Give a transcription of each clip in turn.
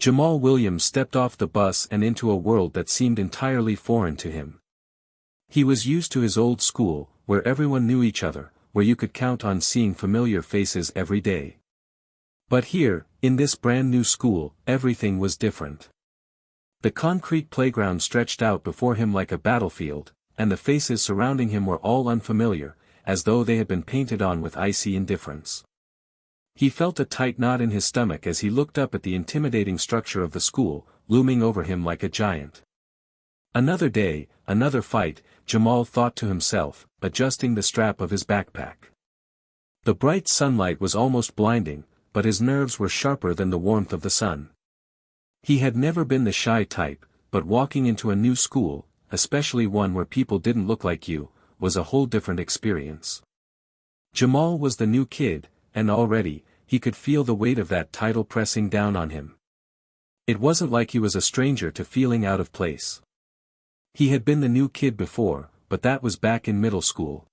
Jamal Williams stepped off the bus and into a world that seemed entirely foreign to him. He was used to his old school, where everyone knew each other, where you could count on seeing familiar faces every day. But here, in this brand new school, everything was different. The concrete playground stretched out before him like a battlefield, and the faces surrounding him were all unfamiliar, as though they had been painted on with icy indifference. He felt a tight knot in his stomach as he looked up at the intimidating structure of the school, looming over him like a giant. Another day, another fight, Jamal thought to himself, adjusting the strap of his backpack. The bright sunlight was almost blinding, but his nerves were sharper than the warmth of the sun. He had never been the shy type, but walking into a new school, especially one where people didn't look like you, was a whole different experience. Jamal was the new kid, and already, he could feel the weight of that title pressing down on him. It wasn't like he was a stranger to feeling out of place. He had been the new kid before, but that was back in middle school.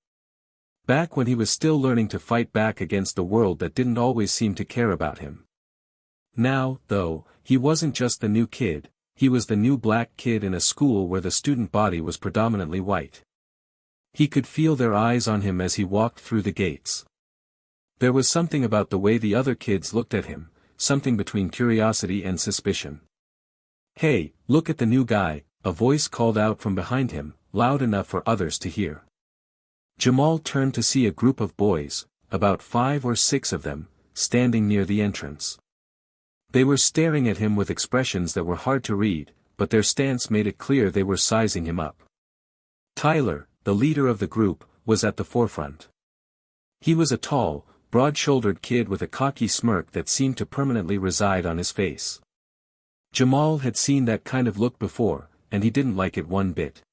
Back when he was still learning to fight back against the world that didn't always seem to care about him. Now, though, he wasn't just the new kid, he was the new black kid in a school where the student body was predominantly white. He could feel their eyes on him as he walked through the gates. There was something about the way the other kids looked at him, something between curiosity and suspicion. "Hey, look at the new guy," a voice called out from behind him, loud enough for others to hear. Jamal turned to see a group of boys, about 5 or 6 of them, standing near the entrance. They were staring at him with expressions that were hard to read, but their stance made it clear they were sizing him up. Tyler, the leader of the group, was at the forefront. He was a tall, broad-shouldered kid with a cocky smirk that seemed to permanently reside on his face. Jamal had seen that kind of look before, and he didn't like it one bit.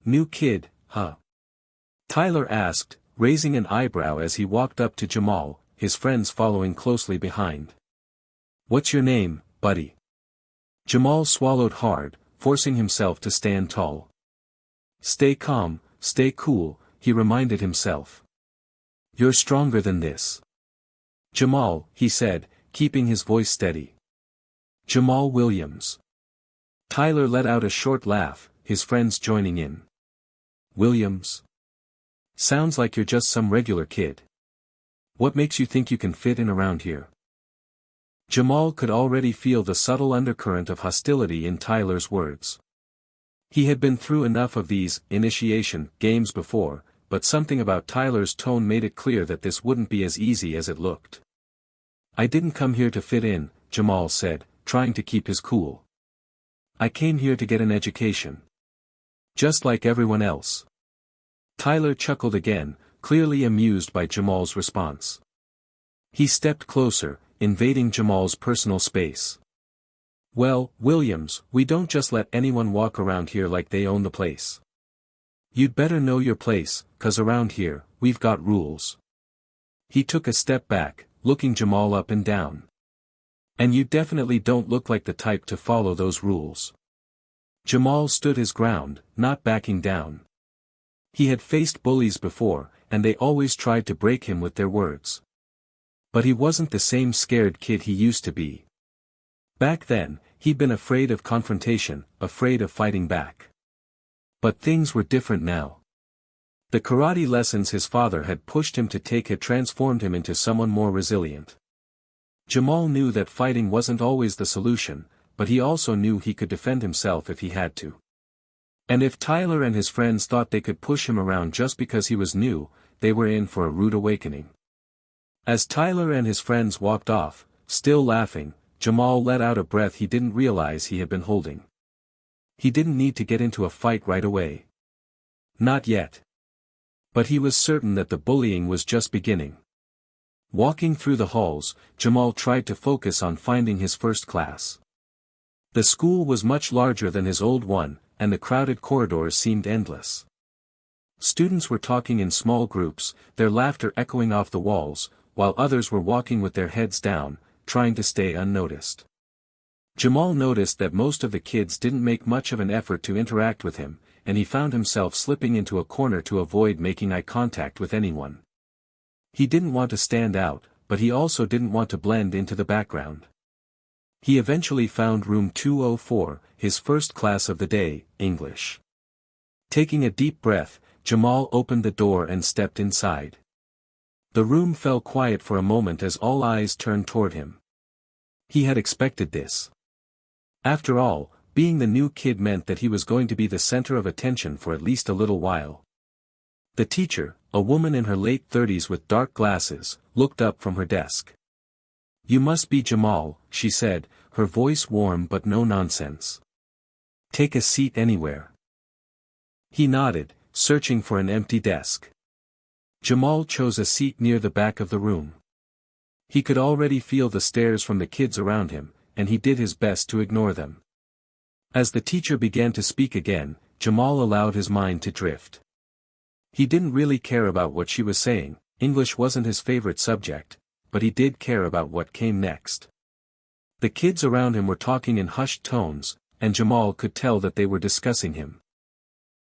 "New kid, huh?" Tyler asked, raising an eyebrow as he walked up to Jamal, his friends following closely behind. "What's your name, buddy?" Jamal swallowed hard, forcing himself to stand tall. "Stay calm, stay cool," he reminded himself. "You're stronger than this." "Jamal," he said, keeping his voice steady. "Jamal Williams." Tyler let out a short laugh, his friends joining in. "Williams? Sounds like you're just some regular kid. What makes you think you can fit in around here?" Jamal could already feel the subtle undercurrent of hostility in Tyler's words. He had been through enough of these initiation games before, but something about Tyler's tone made it clear that this wouldn't be as easy as it looked. "I didn't come here to fit in," Jamal said, trying to keep his cool. "I came here to get an education. Just like everyone else." Tyler chuckled again, clearly amused by Jamal's response. He stepped closer, invading Jamal's personal space. "Well, Williams, we don't just let anyone walk around here like they own the place. You'd better know your place, 'cause around here, we've got rules." He took a step back, looking Jamal up and down. "And you definitely don't look like the type to follow those rules." Jamal stood his ground, not backing down. He had faced bullies before, and they always tried to break him with their words. But he wasn't the same scared kid he used to be. Back then, he'd been afraid of confrontation, afraid of fighting back. But things were different now. The karate lessons his father had pushed him to take had transformed him into someone more resilient. Jamal knew that fighting wasn't always the solution, but he also knew he could defend himself if he had to. And if Tyler and his friends thought they could push him around just because he was new, they were in for a rude awakening. As Tyler and his friends walked off, still laughing, Jamal let out a breath he didn't realize he had been holding. He didn't need to get into a fight right away. Not yet. But he was certain that the bullying was just beginning. Walking through the halls, Jamal tried to focus on finding his first class. The school was much larger than his old one, and the crowded corridors seemed endless. Students were talking in small groups, their laughter echoing off the walls, while others were walking with their heads down, trying to stay unnoticed. Jamal noticed that most of the kids didn't make much of an effort to interact with him, and he found himself slipping into a corner to avoid making eye contact with anyone. He didn't want to stand out, but he also didn't want to blend into the background. He eventually found room 204, his first class of the day, English. Taking a deep breath, Jamal opened the door and stepped inside. The room fell quiet for a moment as all eyes turned toward him. He had expected this. After all, being the new kid meant that he was going to be the center of attention for at least a little while. The teacher, a woman in her late 30s with dark glasses, looked up from her desk. "You must be Jamal," she said, her voice warm but no nonsense. "Take a seat anywhere." He nodded, searching for an empty desk. Jamal chose a seat near the back of the room. He could already feel the stares from the kids around him, and he did his best to ignore them. As the teacher began to speak again, Jamal allowed his mind to drift. He didn't really care about what she was saying, English wasn't his favorite subject, but he did care about what came next. The kids around him were talking in hushed tones, and Jamal could tell that they were discussing him.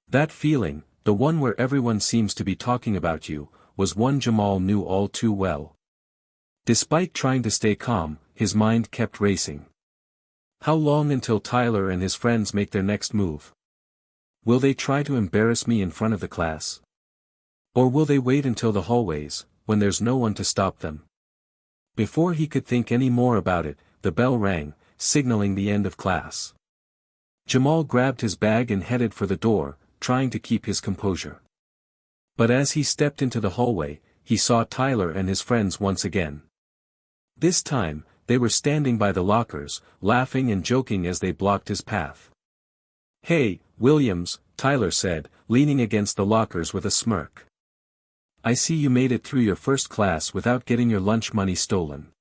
That feeling, the one where everyone seems to be talking about you, was one Jamal knew all too well. Despite trying to stay calm, his mind kept racing. How long until Tyler and his friends make their next move? Will they try to embarrass me in front of the class? Or will they wait until the hallways, when there's no one to stop them? Before he could think any more about it, the bell rang, signaling the end of class. Jamal grabbed his bag and headed for the door, trying to keep his composure. But as he stepped into the hallway, he saw Tyler and his friends once again. This time, they were standing by the lockers, laughing and joking as they blocked his path. "Hey, Williams," Tyler said, leaning against the lockers with a smirk. "I see you made it through your first class without getting your lunch money stolen."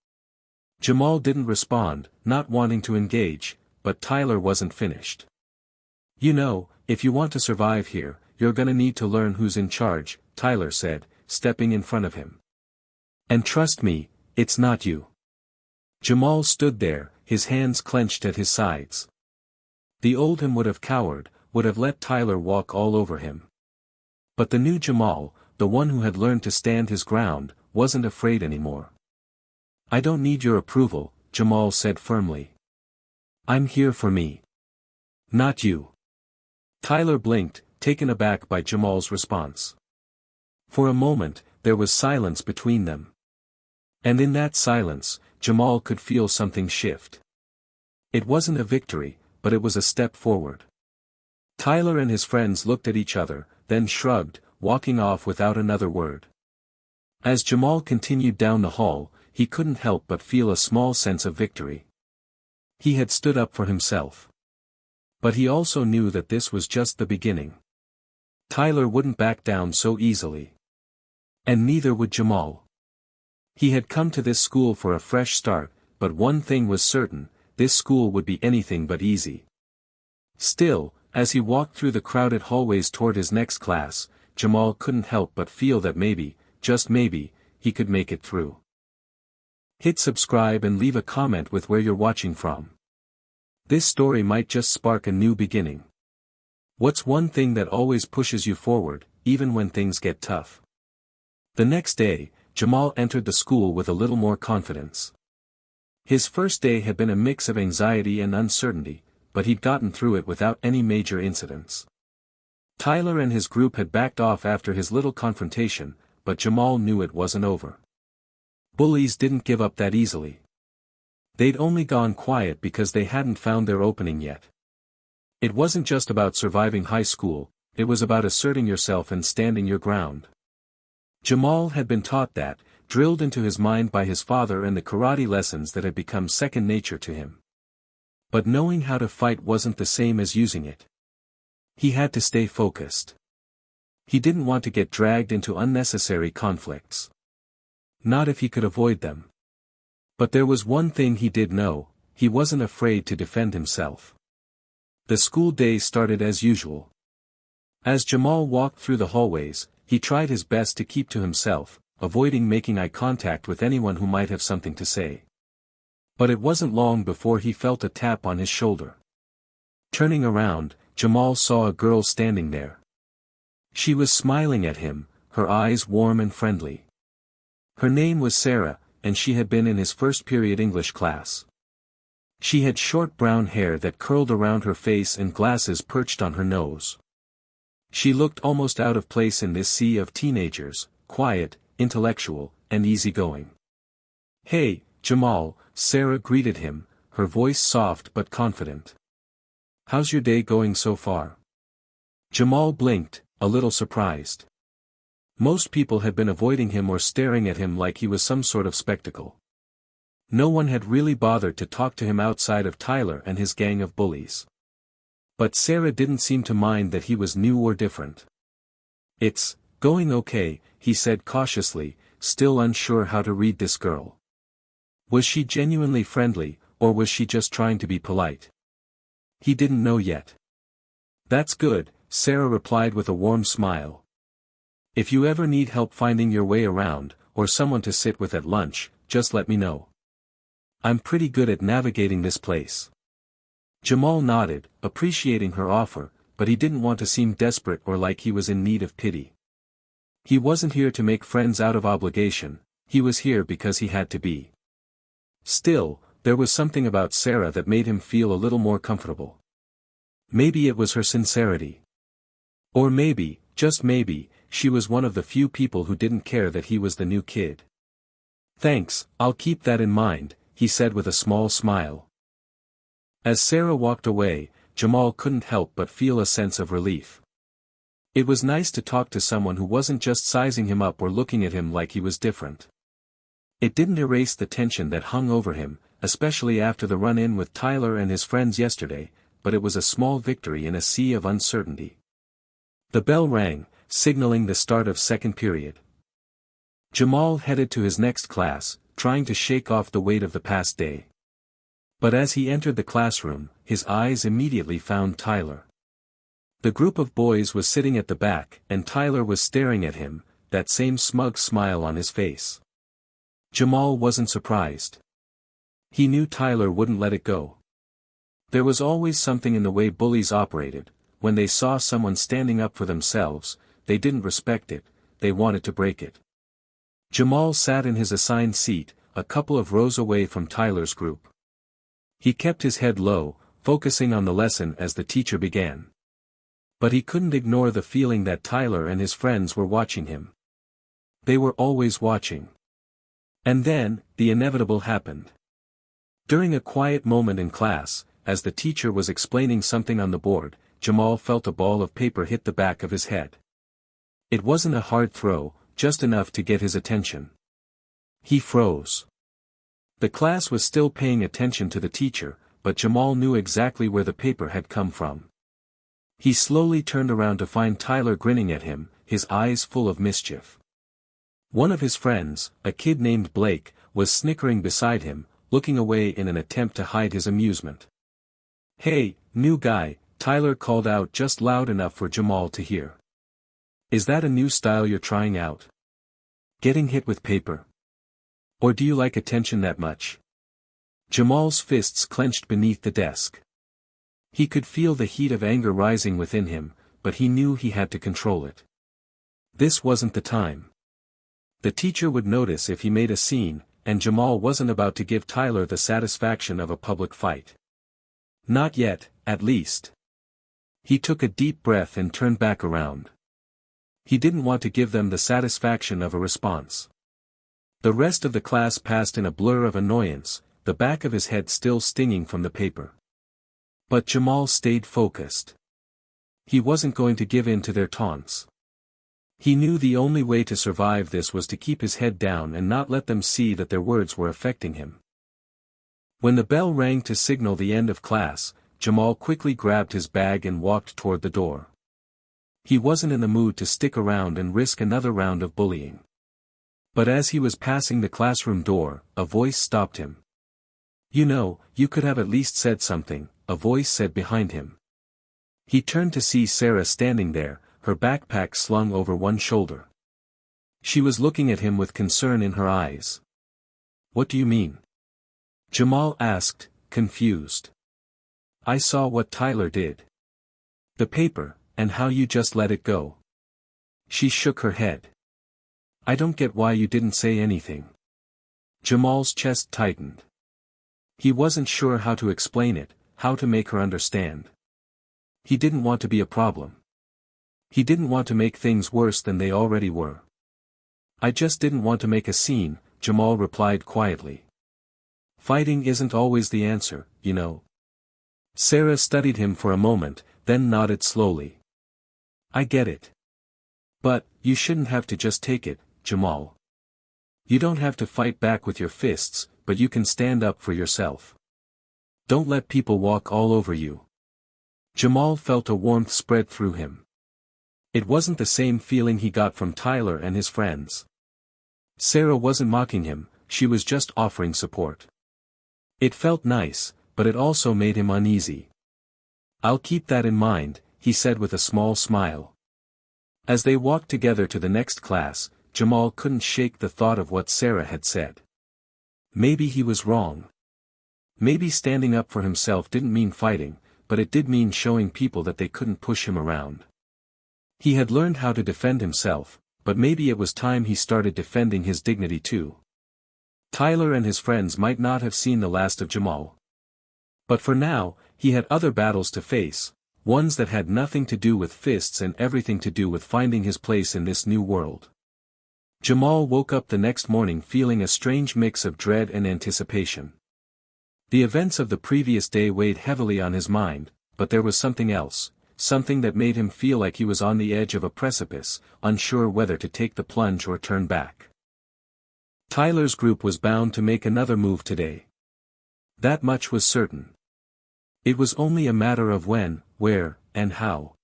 Jamal didn't respond, not wanting to engage, but Tyler wasn't finished. "You know, if you want to survive here, you're gonna need to learn who's in charge," Tyler said, stepping in front of him. "And trust me, it's not you." Jamal stood there, his hands clenched at his sides. The old him would have cowered, would have let Tyler walk all over him. But the new Jamal, the one who had learned to stand his ground, wasn't afraid anymore. "I don't need your approval," Jamal said firmly. "I'm here for me. Not you." Tyler blinked, taken aback by Jamal's response. For a moment, there was silence between them. And in that silence, Jamal could feel something shift. It wasn't a victory, but it was a step forward. Tyler and his friends looked at each other, then shrugged, walking off without another word. As Jamal continued down the hall, he couldn't help but feel a small sense of victory. He had stood up for himself. But he also knew that this was just the beginning. Tyler wouldn't back down so easily. And neither would Jamal. He had come to this school for a fresh start, but one thing was certain, this school would be anything but easy. Still, as he walked through the crowded hallways toward his next class, Jamal couldn't help but feel that maybe, just maybe, he could make it through. Hit subscribe and leave a comment with where you're watching from. This story might just spark a new beginning. What's one thing that always pushes you forward, even when things get tough? The next day, Jamal entered the school with a little more confidence. His first day had been a mix of anxiety and uncertainty, but he'd gotten through it without any major incidents. Tyler and his group had backed off after his little confrontation, but Jamal knew it wasn't over. Bullies didn't give up that easily. They'd only gone quiet because they hadn't found their opening yet. It wasn't just about surviving high school, it was about asserting yourself and standing your ground. Jamal had been taught that, drilled into his mind by his father and the karate lessons that had become second nature to him. But knowing how to fight wasn't the same as using it. He had to stay focused. He didn't want to get dragged into unnecessary conflicts. Not if he could avoid them. But there was one thing he did know, he wasn't afraid to defend himself. The school day started as usual. As Jamal walked through the hallways, he tried his best to keep to himself, avoiding making eye contact with anyone who might have something to say. But it wasn't long before he felt a tap on his shoulder. Turning around, Jamal saw a girl standing there. She was smiling at him, her eyes warm and friendly. Her name was Sarah, and she had been in his first period English class. She had short brown hair that curled around her face and glasses perched on her nose. She looked almost out of place in this sea of teenagers, quiet, intellectual, and easygoing. "Hey, Jamal," Sarah greeted him, her voice soft but confident. "How's your day going so far?" Jamal blinked, a little surprised. Most people had been avoiding him or staring at him like he was some sort of spectacle. No one had really bothered to talk to him outside of Tyler and his gang of bullies. But Sarah didn't seem to mind that he was new or different. "It's going okay," he said cautiously, still unsure how to read this girl. Was she genuinely friendly, or was she just trying to be polite? He didn't know yet. "That's good," Sarah replied with a warm smile. "If you ever need help finding your way around, or someone to sit with at lunch, just let me know. I'm pretty good at navigating this place." Jamal nodded, appreciating her offer, but he didn't want to seem desperate or like he was in need of pity. He wasn't here to make friends out of obligation, he was here because he had to be. Still, there was something about Sarah that made him feel a little more comfortable. Maybe it was her sincerity. Or maybe, just maybe, she was one of the few people who didn't care that he was the new kid. "Thanks, I'll keep that in mind," he said with a small smile. As Sarah walked away, Jamal couldn't help but feel a sense of relief. It was nice to talk to someone who wasn't just sizing him up or looking at him like he was different. It didn't erase the tension that hung over him, especially after the run-in with Tyler and his friends yesterday, but it was a small victory in a sea of uncertainty. The bell rang, signaling the start of second period. Jamal headed to his next class, trying to shake off the weight of the past day. But as he entered the classroom, his eyes immediately found Tyler. The group of boys was sitting at the back, and Tyler was staring at him, that same smug smile on his face. Jamal wasn't surprised. He knew Tyler wouldn't let it go. There was always something in the way bullies operated. When they saw someone standing up for themselves, they didn't respect it, they wanted to break it. Jamal sat in his assigned seat, a couple of rows away from Tyler's group. He kept his head low, focusing on the lesson as the teacher began. But he couldn't ignore the feeling that Tyler and his friends were watching him. They were always watching. And then, the inevitable happened. During a quiet moment in class, as the teacher was explaining something on the board, Jamal felt a ball of paper hit the back of his head. It wasn't a hard throw, just enough to get his attention. He froze. The class was still paying attention to the teacher, but Jamal knew exactly where the paper had come from. He slowly turned around to find Tyler grinning at him, his eyes full of mischief. One of his friends, a kid named Blake, was snickering beside him, looking away in an attempt to hide his amusement. "Hey, new guy," Tyler called out just loud enough for Jamal to hear. "Is that a new style you're trying out? Getting hit with paper? Or do you like attention that much?" Jamal's fists clenched beneath the desk. He could feel the heat of anger rising within him, but he knew he had to control it. This wasn't the time. The teacher would notice if he made a scene, and Jamal wasn't about to give Tyler the satisfaction of a public fight. Not yet, at least. He took a deep breath and turned back around. He didn't want to give them the satisfaction of a response. The rest of the class passed in a blur of annoyance, the back of his head still stinging from the paper. But Jamal stayed focused. He wasn't going to give in to their taunts. He knew the only way to survive this was to keep his head down and not let them see that their words were affecting him. When the bell rang to signal the end of class, Jamal quickly grabbed his bag and walked toward the door. He wasn't in the mood to stick around and risk another round of bullying. But as he was passing the classroom door, a voice stopped him. "You know, you could have at least said something," a voice said behind him. He turned to see Sarah standing there, her backpack slung over one shoulder. She was looking at him with concern in her eyes. "What do you mean?" Jamal asked, confused. "I saw what Tyler did. The paper, and how you just let it go." She shook her head. "I don't get why you didn't say anything." Jamal's chest tightened. He wasn't sure how to explain it, how to make her understand. He didn't want to be a problem. He didn't want to make things worse than they already were. I just didn't want to make a scene, Jamal replied quietly. Fighting isn't always the answer, you know. Sarah studied him for a moment, then nodded slowly. I get it. But, you shouldn't have to just take it, Jamal. You don't have to fight back with your fists, but you can stand up for yourself. Don't let people walk all over you. Jamal felt a warmth spread through him. It wasn't the same feeling he got from Tyler and his friends. Sarah wasn't mocking him, she was just offering support. It felt nice, but it also made him uneasy. I'll keep that in mind, he said with a small smile. As they walked together to the next class, Jamal couldn't shake the thought of what Sarah had said. Maybe he was wrong. Maybe standing up for himself didn't mean fighting, but it did mean showing people that they couldn't push him around. He had learned how to defend himself, but maybe it was time he started defending his dignity too. Tyler and his friends might not have seen the last of Jamal. But for now, he had other battles to face, ones that had nothing to do with fists and everything to do with finding his place in this new world. Jamal woke up the next morning feeling a strange mix of dread and anticipation. The events of the previous day weighed heavily on his mind, but there was something else, something that made him feel like he was on the edge of a precipice, unsure whether to take the plunge or turn back. Tyler's group was bound to make another move today. That much was certain. It was only a matter of when, where, and how.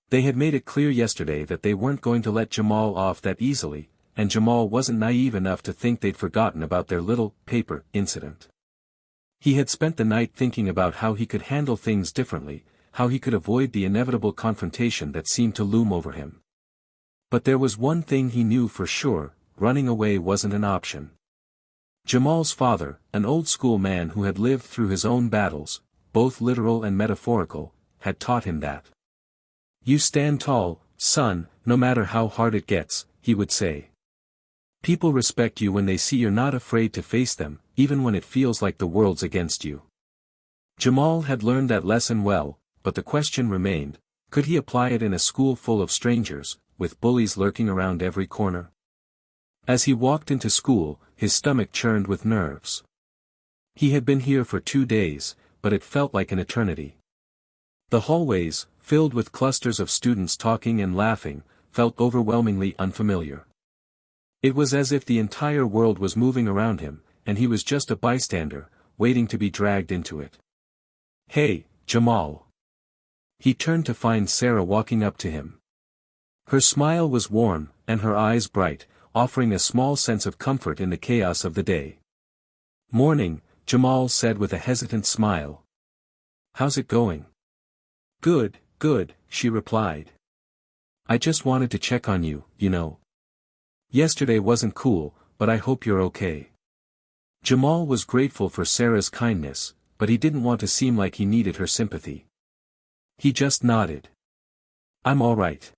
They had made it clear yesterday that they weren't going to let Jamal off that easily, and Jamal wasn't naive enough to think they'd forgotten about their little, paper, incident. He had spent the night thinking about how he could handle things differently, how he could avoid the inevitable confrontation that seemed to loom over him. But there was one thing he knew for sure, running away wasn't an option. Jamal's father, an old-school man who had lived through his own battles, both literal and metaphorical, had taught him that. You stand tall, son, no matter how hard it gets, he would say. People respect you when they see you're not afraid to face them, even when it feels like the world's against you. Jamal had learned that lesson well, but the question remained, could he apply it in a school full of strangers, with bullies lurking around every corner? As he walked into school, his stomach churned with nerves. He had been here for 2 days, but it felt like an eternity. The hallways, filled with clusters of students talking and laughing, felt overwhelmingly unfamiliar. It was as if the entire world was moving around him, and he was just a bystander, waiting to be dragged into it. Hey, Jamal. He turned to find Sarah walking up to him. Her smile was warm, and her eyes bright, offering a small sense of comfort in the chaos of the day. Morning, Jamal said with a hesitant smile. How's it going? Good, good, she replied. I just wanted to check on you, you know. Yesterday wasn't cool, but I hope you're okay. Jamal was grateful for Sarah's kindness, but he didn't want to seem like he needed her sympathy. He just nodded. I'm all right.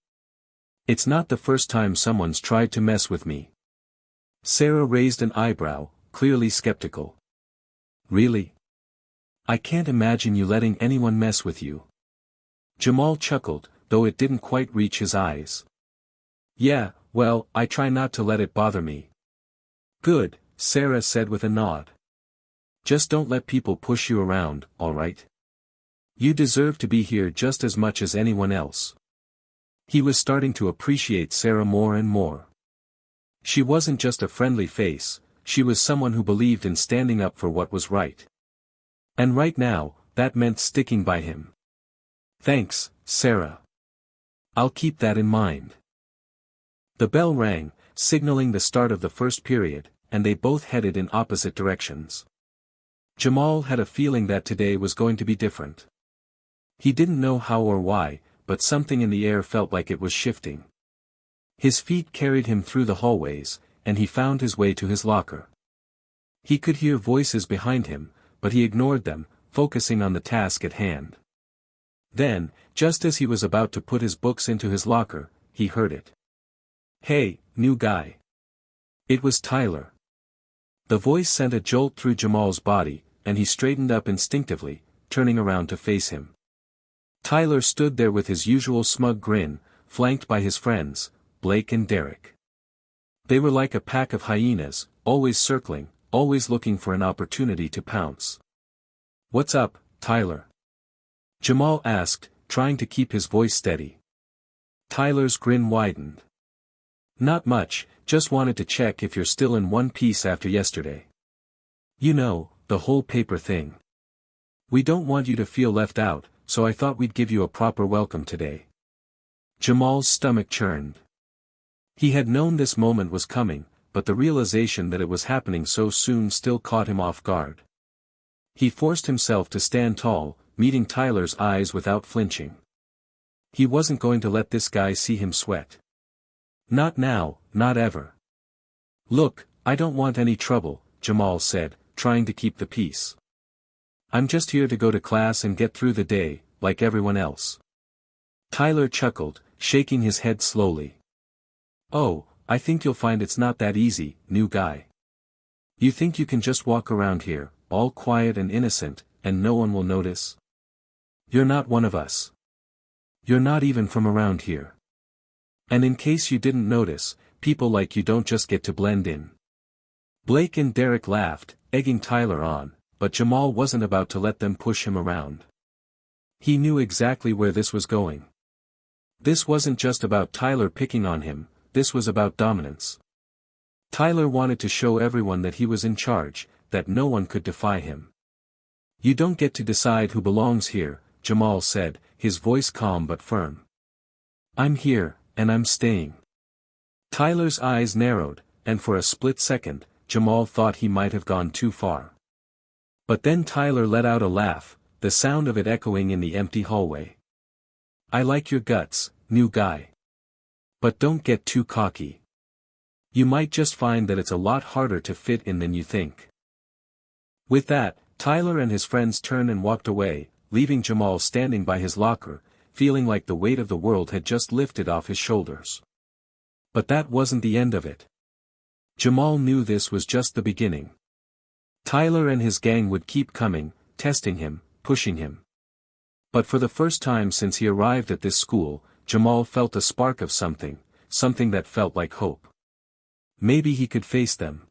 It's not the first time someone's tried to mess with me. Sarah raised an eyebrow, clearly skeptical. Really? I can't imagine you letting anyone mess with you. Jamal chuckled, though it didn't quite reach his eyes. Yeah, well, I try not to let it bother me. Good, Sarah said with a nod. Just don't let people push you around, all right? You deserve to be here just as much as anyone else. He was starting to appreciate Sarah more and more. She wasn't just a friendly face, she was someone who believed in standing up for what was right. And right now, that meant sticking by him. Thanks, Sarah. I'll keep that in mind. The bell rang, signaling the start of the first period, and they both headed in opposite directions. Jamal had a feeling that today was going to be different. He didn't know how or why, but something in the air felt like it was shifting. His feet carried him through the hallways, and he found his way to his locker. He could hear voices behind him, but he ignored them, focusing on the task at hand. Then, just as he was about to put his books into his locker, he heard it. Hey, new guy. It was Tyler. The voice sent a jolt through Jamal's body, and he straightened up instinctively, turning around to face him. Tyler stood there with his usual smug grin, flanked by his friends, Blake and Derek. They were like a pack of hyenas, always circling, always looking for an opportunity to pounce. "What's up, Tyler?" Jamal asked, trying to keep his voice steady. Tyler's grin widened. "Not much, just wanted to check if you're still in one piece after yesterday. You know, the whole paper thing. We don't want you to feel left out, so I thought we'd give you a proper welcome today." Jamal's stomach churned. He had known this moment was coming, but the realization that it was happening so soon still caught him off guard. He forced himself to stand tall, meeting Tyler's eyes without flinching. He wasn't going to let this guy see him sweat. Not now, not ever. "Look, I don't want any trouble," Jamal said, trying to keep the peace. "I'm just here to go to class and get through the day, like everyone else." Tyler chuckled, shaking his head slowly. "Oh, I think you'll find it's not that easy, new guy. You think you can just walk around here, all quiet and innocent, and no one will notice? You're not one of us. You're not even from around here. And in case you didn't notice, people like you don't just get to blend in." Blake and Derek laughed, egging Tyler on, but Jamal wasn't about to let them push him around. He knew exactly where this was going. This wasn't just about Tyler picking on him, this was about dominance. Tyler wanted to show everyone that he was in charge, that no one could defy him. "You don't get to decide who belongs here," Jamal said, his voice calm but firm. "I'm here, and I'm staying." Tyler's eyes narrowed, and for a split second, Jamal thought he might have gone too far. But then Tyler let out a laugh, the sound of it echoing in the empty hallway. "I like your guts, new guy. But don't get too cocky. You might just find that it's a lot harder to fit in than you think." With that, Tyler and his friends turned and walked away, leaving Jamal standing by his locker, feeling like the weight of the world had just lifted off his shoulders. But that wasn't the end of it. Jamal knew this was just the beginning. Tyler and his gang would keep coming, testing him, pushing him. But for the first time since he arrived at this school, Jamal felt a spark of something, something that felt like hope. Maybe he could face them.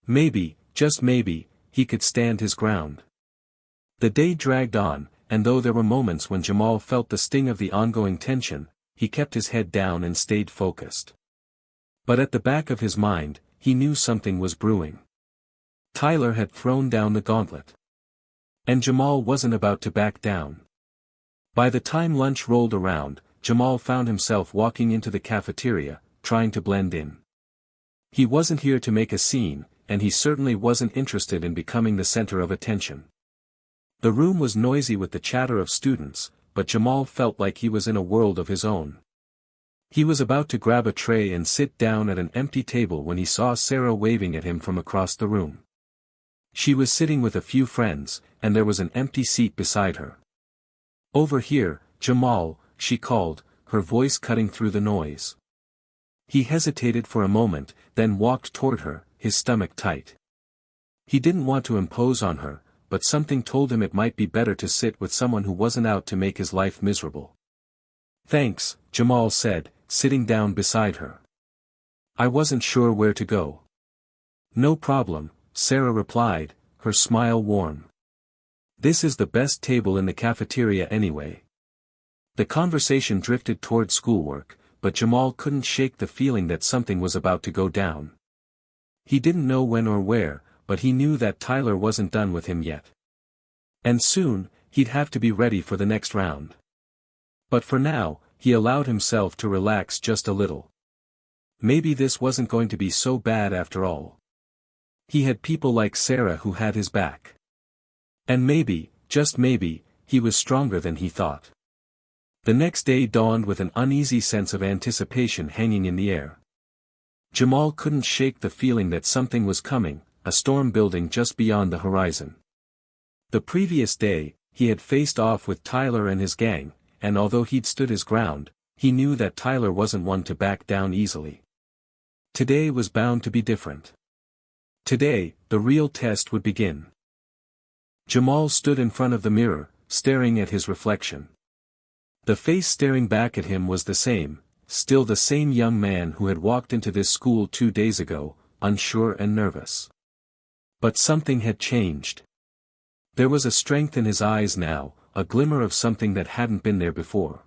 Maybe, just maybe, he could stand his ground. The day dragged on, and though there were moments when Jamal felt the sting of the ongoing tension, he kept his head down and stayed focused. But at the back of his mind, he knew something was brewing. Tyler had thrown down the gauntlet. And Jamal wasn't about to back down. By the time lunch rolled around, Jamal found himself walking into the cafeteria, trying to blend in. He wasn't here to make a scene, and he certainly wasn't interested in becoming the center of attention. The room was noisy with the chatter of students, but Jamal felt like he was in a world of his own. He was about to grab a tray and sit down at an empty table when he saw Sarah waving at him from across the room. She was sitting with a few friends, and there was an empty seat beside her. "Over here, Jamal," she called, her voice cutting through the noise. He hesitated for a moment, then walked toward her, his stomach tight. He didn't want to impose on her, but something told him it might be better to sit with someone who wasn't out to make his life miserable. "Thanks," Jamal said, sitting down beside her. "I wasn't sure where to go." "No problem," Sarah replied, her smile warm. "This is the best table in the cafeteria anyway." The conversation drifted toward schoolwork, but Jamal couldn't shake the feeling that something was about to go down. He didn't know when or where, but he knew that Tyler wasn't done with him yet. And soon, he'd have to be ready for the next round. But for now, he allowed himself to relax just a little. Maybe this wasn't going to be so bad after all. He had people like Sarah who had his back. And maybe, just maybe, he was stronger than he thought. The next day dawned with an uneasy sense of anticipation hanging in the air. Jamal couldn't shake the feeling that something was coming, a storm building just beyond the horizon. The previous day, he had faced off with Tyler and his gang, and although he'd stood his ground, he knew that Tyler wasn't one to back down easily. Today was bound to be different. Today, the real test would begin. Jamal stood in front of the mirror, staring at his reflection. The face staring back at him was the same, still the same young man who had walked into this school 2 days ago, unsure and nervous. But something had changed. There was a strength in his eyes now, a glimmer of something that hadn't been there before.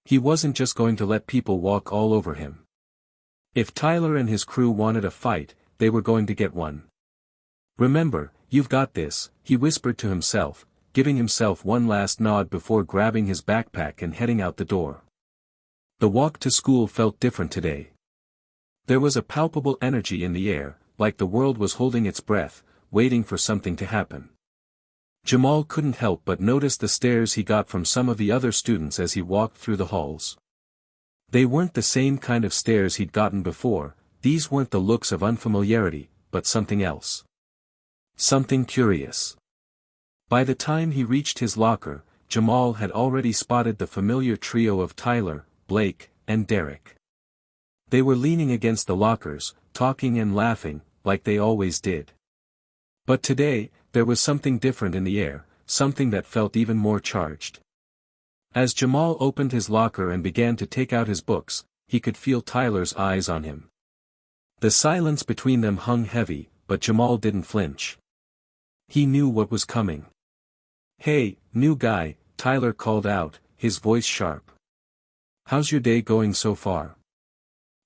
He wasn't just going to let people walk all over him. If Tyler and his crew wanted a fight, they were going to get one. "Remember, you've got this," he whispered to himself, giving himself one last nod before grabbing his backpack and heading out the door. The walk to school felt different today. There was a palpable energy in the air, like the world was holding its breath, waiting for something to happen. Jamal couldn't help but notice the stares he got from some of the other students as he walked through the halls. They weren't the same kind of stares he'd gotten before, these weren't the looks of unfamiliarity, but something else. Something curious. By the time he reached his locker, Jamal had already spotted the familiar trio of Tyler, Blake, and Derek. They were leaning against the lockers, talking and laughing, like they always did. But today, there was something different in the air, something that felt even more charged. As Jamal opened his locker and began to take out his books, he could feel Tyler's eyes on him. The silence between them hung heavy, but Jamal didn't flinch. He knew what was coming. "Hey, new guy," Tyler called out, his voice sharp. "How's your day going so far?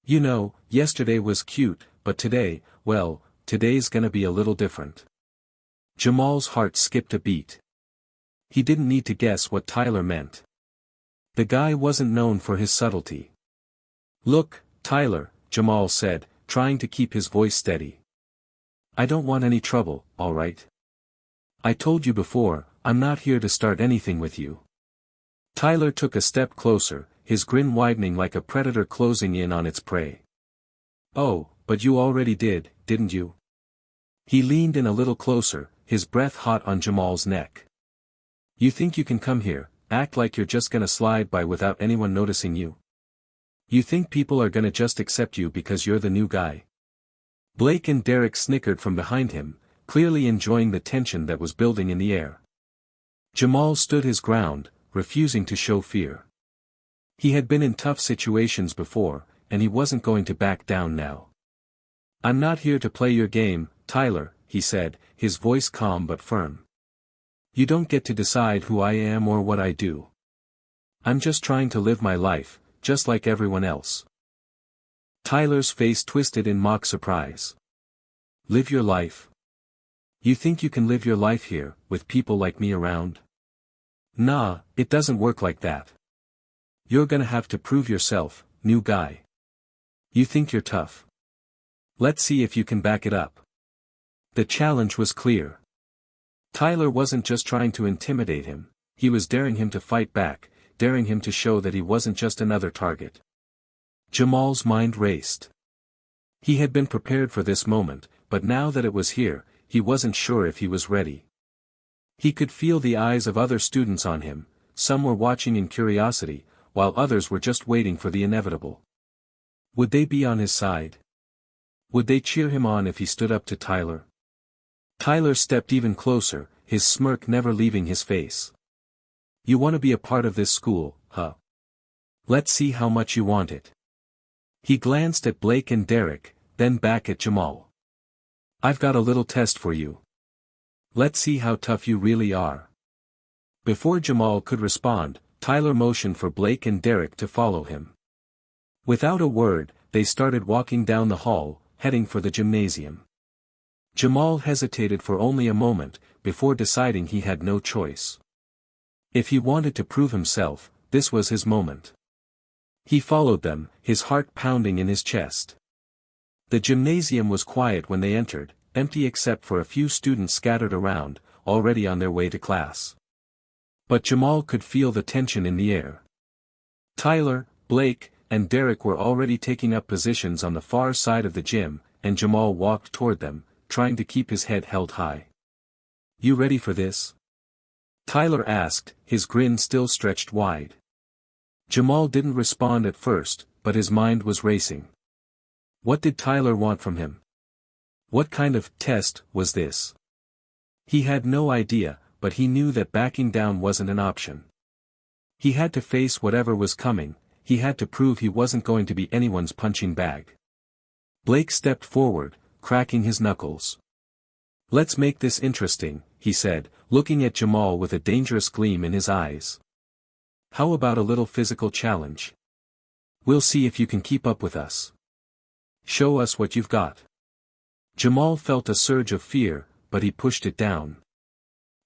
You know, yesterday was cute, but today, well, today's gonna be a little different." Jamal's heart skipped a beat. He didn't need to guess what Tyler meant. The guy wasn't known for his subtlety. "Look, Tyler," Jamal said, trying to keep his voice steady. "I don't want any trouble, all right? I told you before, I'm not here to start anything with you." Tyler took a step closer, his grin widening like a predator closing in on its prey. "Oh, but you already did, didn't you?" He leaned in a little closer, his breath hot on Jamal's neck. "You think you can come here, act like you're just gonna slide by without anyone noticing you? You think people are gonna just accept you because you're the new guy?" Blake and Derek snickered from behind him, clearly enjoying the tension that was building in the air. Jamal stood his ground, refusing to show fear. He had been in tough situations before, and he wasn't going to back down now. "I'm not here to play your game, Tyler," he said, his voice calm but firm. "You don't get to decide who I am or what I do. I'm just trying to live my life, just like everyone else." Tyler's face twisted in mock surprise. "Live your life? You think you can live your life here, with people like me around? Nah, it doesn't work like that. You're gonna have to prove yourself, new guy. You think you're tough? Let's see if you can back it up." The challenge was clear. Tyler wasn't just trying to intimidate him, he was daring him to fight back, daring him to show that he wasn't just another target. Jamal's mind raced. He had been prepared for this moment, but now that it was here, he wasn't sure if he was ready. He could feel the eyes of other students on him, some were watching in curiosity, while others were just waiting for the inevitable. Would they be on his side? Would they cheer him on if he stood up to Tyler? Tyler stepped even closer, his smirk never leaving his face. "You want to be a part of this school, huh? Let's see how much you want it." He glanced at Blake and Derek, then back at Jamal. "I've got a little test for you. Let's see how tough you really are." Before Jamal could respond, Tyler motioned for Blake and Derek to follow him. Without a word, they started walking down the hall, heading for the gymnasium. Jamal hesitated for only a moment, before deciding he had no choice. If he wanted to prove himself, this was his moment. He followed them, his heart pounding in his chest. The gymnasium was quiet when they entered, empty except for a few students scattered around, already on their way to class. But Jamal could feel the tension in the air. Tyler, Blake, and Derek were already taking up positions on the far side of the gym, and Jamal walked toward them, trying to keep his head held high. "You ready for this?" Tyler asked, his grin still stretched wide. Jamal didn't respond at first, but his mind was racing. What did Tyler want from him? What kind of test was this? He had no idea, but he knew that backing down wasn't an option. He had to face whatever was coming, he had to prove he wasn't going to be anyone's punching bag. Blake stepped forward, cracking his knuckles. "Let's make this interesting," he said, looking at Jamal with a dangerous gleam in his eyes. "How about a little physical challenge? We'll see if you can keep up with us. Show us what you've got." Jamal felt a surge of fear, but he pushed it down.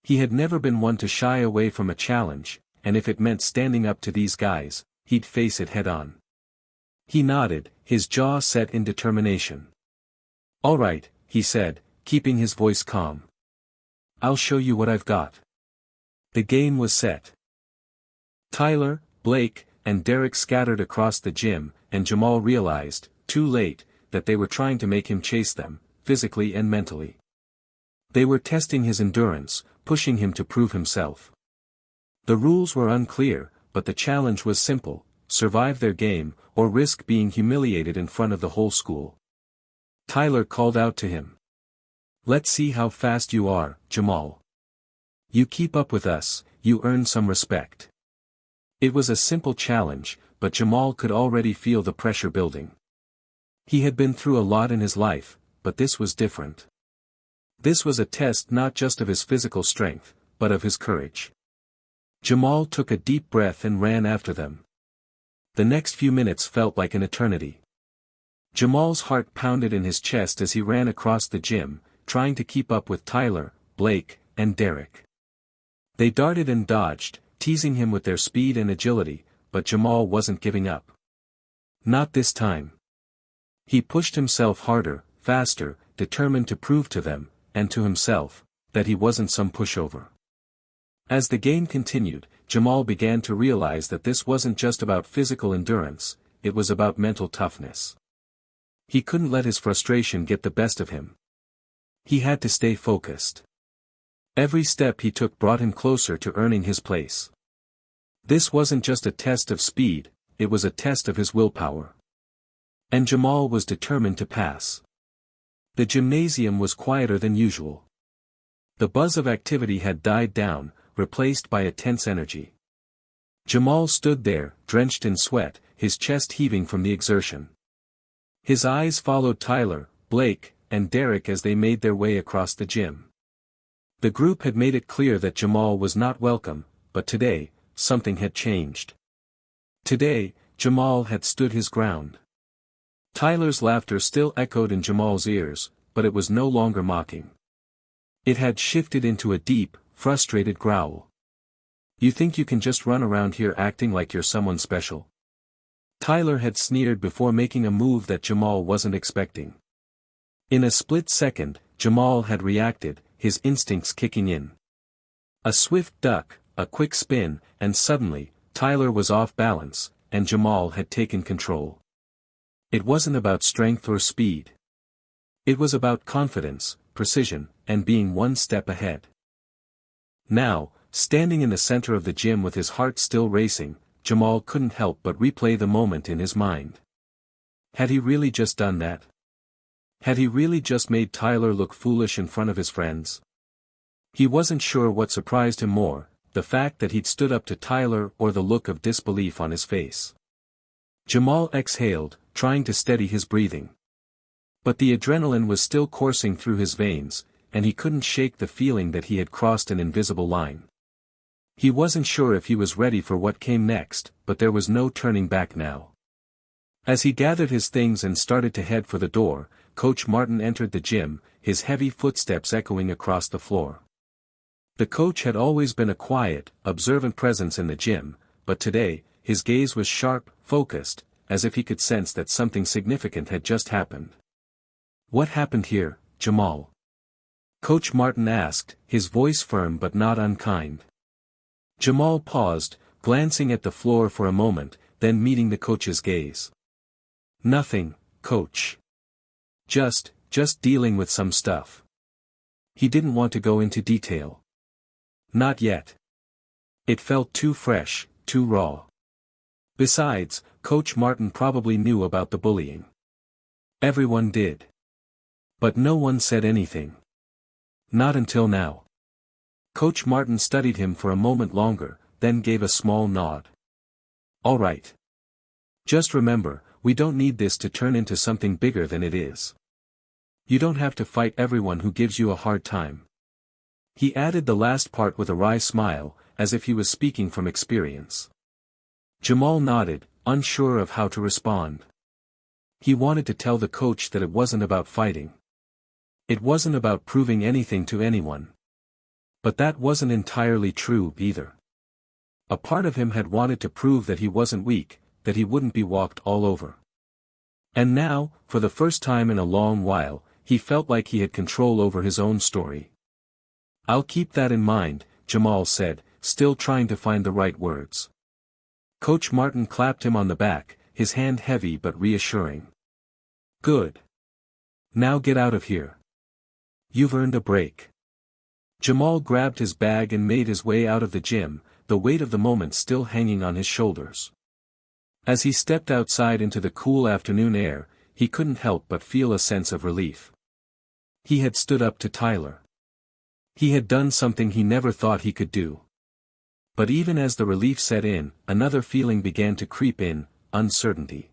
He had never been one to shy away from a challenge, and if it meant standing up to these guys, he'd face it head-on. He nodded, his jaw set in determination. "All right," he said, keeping his voice calm. "I'll show you what I've got." The game was set. Tyler, Blake, and Derek scattered across the gym, and Jamal realized, too late, that they were trying to make him chase them, physically and mentally. They were testing his endurance, pushing him to prove himself. The rules were unclear, but the challenge was simple: survive their game, or risk being humiliated in front of the whole school. Tyler called out to him. "Let's see how fast you are, Jamal. You keep up with us, you earn some respect." It was a simple challenge, but Jamal could already feel the pressure building. He had been through a lot in his life, but this was different. This was a test not just of his physical strength, but of his courage. Jamal took a deep breath and ran after them. The next few minutes felt like an eternity. Jamal's heart pounded in his chest as he ran across the gym, trying to keep up with Tyler, Blake, and Derek. They darted and dodged, teasing him with their speed and agility, but Jamal wasn't giving up. Not this time. He pushed himself harder, faster, determined to prove to them, and to himself, that he wasn't some pushover. As the game continued, Jamal began to realize that this wasn't just about physical endurance, it was about mental toughness. He couldn't let his frustration get the best of him. He had to stay focused. Every step he took brought him closer to earning his place. This wasn't just a test of speed, it was a test of his willpower. And Jamal was determined to pass. The gymnasium was quieter than usual. The buzz of activity had died down, replaced by a tense energy. Jamal stood there, drenched in sweat, his chest heaving from the exertion. His eyes followed Tyler, Blake, and Derek as they made their way across the gym. The group had made it clear that Jamal was not welcome, but today, something had changed. Today, Jamal had stood his ground. Tyler's laughter still echoed in Jamal's ears, but it was no longer mocking. It had shifted into a deep, frustrated growl. "You think you can just run around here acting like you're someone special?" Tyler had sneered before making a move that Jamal wasn't expecting. In a split second, Jamal had reacted, his instincts kicking in. A swift duck, a quick spin, and suddenly, Tyler was off balance, and Jamal had taken control. It wasn't about strength or speed. It was about confidence, precision, and being one step ahead. Now, standing in the center of the gym with his heart still racing, Jamal couldn't help but replay the moment in his mind. Had he really just done that? Had he really just made Tyler look foolish in front of his friends? He wasn't sure what surprised him more, the fact that he'd stood up to Tyler or the look of disbelief on his face. Jamal exhaled, trying to steady his breathing. But the adrenaline was still coursing through his veins, and he couldn't shake the feeling that he had crossed an invisible line. He wasn't sure if he was ready for what came next, but there was no turning back now. As he gathered his things and started to head for the door, Coach Martin entered the gym, his heavy footsteps echoing across the floor. The coach had always been a quiet, observant presence in the gym, but today, his gaze was sharp, focused, as if he could sense that something significant had just happened. "What happened here, Jamal?" Coach Martin asked, his voice firm but not unkind. Jamal paused, glancing at the floor for a moment, then meeting the coach's gaze. "Nothing, coach. Just dealing with some stuff." He didn't want to go into detail. Not yet. It felt too fresh, too raw. Besides, Coach Martin probably knew about the bullying. Everyone did. But no one said anything. Not until now. Coach Martin studied him for a moment longer, then gave a small nod. All right. Just remember, we don't need this to turn into something bigger than it is. You don't have to fight everyone who gives you a hard time. He added the last part with a wry smile, as if he was speaking from experience. Jamal nodded, unsure of how to respond. He wanted to tell the coach that it wasn't about fighting. It wasn't about proving anything to anyone. But that wasn't entirely true either. A part of him had wanted to prove that he wasn't weak, that he wouldn't be walked all over. And now, for the first time in a long while, he felt like he had control over his own story. I'll keep that in mind, Jamal said, still trying to find the right words. Coach Martin clapped him on the back, his hand heavy but reassuring. Good. Now get out of here. You've earned a break. Jamal grabbed his bag and made his way out of the gym, the weight of the moment still hanging on his shoulders. As he stepped outside into the cool afternoon air, he couldn't help but feel a sense of relief. He had stood up to Tyler. He had done something he never thought he could do. But even as the relief set in, another feeling began to creep in, uncertainty.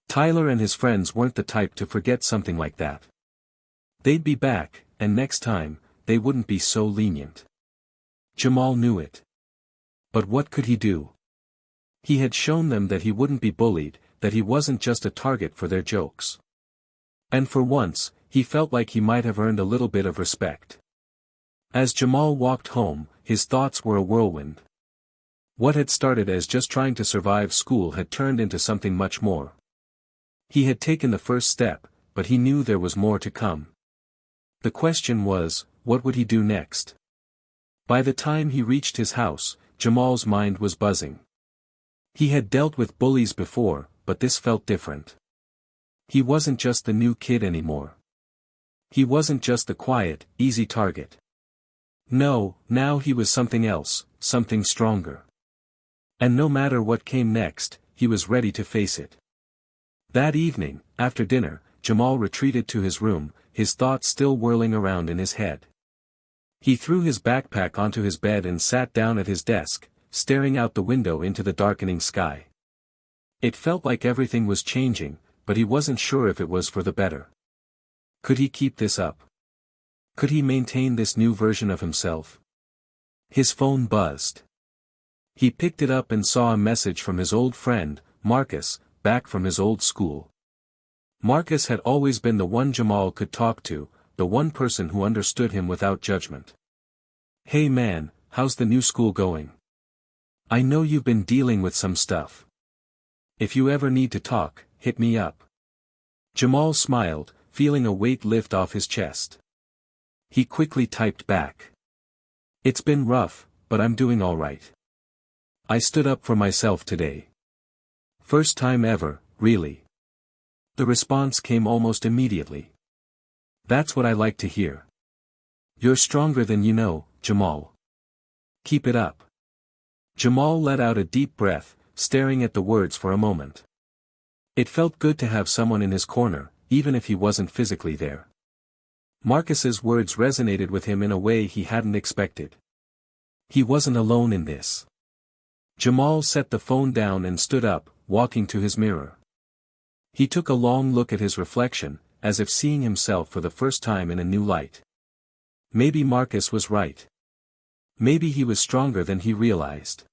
Tyler and his friends weren't the type to forget something like that. They'd be back, and next time, they wouldn't be so lenient. Jamal knew it. But what could he do? He had shown them that he wouldn't be bullied, that he wasn't just a target for their jokes. And for once, he felt like he might have earned a little bit of respect. As Jamal walked home, his thoughts were a whirlwind. What had started as just trying to survive school had turned into something much more. He had taken the first step, but he knew there was more to come. The question was, what would he do next? By the time he reached his house, Jamal's mind was buzzing. He had dealt with bullies before, but this felt different. He wasn't just the new kid anymore. He wasn't just the quiet, easy target. No, now he was something else, something stronger. And no matter what came next, he was ready to face it. That evening, after dinner, Jamal retreated to his room, his thoughts still whirling around in his head. He threw his backpack onto his bed and sat down at his desk, staring out the window into the darkening sky. It felt like everything was changing, but he wasn't sure if it was for the better. Could he keep this up? Could he maintain this new version of himself? His phone buzzed. He picked it up and saw a message from his old friend, Marcus, back from his old school. Marcus had always been the one Jamal could talk to, the one person who understood him without judgment. Hey man, how's the new school going? I know you've been dealing with some stuff. If you ever need to talk, hit me up. Jamal smiled, feeling a weight lift off his chest. He quickly typed back. It's been rough, but I'm doing all right. I stood up for myself today. First time ever, really. The response came almost immediately. That's what I like to hear. You're stronger than you know, Jamal. Keep it up. Jamal let out a deep breath, staring at the words for a moment. It felt good to have someone in his corner, even if he wasn't physically there. Marcus's words resonated with him in a way he hadn't expected. He wasn't alone in this. Jamal set the phone down and stood up, walking to his mirror. He took a long look at his reflection, as if seeing himself for the first time in a new light. Maybe Marcus was right. Maybe he was stronger than he realized.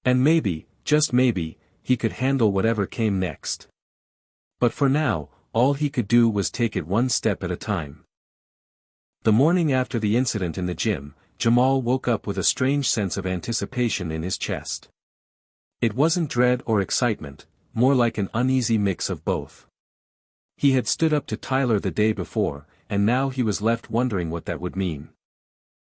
And maybe, just maybe, he could handle whatever came next. But for now, all he could do was take it one step at a time. The morning after the incident in the gym, Jamal woke up with a strange sense of anticipation in his chest. It wasn't dread or excitement, more like an uneasy mix of both. He had stood up to Tyler the day before, and now he was left wondering what that would mean.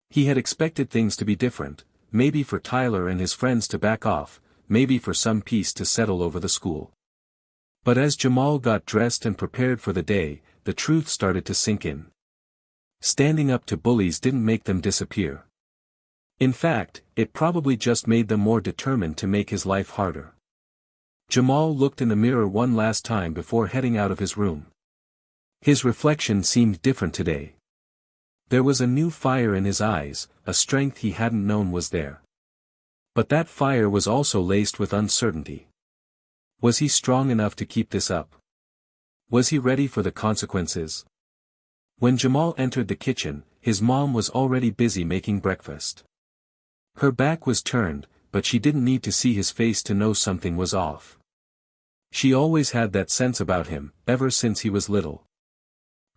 He had expected things to be different, maybe for Tyler and his friends to back off, maybe for some peace to settle over the school. But as Jamal got dressed and prepared for the day, the truth started to sink in. Standing up to bullies didn't make them disappear. In fact, it probably just made them more determined to make his life harder. Jamal looked in the mirror one last time before heading out of his room. His reflection seemed different today. There was a new fire in his eyes, a strength he hadn't known was there. But that fire was also laced with uncertainty. Was he strong enough to keep this up? Was he ready for the consequences? When Jamal entered the kitchen, his mom was already busy making breakfast. Her back was turned, but she didn't need to see his face to know something was off. She always had that sense about him, ever since he was little.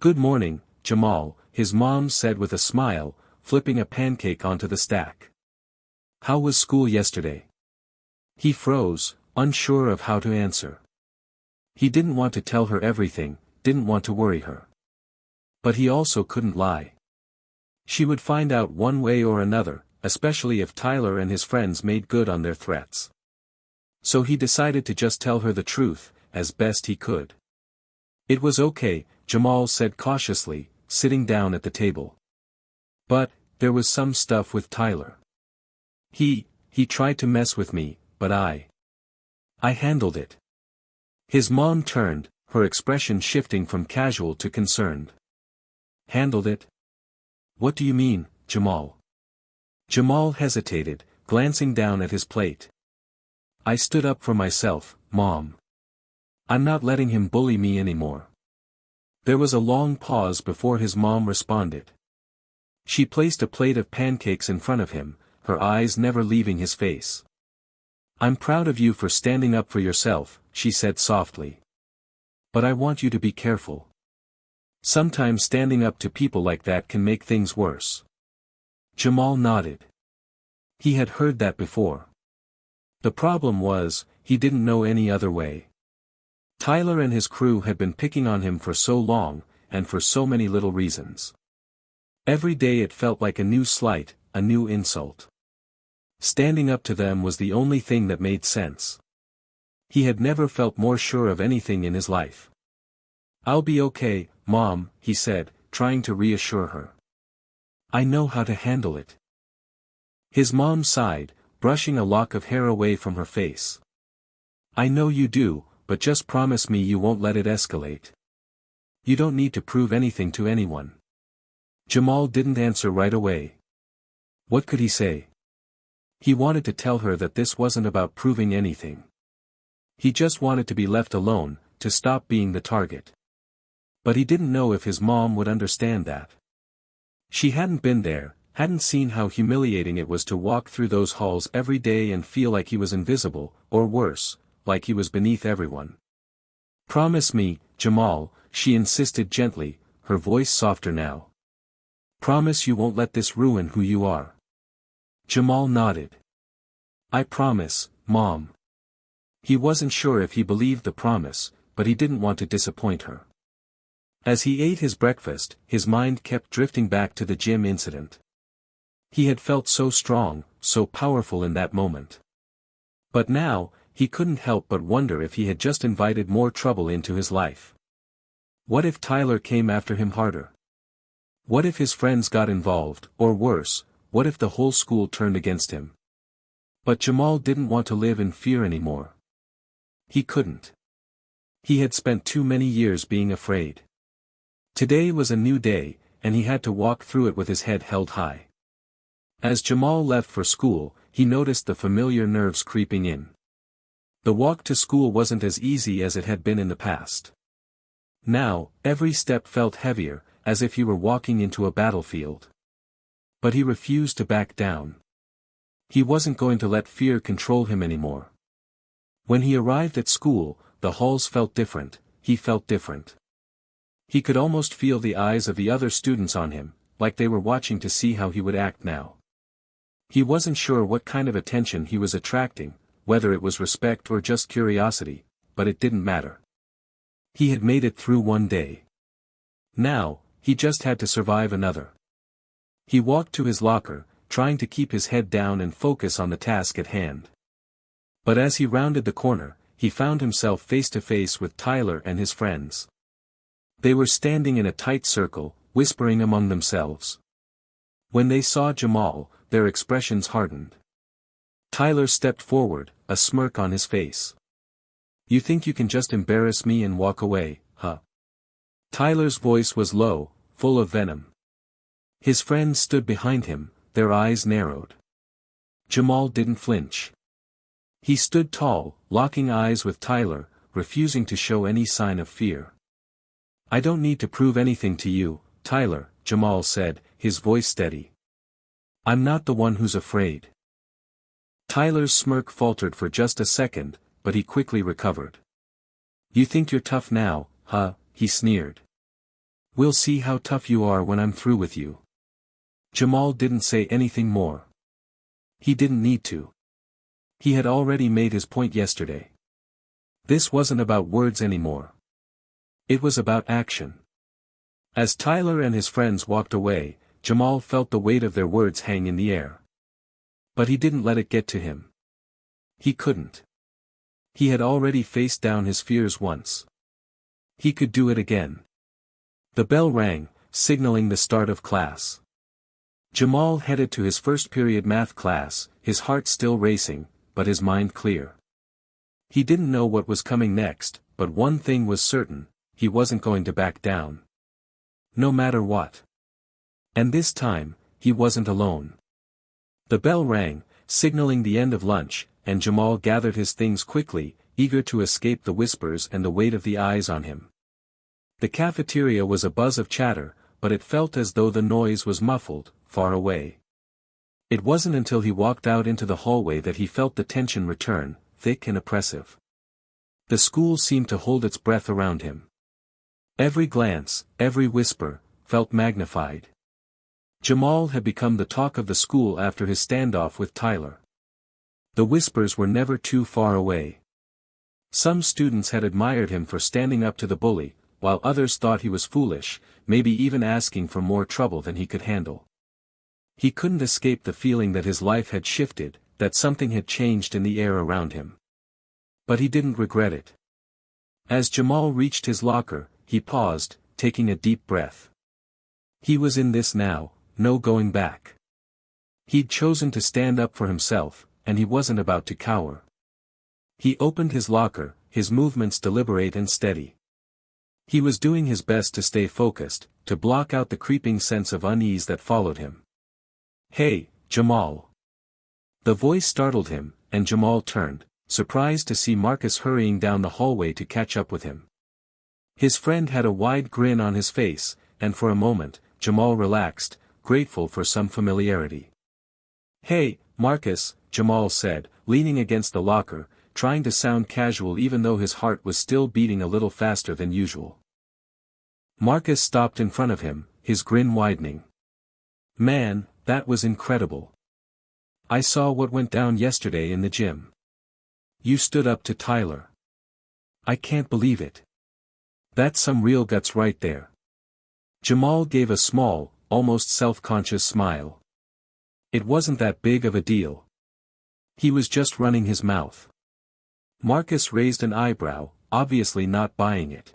"Good morning, Jamal," his mom said with a smile, flipping a pancake onto the stack. "How was school yesterday?" He froze, unsure of how to answer. He didn't want to tell her everything, didn't want to worry her. But he also couldn't lie. She would find out one way or another, especially if Tyler and his friends made good on their threats. So he decided to just tell her the truth, as best he could. "It was okay," Jamal said cautiously, sitting down at the table. "But, there was some stuff with Tyler. He tried to mess with me, but I handled it." His mom turned, her expression shifting from casual to concerned. "Handled it? What do you mean, Jamal?" Jamal hesitated, glancing down at his plate. "I stood up for myself, Mom. I'm not letting him bully me anymore." There was a long pause before his mom responded. She placed a plate of pancakes in front of him, her eyes never leaving his face. "I'm proud of you for standing up for yourself," she said softly. "But I want you to be careful. Sometimes standing up to people like that can make things worse." Jamal nodded. He had heard that before. The problem was, he didn't know any other way. Tyler and his crew had been picking on him for so long, and for so many little reasons. Every day it felt like a new slight, a new insult. Standing up to them was the only thing that made sense. He had never felt more sure of anything in his life. "I'll be okay, Mom," he said, trying to reassure her. "I know how to handle it." His mom sighed, brushing a lock of hair away from her face. "I know you do, but just promise me you won't let it escalate. You don't need to prove anything to anyone." Jamal didn't answer right away. What could he say? He wanted to tell her that this wasn't about proving anything. He just wanted to be left alone, to stop being the target. But he didn't know if his mom would understand that. She hadn't been there, hadn't seen how humiliating it was to walk through those halls every day and feel like he was invisible, or worse, like he was beneath everyone. "Promise me, Jamal," she insisted gently, her voice softer now. "Promise you won't let this ruin who you are." Jamal nodded. "I promise, Mom." He wasn't sure if he believed the promise, but he didn't want to disappoint her. As he ate his breakfast, his mind kept drifting back to the gym incident. He had felt so strong, so powerful in that moment. But now, he couldn't help but wonder if he had just invited more trouble into his life. What if Tyler came after him harder? What if his friends got involved, or worse, what if the whole school turned against him? But Jamal didn't want to live in fear anymore. He couldn't. He had spent too many years being afraid. Today was a new day, and he had to walk through it with his head held high. As Jamal left for school, he noticed the familiar nerves creeping in. The walk to school wasn't as easy as it had been in the past. Now, every step felt heavier, as if he were walking into a battlefield. But he refused to back down. He wasn't going to let fear control him anymore. When he arrived at school, the halls felt different, he felt different. He could almost feel the eyes of the other students on him, like they were watching to see how he would act now. He wasn't sure what kind of attention he was attracting, whether it was respect or just curiosity, but it didn't matter. He had made it through one day. Now, he just had to survive another. He walked to his locker, trying to keep his head down and focus on the task at hand. But as he rounded the corner, he found himself face to face with Tyler and his friends. They were standing in a tight circle, whispering among themselves. When they saw Jamal, their expressions hardened. Tyler stepped forward, a smirk on his face. "You think you can just embarrass me and walk away, huh?" Tyler's voice was low, full of venom. His friends stood behind him, their eyes narrowed. Jamal didn't flinch. He stood tall, locking eyes with Tyler, refusing to show any sign of fear. "I don't need to prove anything to you, Tyler," Jamal said, his voice steady. "I'm not the one who's afraid." Tyler's smirk faltered for just a second, but he quickly recovered. "You think you're tough now, huh?" he sneered. "We'll see how tough you are when I'm through with you." Jamal didn't say anything more. He didn't need to. He had already made his point yesterday. This wasn't about words anymore. It was about action. As Tyler and his friends walked away, Jamal felt the weight of their words hang in the air. But he didn't let it get to him. He couldn't. He had already faced down his fears once. He could do it again. The bell rang, signaling the start of class. Jamal headed to his first period math class, his heart still racing, but his mind clear. He didn't know what was coming next, but one thing was certain: he wasn't going to back down. No matter what. And this time, he wasn't alone. The bell rang, signaling the end of lunch, and Jamal gathered his things quickly, eager to escape the whispers and the weight of the eyes on him. The cafeteria was a buzz of chatter, but it felt as though the noise was muffled, far away. It wasn't until he walked out into the hallway that he felt the tension return, thick and oppressive. The school seemed to hold its breath around him. Every glance, every whisper, felt magnified. Jamal had become the talk of the school after his standoff with Tyler. The whispers were never too far away. Some students had admired him for standing up to the bully, while others thought he was foolish, maybe even asking for more trouble than he could handle. He couldn't escape the feeling that his life had shifted, that something had changed in the air around him. But he didn't regret it. As Jamal reached his locker, he paused, taking a deep breath. He was in this now, no going back. He'd chosen to stand up for himself, and he wasn't about to cower. He opened his locker, his movements deliberate and steady. He was doing his best to stay focused, to block out the creeping sense of unease that followed him. "Hey, Jamal." The voice startled him, and Jamal turned, surprised to see Marcus hurrying down the hallway to catch up with him. His friend had a wide grin on his face, and for a moment, Jamal relaxed, grateful for some familiarity. "Hey, Marcus," Jamal said, leaning against the locker, trying to sound casual even though his heart was still beating a little faster than usual. Marcus stopped in front of him, his grin widening. "Man, that was incredible. I saw what went down yesterday in the gym. You stood up to Tyler. I can't believe it. That's some real guts right there." Jamal gave a small, almost self-conscious smile. It wasn't that big of a deal. He was just running his mouth. Marcus raised an eyebrow, obviously not buying it.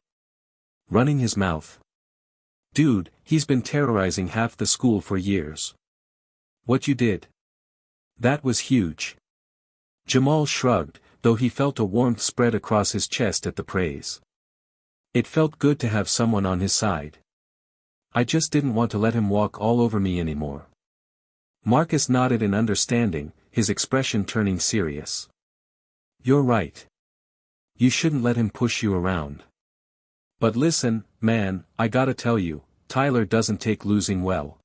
Running his mouth? Dude, he's been terrorizing half the school for years. What you did? That was huge. Jamal shrugged, though he felt a warmth spread across his chest at the praise. It felt good to have someone on his side. I just didn't want to let him walk all over me anymore. Marcus nodded in understanding, his expression turning serious. "You're right. You shouldn't let him push you around. But listen, man, I gotta tell you, Tyler doesn't take losing well.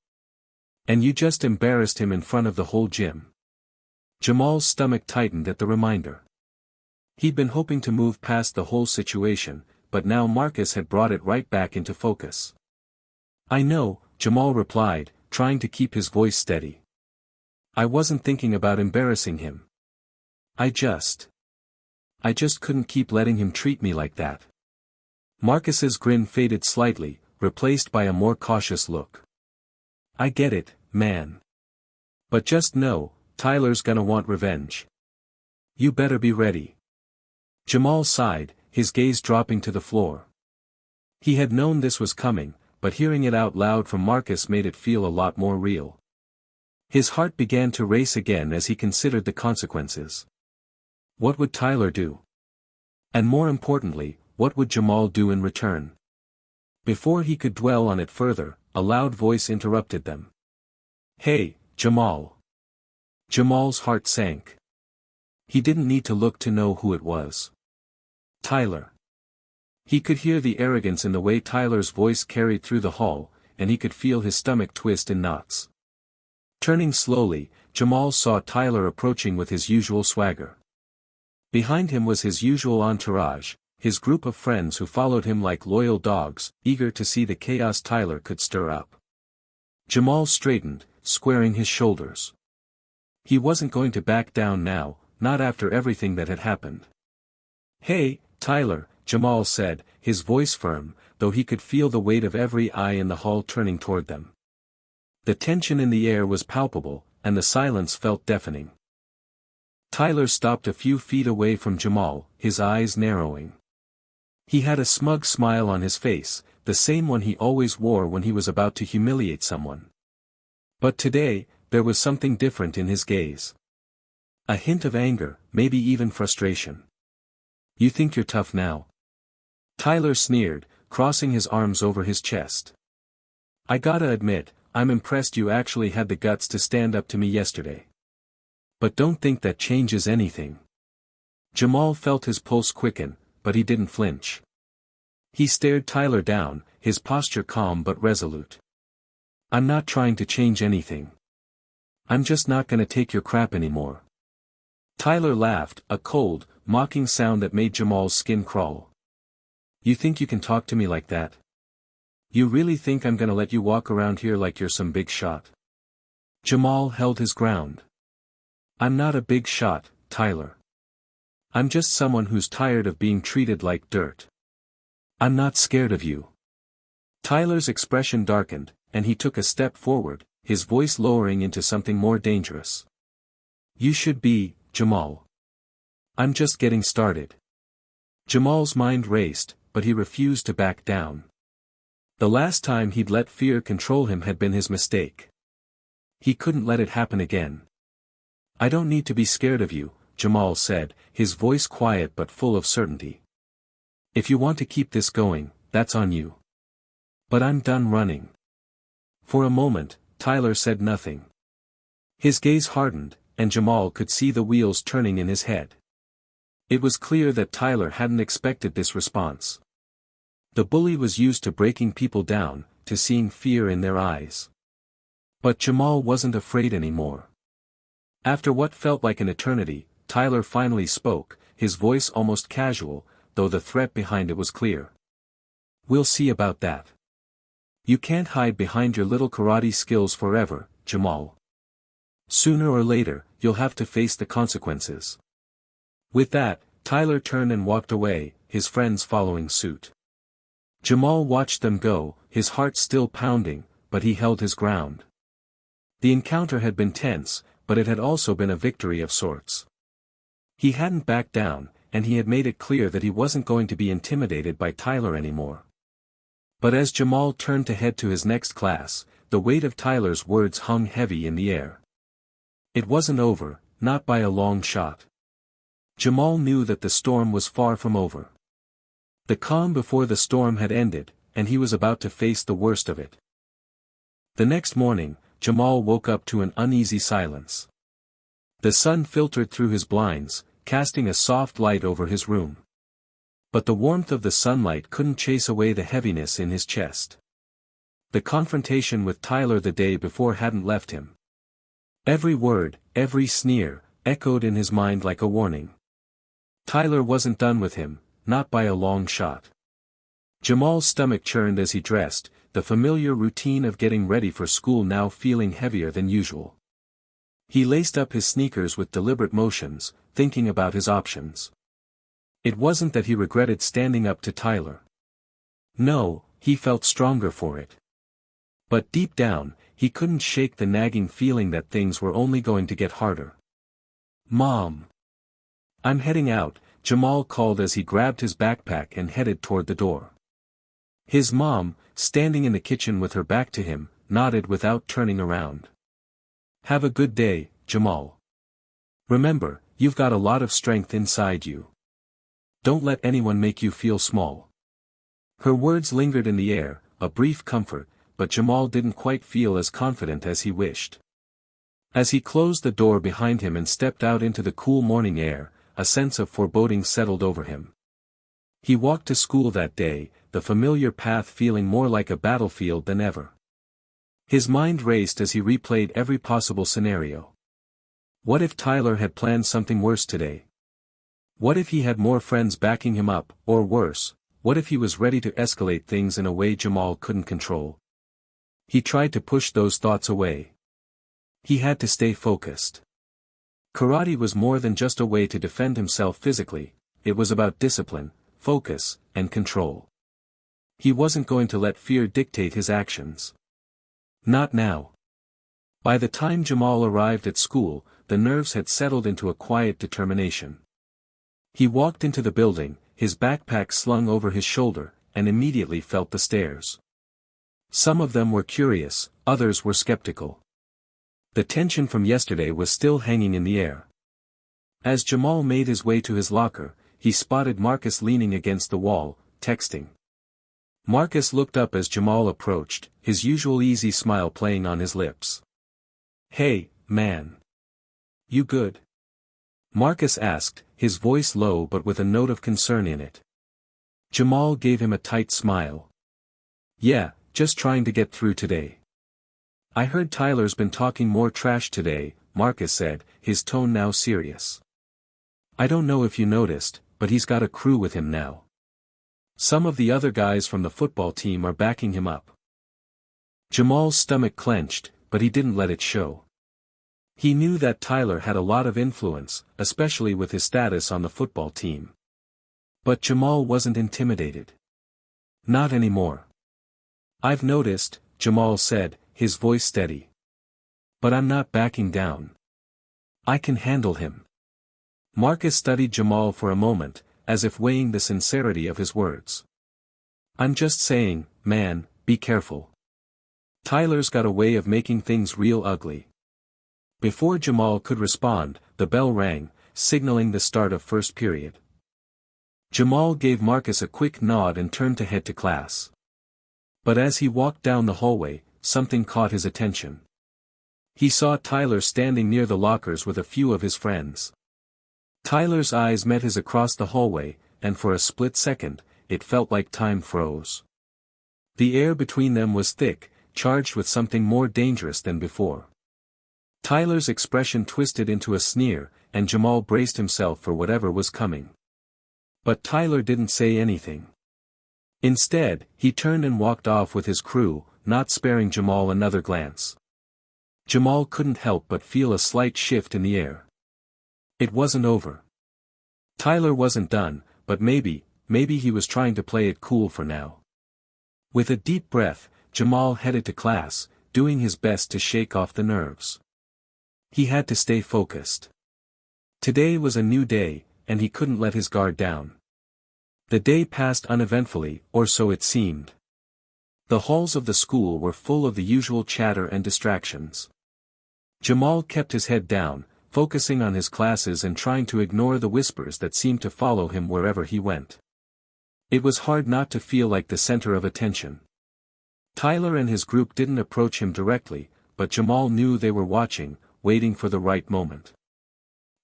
And you just embarrassed him in front of the whole gym." Jamal's stomach tightened at the reminder. He'd been hoping to move past the whole situation, but now Marcus had brought it right back into focus. "I know," Jamal replied, trying to keep his voice steady. "I wasn't thinking about embarrassing him. I just couldn't keep letting him treat me like that." Marcus's grin faded slightly, replaced by a more cautious look. "I get it, man. But just know, Tyler's gonna want revenge. You better be ready." Jamal sighed, his gaze dropping to the floor. He had known this was coming, but hearing it out loud from Marcus made it feel a lot more real. His heart began to race again as he considered the consequences. What would Tyler do? And more importantly, what would Jamal do in return? Before he could dwell on it further, a loud voice interrupted them. Hey, Jamal. Jamal's heart sank. He didn't need to look to know who it was. Tyler. He could hear the arrogance in the way Tyler's voice carried through the hall, and he could feel his stomach twist in knots. Turning slowly, Jamal saw Tyler approaching with his usual swagger. Behind him was his usual entourage, his group of friends who followed him like loyal dogs, eager to see the chaos Tyler could stir up. Jamal straightened, squaring his shoulders. He wasn't going to back down now, not after everything that had happened. "Hey, Tyler," Jamal said, his voice firm, though he could feel the weight of every eye in the hall turning toward them. The tension in the air was palpable, and the silence felt deafening. Tyler stopped a few feet away from Jamal, his eyes narrowing. He had a smug smile on his face, the same one he always wore when he was about to humiliate someone. But today, there was something different in his gaze. A hint of anger, maybe even frustration. "You think you're tough now?" Tyler sneered, crossing his arms over his chest. "I gotta admit, I'm impressed you actually had the guts to stand up to me yesterday. But don't think that changes anything." Jamal felt his pulse quicken, but he didn't flinch. He stared Tyler down, his posture calm but resolute. "I'm not trying to change anything. I'm just not gonna take your crap anymore." Tyler laughed, a cold, mocking sound that made Jamal's skin crawl. "You think you can talk to me like that? You really think I'm gonna let you walk around here like you're some big shot?" Jamal held his ground. "I'm not a big shot, Tyler. I'm just someone who's tired of being treated like dirt. I'm not scared of you." Tyler's expression darkened, and he took a step forward, his voice lowering into something more dangerous. "You should be, Jamal. I'm just getting started." Jamal's mind raced, but he refused to back down. The last time he'd let fear control him had been his mistake. He couldn't let it happen again. "I don't need to be scared of you," Jamal said, his voice quiet but full of certainty. "If you want to keep this going, that's on you. But I'm done running." For a moment, Tyler said nothing. His gaze hardened, and Jamal could see the wheels turning in his head. It was clear that Tyler hadn't expected this response. The bully was used to breaking people down, to seeing fear in their eyes. But Jamal wasn't afraid anymore. After what felt like an eternity, Tyler finally spoke, his voice almost casual, though the threat behind it was clear. "We'll see about that. You can't hide behind your little karate skills forever, Jamal. Sooner or later, you'll have to face the consequences." With that, Tyler turned and walked away, his friends following suit. Jamal watched them go, his heart still pounding, but he held his ground. The encounter had been tense, but it had also been a victory of sorts. He hadn't backed down, and he had made it clear that he wasn't going to be intimidated by Tyler anymore. But as Jamal turned to head to his next class, the weight of Tyler's words hung heavy in the air. It wasn't over, not by a long shot. Jamal knew that the storm was far from over. The calm before the storm had ended, and he was about to face the worst of it. The next morning, Jamal woke up to an uneasy silence. The sun filtered through his blinds, casting a soft light over his room. But the warmth of the sunlight couldn't chase away the heaviness in his chest. The confrontation with Tyler the day before hadn't left him. Every word, every sneer, echoed in his mind like a warning. Tyler wasn't done with him, not by a long shot. Jamal's stomach churned as he dressed, the familiar routine of getting ready for school now feeling heavier than usual. He laced up his sneakers with deliberate motions, thinking about his options. It wasn't that he regretted standing up to Tyler. No, he felt stronger for it. But deep down, he couldn't shake the nagging feeling that things were only going to get harder. "Mom. I'm heading out," Jamal called as he grabbed his backpack and headed toward the door. His mom, standing in the kitchen with her back to him, nodded without turning around. "Have a good day, Jamal. Remember, you've got a lot of strength inside you. Don't let anyone make you feel small." Her words lingered in the air, a brief comfort, but Jamal didn't quite feel as confident as he wished. As he closed the door behind him and stepped out into the cool morning air, a sense of foreboding settled over him. He walked to school that day, the familiar path feeling more like a battlefield than ever. His mind raced as he replayed every possible scenario. What if Tyler had planned something worse today? What if he had more friends backing him up, or worse, what if he was ready to escalate things in a way Jamal couldn't control? He tried to push those thoughts away. He had to stay focused. Karate was more than just a way to defend himself physically, it was about discipline, focus, and control. He wasn't going to let fear dictate his actions. Not now. By the time Jamal arrived at school, the nerves had settled into a quiet determination. He walked into the building, his backpack slung over his shoulder, and immediately felt the stares. Some of them were curious, others were skeptical. The tension from yesterday was still hanging in the air. As Jamal made his way to his locker, he spotted Marcus leaning against the wall, texting. Marcus looked up as Jamal approached, his usual easy smile playing on his lips. "Hey, man. You good?" Marcus asked, his voice low but with a note of concern in it. Jamal gave him a tight smile. "Yeah, just trying to get through today." "I heard Tyler's been talking more trash today," Marcus said, his tone now serious. "I don't know if you noticed, but he's got a crew with him now. Some of the other guys from the football team are backing him up." Jamal's stomach clenched, but he didn't let it show. He knew that Tyler had a lot of influence, especially with his status on the football team. But Jamal wasn't intimidated. Not anymore. "I've noticed," Jamal said, his voice steady. "But I'm not backing down. I can handle him." Marcus studied Jamal for a moment, as if weighing the sincerity of his words. "I'm just saying, man, be careful. Tyler's got a way of making things real ugly." Before Jamal could respond, the bell rang, signaling the start of first period. Jamal gave Marcus a quick nod and turned to head to class. But as he walked down the hallway, something caught his attention. He saw Tyler standing near the lockers with a few of his friends. Tyler's eyes met his across the hallway, and for a split second, it felt like time froze. The air between them was thick, charged with something more dangerous than before. Tyler's expression twisted into a sneer, and Jamal braced himself for whatever was coming. But Tyler didn't say anything. Instead, he turned and walked off with his crew, not sparing Jamal another glance. Jamal couldn't help but feel a slight shift in the air. It wasn't over. Tyler wasn't done, but maybe he was trying to play it cool for now. With a deep breath, Jamal headed to class, doing his best to shake off the nerves. He had to stay focused. Today was a new day, and he couldn't let his guard down. The day passed uneventfully, or so it seemed. The halls of the school were full of the usual chatter and distractions. Jamal kept his head down, focusing on his classes and trying to ignore the whispers that seemed to follow him wherever he went. It was hard not to feel like the center of attention. Tyler and his group didn't approach him directly, but Jamal knew they were watching, waiting for the right moment.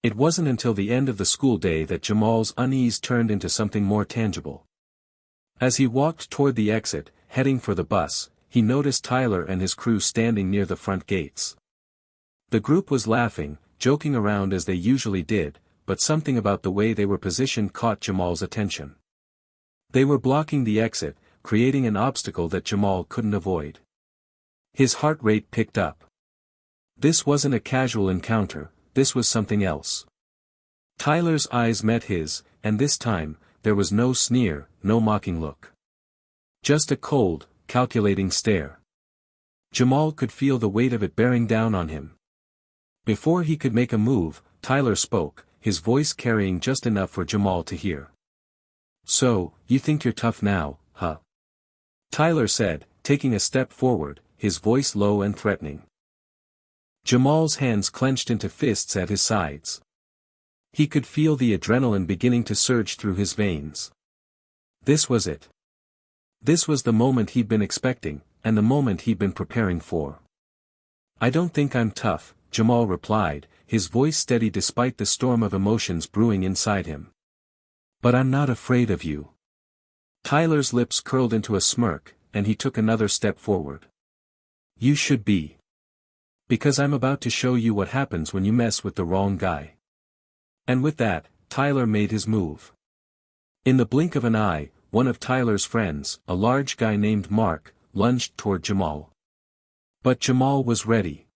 It wasn't until the end of the school day that Jamal's unease turned into something more tangible. As he walked toward the exit, heading for the bus, he noticed Tyler and his crew standing near the front gates. The group was laughing, joking around as they usually did, but something about the way they were positioned caught Jamal's attention. They were blocking the exit, creating an obstacle that Jamal couldn't avoid. His heart rate picked up. This wasn't a casual encounter, this was something else. Tyler's eyes met his, and this time, there was no sneer, no mocking look. Just a cold, calculating stare. Jamal could feel the weight of it bearing down on him. Before he could make a move, Tyler spoke, his voice carrying just enough for Jamal to hear. "So, you think you're tough now, huh?" Tyler said, taking a step forward, his voice low and threatening. Jamal's hands clenched into fists at his sides. He could feel the adrenaline beginning to surge through his veins. This was it. This was the moment he'd been expecting, and the moment he'd been preparing for. "I don't think I'm tough," Jamal replied, his voice steady despite the storm of emotions brewing inside him. But I'm not afraid of you. Tyler's lips curled into a smirk, and he took another step forward. You should be. Because I'm about to show you what happens when you mess with the wrong guy. And with that, Tyler made his move. In the blink of an eye, one of Tyler's friends, a large guy named Mark, lunged toward Jamal. But Jamal was ready.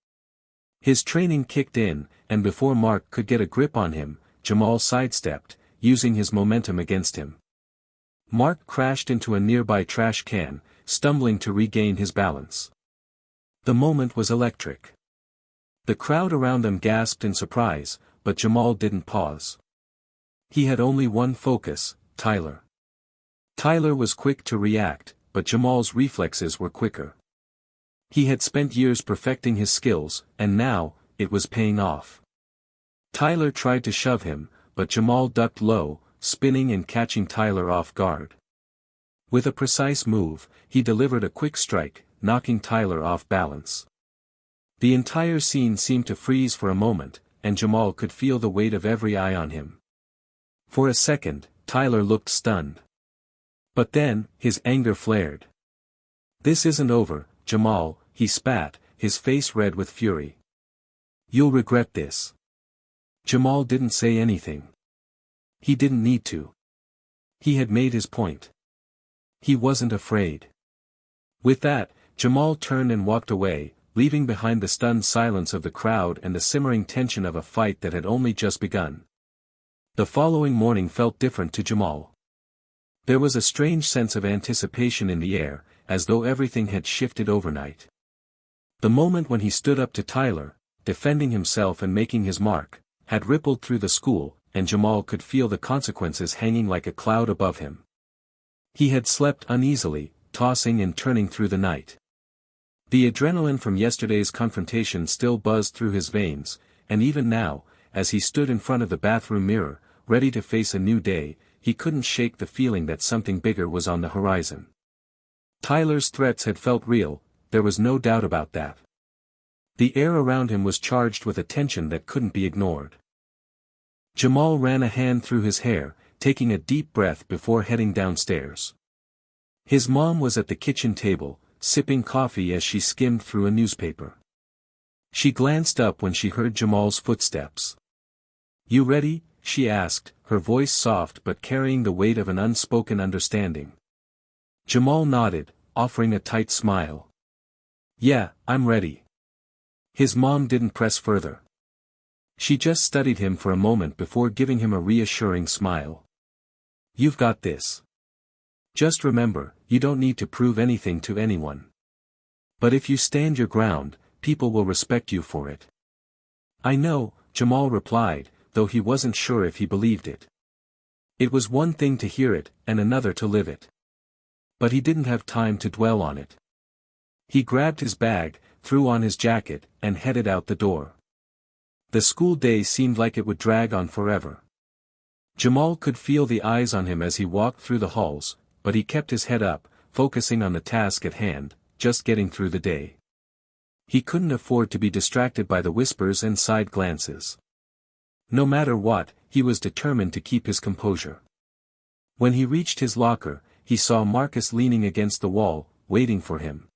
His training kicked in, and before Mark could get a grip on him, Jamal sidestepped, using his momentum against him. Mark crashed into a nearby trash can, stumbling to regain his balance. The moment was electric. The crowd around them gasped in surprise, but Jamal didn't pause. He had only one focus, Tyler. Tyler was quick to react, but Jamal's reflexes were quicker. He had spent years perfecting his skills, and now, it was paying off. Tyler tried to shove him, but Jamal ducked low, spinning and catching Tyler off guard. With a precise move, he delivered a quick strike, knocking Tyler off balance. The entire scene seemed to freeze for a moment, and Jamal could feel the weight of every eye on him. For a second, Tyler looked stunned. But then, his anger flared. This isn't over, Jamal, he spat, his face red with fury. You'll regret this. Jamal didn't say anything. He didn't need to. He had made his point. He wasn't afraid. With that, Jamal turned and walked away, leaving behind the stunned silence of the crowd and the simmering tension of a fight that had only just begun. The following morning felt different to Jamal. There was a strange sense of anticipation in the air, as though everything had shifted overnight. The moment when he stood up to Tyler, defending himself and making his mark, had rippled through the school, and Jamal could feel the consequences hanging like a cloud above him. He had slept uneasily, tossing and turning through the night. The adrenaline from yesterday's confrontation still buzzed through his veins, and even now, as he stood in front of the bathroom mirror, ready to face a new day, he couldn't shake the feeling that something bigger was on the horizon. Tyler's threats had felt real, there was no doubt about that. The air around him was charged with a tension that couldn't be ignored. Jamal ran a hand through his hair, taking a deep breath before heading downstairs. His mom was at the kitchen table, sipping coffee as she skimmed through a newspaper. She glanced up when she heard Jamal's footsteps. You ready? She asked, her voice soft but carrying the weight of an unspoken understanding. Jamal nodded, offering a tight smile. Yeah, I'm ready. His mom didn't press further. She just studied him for a moment before giving him a reassuring smile. You've got this. Just remember, you don't need to prove anything to anyone. But if you stand your ground, people will respect you for it. I know, Jamal replied, though he wasn't sure if he believed it. It was one thing to hear it, and another to live it. But he didn't have time to dwell on it. He grabbed his bag, threw on his jacket, and headed out the door. The school day seemed like it would drag on forever. Jamal could feel the eyes on him as he walked through the halls, but he kept his head up, focusing on the task at hand, just getting through the day. He couldn't afford to be distracted by the whispers and side glances. No matter what, he was determined to keep his composure. When he reached his locker, he saw Marcus leaning against the wall, waiting for him.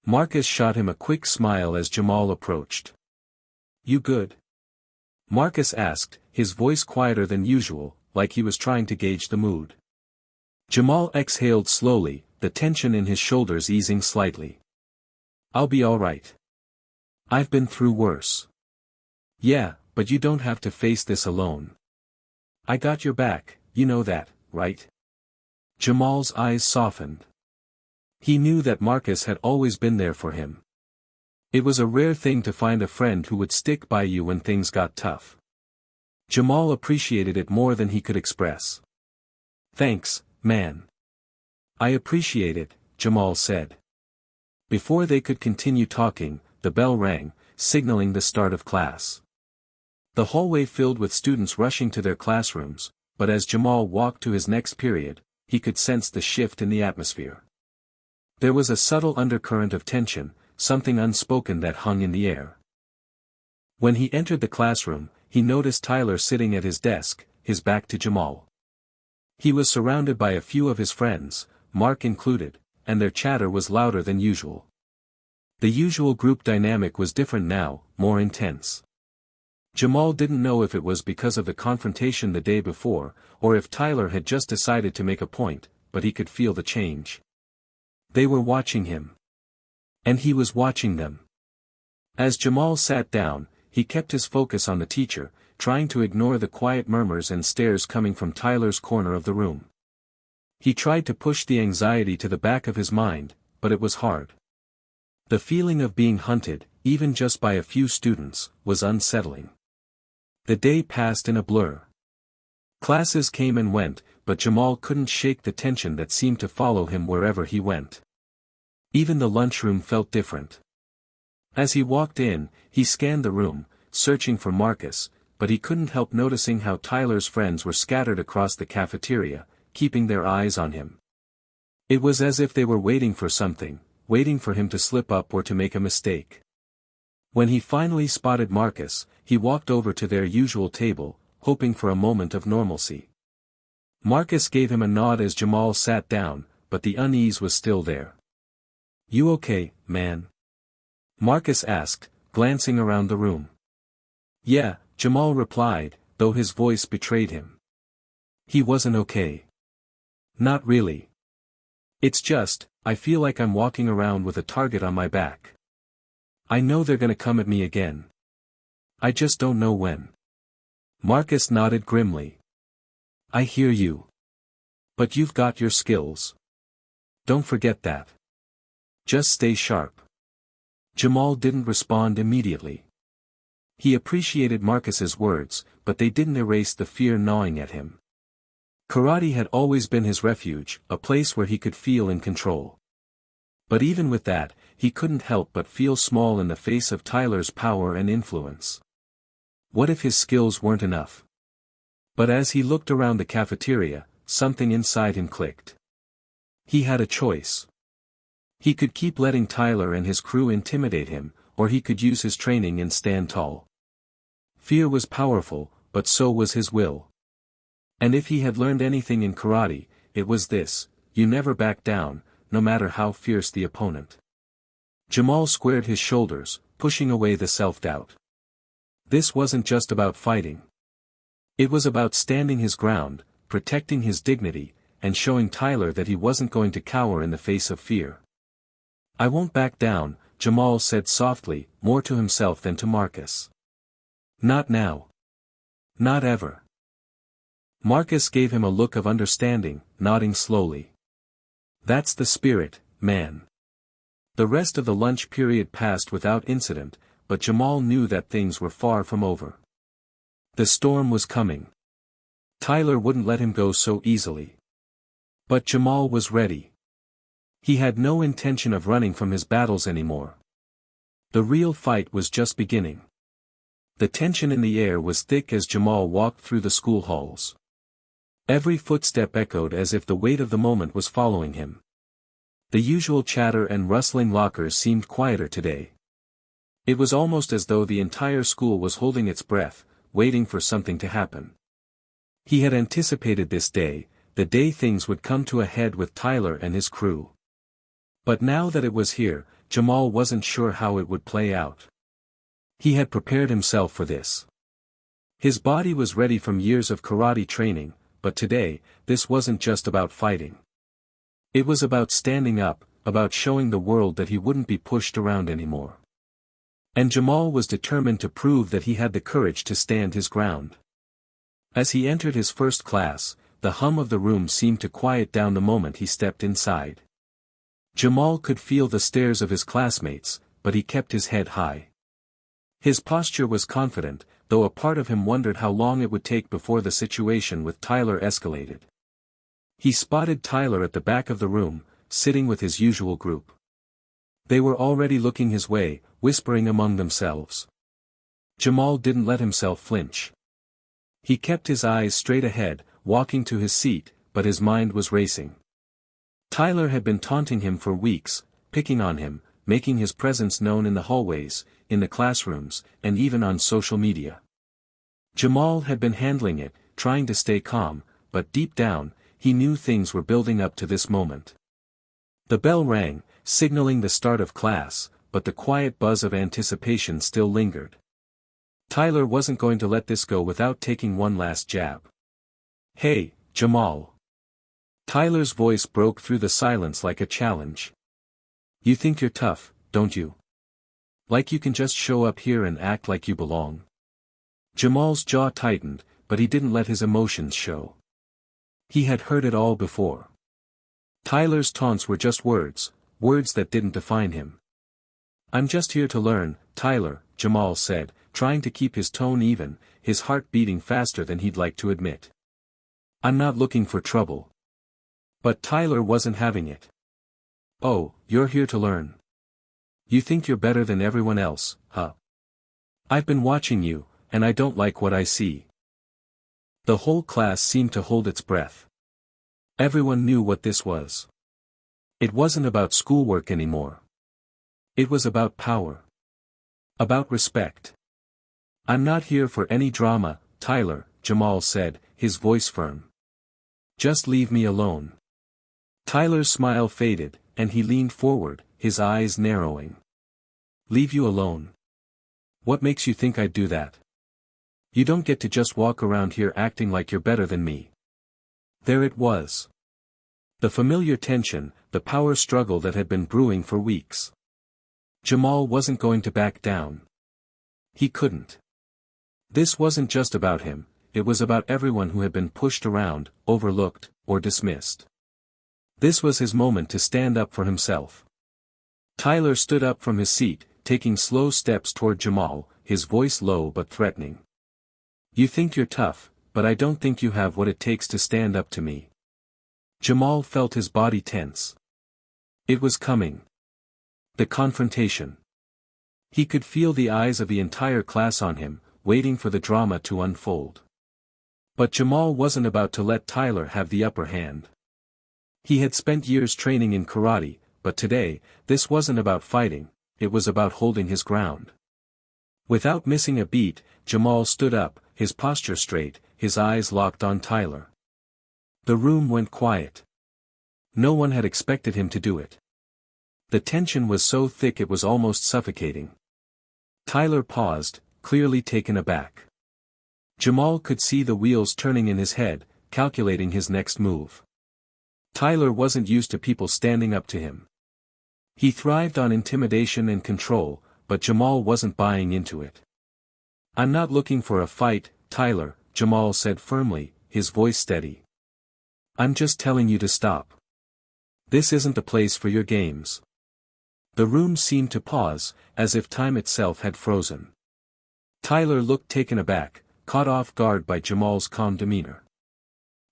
Marcus shot him a quick smile as Jamal approached. You good? Marcus asked, his voice quieter than usual, like he was trying to gauge the mood. Jamal exhaled slowly, the tension in his shoulders easing slightly. I'll be all right. I've been through worse. Yeah, but you don't have to face this alone. I got your back, you know that, right? Jamal's eyes softened. He knew that Marcus had always been there for him. It was a rare thing to find a friend who would stick by you when things got tough. Jamal appreciated it more than he could express. Thanks, man. I appreciate it, Jamal said. Before they could continue talking, the bell rang, signaling the start of class. The hallway filled with students rushing to their classrooms, but as Jamal walked to his next period, he could sense the shift in the atmosphere. There was a subtle undercurrent of tension, something unspoken that hung in the air. When he entered the classroom, he noticed Tyler sitting at his desk, his back to Jamal. He was surrounded by a few of his friends, Mark included, and their chatter was louder than usual. The usual group dynamic was different now, more intense. Jamal didn't know if it was because of the confrontation the day before, or if Tyler had just decided to make a point, but he could feel the change. They were watching him. And he was watching them. As Jamal sat down, he kept his focus on the teacher, trying to ignore the quiet murmurs and stares coming from Tyler's corner of the room. He tried to push the anxiety to the back of his mind, but it was hard. The feeling of being hunted, even just by a few students, was unsettling. The day passed in a blur. Classes came and went, but Jamal couldn't shake the tension that seemed to follow him wherever he went. Even the lunchroom felt different. As he walked in, he scanned the room, searching for Marcus, but he couldn't help noticing how Tyler's friends were scattered across the cafeteria, keeping their eyes on him. It was as if they were waiting for something, waiting for him to slip up or to make a mistake. When he finally spotted Marcus, he walked over to their usual table, hoping for a moment of normalcy. Marcus gave him a nod as Jamal sat down, but the unease was still there. "You okay, man?" Marcus asked, glancing around the room. "Yeah," Jamal replied, though his voice betrayed him. He wasn't okay. "Not really. It's just, I feel like I'm walking around with a target on my back. I know they're gonna come at me again. I just don't know when." Marcus nodded grimly. "I hear you. But you've got your skills. Don't forget that. Just stay sharp." Jamal didn't respond immediately. He appreciated Marcus's words, but they didn't erase the fear gnawing at him. Karate had always been his refuge, a place where he could feel in control. But even with that, he couldn't help but feel small in the face of Tyler's power and influence. What if his skills weren't enough? But as he looked around the cafeteria, something inside him clicked. He had a choice. He could keep letting Tyler and his crew intimidate him, or he could use his training and stand tall. Fear was powerful, but so was his will. And if he had learned anything in karate, it was this: you never back down, no matter how fierce the opponent. Jamal squared his shoulders, pushing away the self-doubt. This wasn't just about fighting. It was about standing his ground, protecting his dignity, and showing Tyler that he wasn't going to cower in the face of fear. "I won't back down," Jamal said softly, more to himself than to Marcus. "Not now. Not ever." Marcus gave him a look of understanding, nodding slowly. "That's the spirit, man." The rest of the lunch period passed without incident, but Jamal knew that things were far from over. The storm was coming. Tyler wouldn't let him go so easily. But Jamal was ready. He had no intention of running from his battles anymore. The real fight was just beginning. The tension in the air was thick as Jamal walked through the school halls. Every footstep echoed as if the weight of the moment was following him. The usual chatter and rustling lockers seemed quieter today. It was almost as though the entire school was holding its breath, waiting for something to happen. He had anticipated this day, the day things would come to a head with Tyler and his crew. But now that it was here, Jamal wasn't sure how it would play out. He had prepared himself for this. His body was ready from years of karate training, but today, this wasn't just about fighting. It was about standing up, about showing the world that he wouldn't be pushed around anymore. And Jamal was determined to prove that he had the courage to stand his ground. As he entered his first class, the hum of the room seemed to quiet down the moment he stepped inside. Jamal could feel the stares of his classmates, but he kept his head high. His posture was confident, though a part of him wondered how long it would take before the situation with Tyler escalated. He spotted Tyler at the back of the room, sitting with his usual group. They were already looking his way, whispering among themselves. Jamal didn't let himself flinch. He kept his eyes straight ahead, walking to his seat, but his mind was racing. Tyler had been taunting him for weeks, picking on him, making his presence known in the hallways, in the classrooms, and even on social media. Jamal had been handling it, trying to stay calm, but deep down, he knew things were building up to this moment. The bell rang, signaling the start of class, but the quiet buzz of anticipation still lingered. Tyler wasn't going to let this go without taking one last jab. "Hey, Jamal." Tyler's voice broke through the silence like a challenge. "You think you're tough, don't you? Like you can just show up here and act like you belong?" Jamal's jaw tightened, but he didn't let his emotions show. He had heard it all before. Tyler's taunts were just words that didn't define him. "I'm just here to learn, Tyler," Jamal said, trying to keep his tone even, his heart beating faster than he'd like to admit. "I'm not looking for trouble." But Tyler wasn't having it. "Oh, you're here to learn? You think you're better than everyone else, huh? I've been watching you, and I don't like what I see." The whole class seemed to hold its breath. Everyone knew what this was. It wasn't about schoolwork anymore. It was about power. About respect. "I'm not here for any drama, Tyler," Jamal said, his voice firm. "Just leave me alone." Tyler's smile faded, and he leaned forward, his eyes narrowing. "Leave you alone? What makes you think I'd do that? You don't get to just walk around here acting like you're better than me." There it was. The familiar tension, the power struggle that had been brewing for weeks. Jamal wasn't going to back down. He couldn't. This wasn't just about him, it was about everyone who had been pushed around, overlooked, or dismissed. This was his moment to stand up for himself. Tyler stood up from his seat, taking slow steps toward Jamal, his voice low but threatening. "You think you're tough, but I don't think you have what it takes to stand up to me." Jamal felt his body tense. It was coming. The confrontation. He could feel the eyes of the entire class on him, waiting for the drama to unfold. But Jamal wasn't about to let Tyler have the upper hand. He had spent years training in karate, but today, this wasn't about fighting, it was about holding his ground. Without missing a beat, Jamal stood up, his posture straight, his eyes locked on Tyler. The room went quiet. No one had expected him to do it. The tension was so thick it was almost suffocating. Tyler paused, clearly taken aback. Jamal could see the wheels turning in his head, calculating his next move. Tyler wasn't used to people standing up to him. He thrived on intimidation and control, but Jamal wasn't buying into it. "I'm not looking for a fight, Tyler," Jamal said firmly, his voice steady. "I'm just telling you to stop. This isn't the place for your games." The room seemed to pause, as if time itself had frozen. Tyler looked taken aback, caught off guard by Jamal's calm demeanor.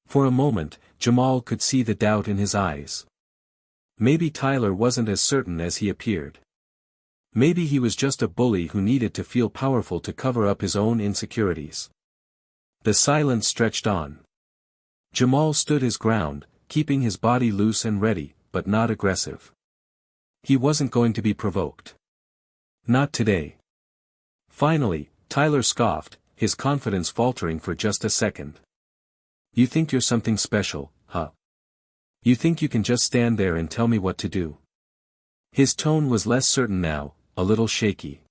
For a moment, Jamal could see the doubt in his eyes. Maybe Tyler wasn't as certain as he appeared. Maybe he was just a bully who needed to feel powerful to cover up his own insecurities. The silence stretched on. Jamal stood his ground, keeping his body loose and ready, but not aggressive. He wasn't going to be provoked. Not today. Finally, Tyler scoffed, his confidence faltering for just a second. "You think you're something special, huh? You think you can just stand there and tell me what to do?" His tone was less certain now, a little shaky.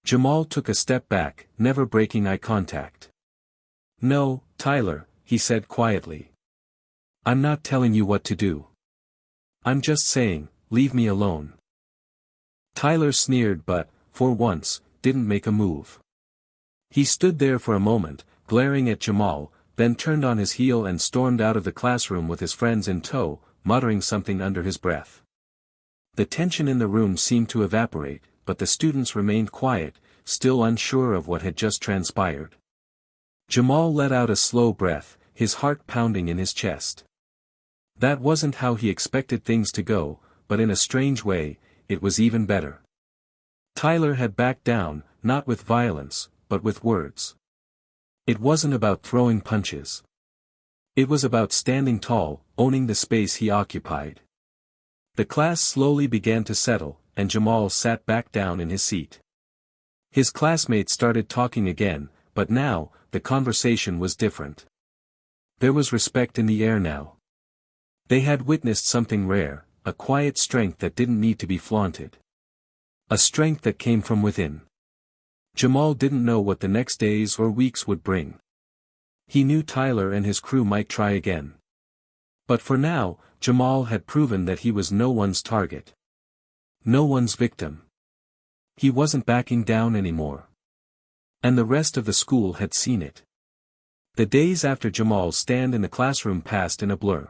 Jamal took a step back, never breaking eye contact. "No, Tyler," he said quietly. "I'm not telling you what to do. I'm just saying, leave me alone." Tyler sneered but, for once, didn't make a move. He stood there for a moment, glaring at Jamal, then turned on his heel and stormed out of the classroom with his friends in tow, muttering something under his breath. The tension in the room seemed to evaporate, but the students remained quiet, still unsure of what had just transpired. Jamal let out a slow breath, his heart pounding in his chest. That wasn't how he expected things to go, but in a strange way, it was even better. Tyler had backed down, not with violence, but with words. It wasn't about throwing punches. It was about standing tall, owning the space he occupied. The class slowly began to settle, and Jamal sat back down in his seat. His classmates started talking again, but now, the conversation was different. There was respect in the air now. They had witnessed something rare, a quiet strength that didn't need to be flaunted. A strength that came from within. Jamal didn't know what the next days or weeks would bring. He knew Tyler and his crew might try again. But for now, Jamal had proven that he was no one's target. No one's victim. He wasn't backing down anymore. And the rest of the school had seen it. The days after Jamal's stand in the classroom passed in a blur.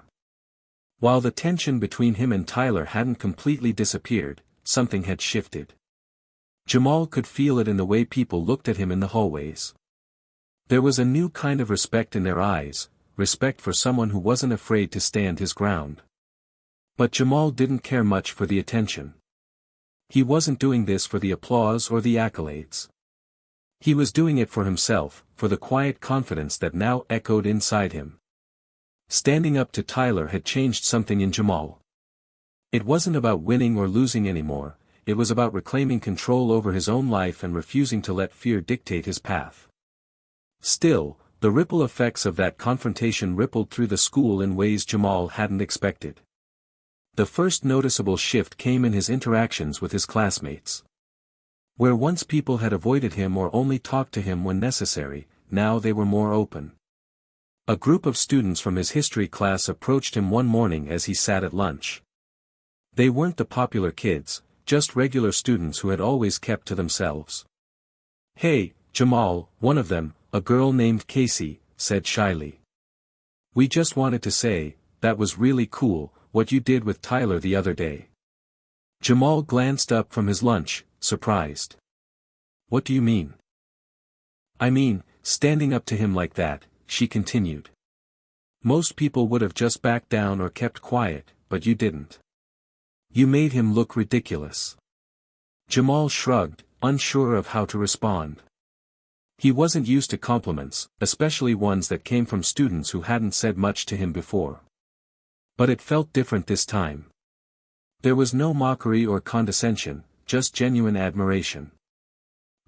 While the tension between him and Tyler hadn't completely disappeared, something had shifted. Jamal could feel it in the way people looked at him in the hallways. There was a new kind of respect in their eyes, respect for someone who wasn't afraid to stand his ground. But Jamal didn't care much for the attention. He wasn't doing this for the applause or the accolades. He was doing it for himself, for the quiet confidence that now echoed inside him. Standing up to Tyler had changed something in Jamal. It wasn't about winning or losing anymore, it was about reclaiming control over his own life and refusing to let fear dictate his path. Still, the ripple effects of that confrontation rippled through the school in ways Jamal hadn't expected. The first noticeable shift came in his interactions with his classmates. Where once people had avoided him or only talked to him when necessary, now they were more open. A group of students from his history class approached him one morning as he sat at lunch. They weren't the popular kids, just regular students who had always kept to themselves. "Hey, Jamal," one of them, a girl named Casey, said shyly. "We just wanted to say, that was really cool, what you did with Tyler the other day." Jamal glanced up from his lunch, surprised. "What do you mean?" "I mean, standing up to him like that," she continued. "Most people would have just backed down or kept quiet, but you didn't. You made him look ridiculous." Jamal shrugged, unsure of how to respond. He wasn't used to compliments, especially ones that came from students who hadn't said much to him before. But it felt different this time. There was no mockery or condescension, just genuine admiration.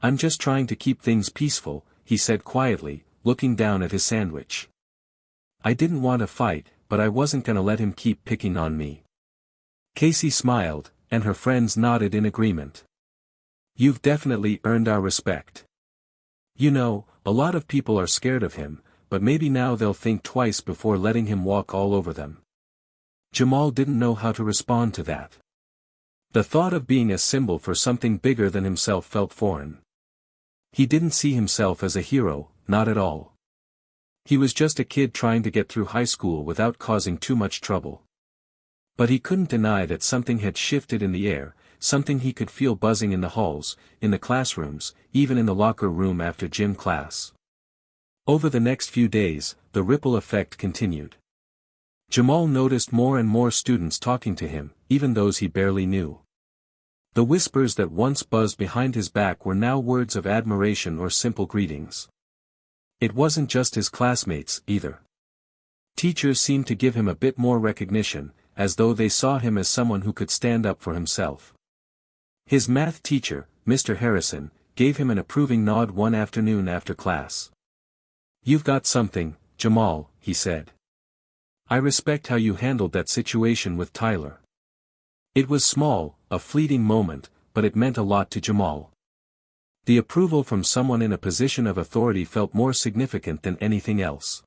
"I'm just trying to keep things peaceful," he said quietly, looking down at his sandwich. "I didn't want to fight, but I wasn't gonna let him keep picking on me." Casey smiled, and her friends nodded in agreement. "You've definitely earned our respect. You know, a lot of people are scared of him, but maybe now they'll think twice before letting him walk all over them." Jamal didn't know how to respond to that. The thought of being a symbol for something bigger than himself felt foreign. He didn't see himself as a hero, not at all. He was just a kid trying to get through high school without causing too much trouble. But he couldn't deny that something had shifted in the air, something he could feel buzzing in the halls, in the classrooms, even in the locker room after gym class. Over the next few days, the ripple effect continued. Jamal noticed more and more students talking to him, even those he barely knew. The whispers that once buzzed behind his back were now words of admiration or simple greetings. It wasn't just his classmates, either. Teachers seemed to give him a bit more recognition, as though they saw him as someone who could stand up for himself. His math teacher, Mr. Harrison, gave him an approving nod one afternoon after class. "You've got something, Jamal," he said. "I respect how you handled that situation with Tyler." It was small, a fleeting moment, but it meant a lot to Jamal. The approval from someone in a position of authority felt more significant than anything else.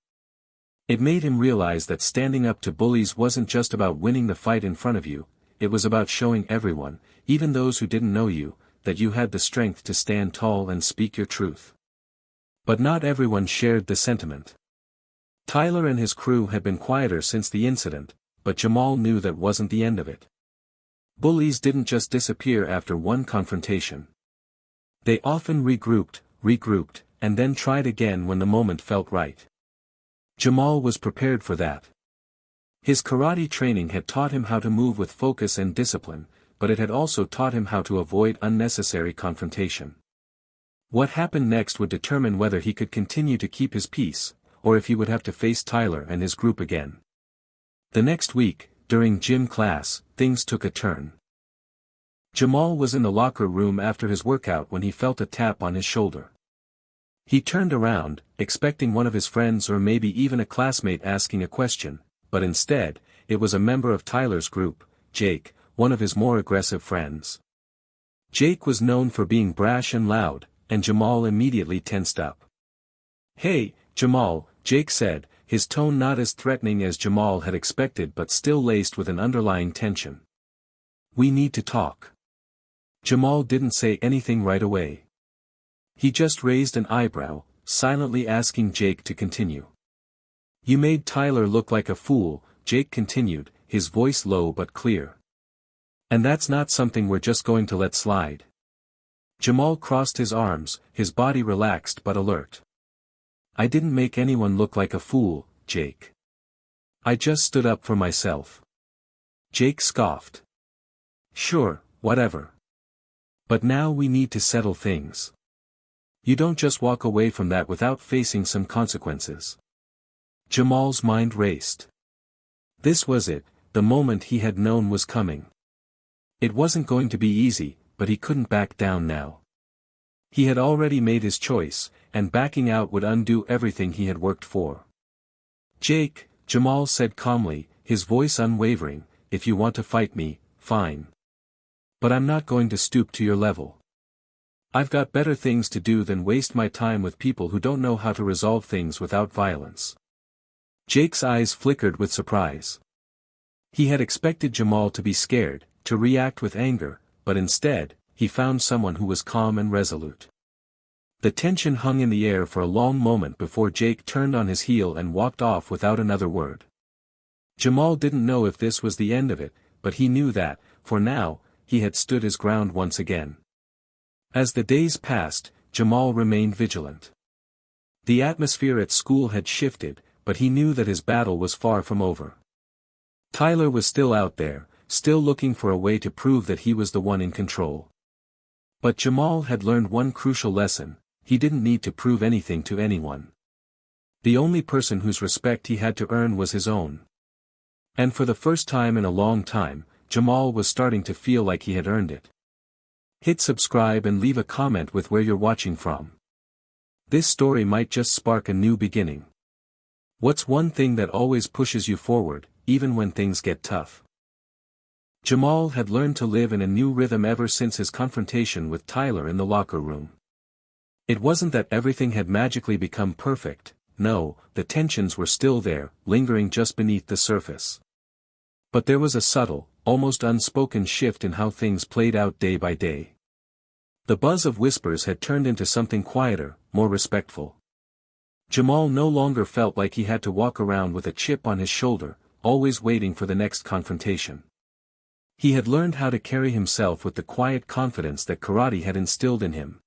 It made him realize that standing up to bullies wasn't just about winning the fight in front of you, it was about showing everyone, even those who didn't know you, that you had the strength to stand tall and speak your truth. But not everyone shared the sentiment. Tyler and his crew had been quieter since the incident, but Jamal knew that wasn't the end of it. Bullies didn't just disappear after one confrontation. They often regrouped, and then tried again when the moment felt right. Jamal was prepared for that. His karate training had taught him how to move with focus and discipline, but it had also taught him how to avoid unnecessary confrontation. What happened next would determine whether he could continue to keep his peace, or if he would have to face Tyler and his group again. The next week, during gym class, things took a turn. Jamal was in the locker room after his workout when he felt a tap on his shoulder. He turned around, expecting one of his friends or maybe even a classmate asking a question, but instead, it was a member of Tyler's group, Jake, one of his more aggressive friends. Jake was known for being brash and loud, and Jamal immediately tensed up. "Hey, Jamal," Jake said, his tone not as threatening as Jamal had expected but still laced with an underlying tension. "We need to talk." Jamal didn't say anything right away. He just raised an eyebrow, silently asking Jake to continue. "You made Tyler look like a fool," Jake continued, his voice low but clear. "And that's not something we're just going to let slide." Jamal crossed his arms, his body relaxed but alert. "I didn't make anyone look like a fool, Jake. I just stood up for myself." Jake scoffed. "Sure, whatever. But now we need to settle things. You don't just walk away from that without facing some consequences." Jamal's mind raced. This was it, the moment he had known was coming. It wasn't going to be easy, but he couldn't back down now. He had already made his choice, and backing out would undo everything he had worked for. "Jake," Jamal said calmly, his voice unwavering, "if you want to fight me, fine. But I'm not going to stoop to your level. I've got better things to do than waste my time with people who don't know how to resolve things without violence." Jake's eyes flickered with surprise. He had expected Jamal to be scared, to react with anger, but instead, he found someone who was calm and resolute. The tension hung in the air for a long moment before Jake turned on his heel and walked off without another word. Jamal didn't know if this was the end of it, but he knew that, for now, he had stood his ground once again. As the days passed, Jamal remained vigilant. The atmosphere at school had shifted, but he knew that his battle was far from over. Tyler was still out there, still looking for a way to prove that he was the one in control. But Jamal had learned one crucial lesson: he didn't need to prove anything to anyone. The only person whose respect he had to earn was his own. And for the first time in a long time, Jamal was starting to feel like he had earned it. Hit subscribe and leave a comment with where you're watching from. This story might just spark a new beginning. What's one thing that always pushes you forward, even when things get tough? Jamal had learned to live in a new rhythm ever since his confrontation with Tyler in the locker room. It wasn't that everything had magically become perfect, no, the tensions were still there, lingering just beneath the surface. But there was a subtle, almost unspoken shift in how things played out day by day. The buzz of whispers had turned into something quieter, more respectful. Jamal no longer felt like he had to walk around with a chip on his shoulder, always waiting for the next confrontation. He had learned how to carry himself with the quiet confidence that karate had instilled in him.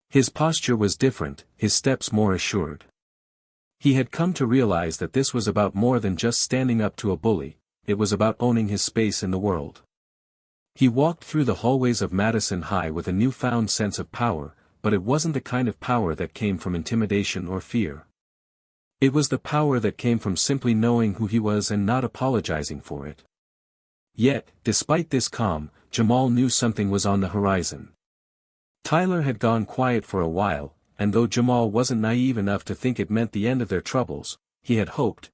His posture was different, his steps more assured. He had come to realize that this was about more than just standing up to a bully, it was about owning his space in the world. He walked through the hallways of Madison High with a newfound sense of power, but it wasn't the kind of power that came from intimidation or fear. It was the power that came from simply knowing who he was and not apologizing for it. Yet, despite this calm, Jamal knew something was on the horizon. Tyler had gone quiet for a while, and though Jamal wasn't naive enough to think it meant the end of their troubles, he had hoped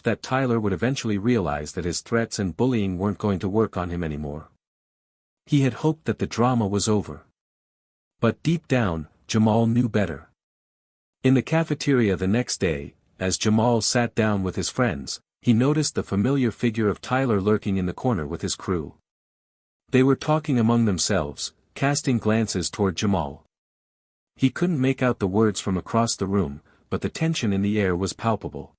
that Tyler would eventually realize that his threats and bullying weren't going to work on him anymore. He had hoped that the drama was over. But deep down, Jamal knew better. In the cafeteria the next day, as Jamal sat down with his friends, he noticed the familiar figure of Tyler lurking in the corner with his crew. They were talking among themselves, casting glances toward Jamal. He couldn't make out the words from across the room, but the tension in the air was palpable.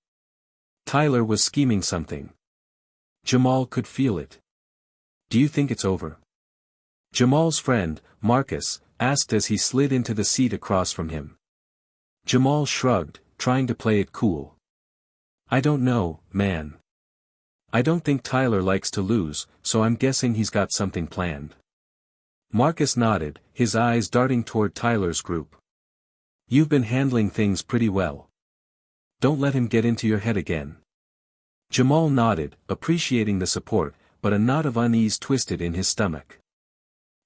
Tyler was scheming something. Jamal could feel it. "Do you think it's over?" Jamal's friend, Marcus, asked as he slid into the seat across from him. Jamal shrugged, trying to play it cool. "I don't know, man. I don't think Tyler likes to lose, so I'm guessing he's got something planned." Marcus nodded, his eyes darting toward Tyler's group. "You've been handling things pretty well. Don't let him get into your head again." Jamal nodded, appreciating the support, but a knot of unease twisted in his stomach.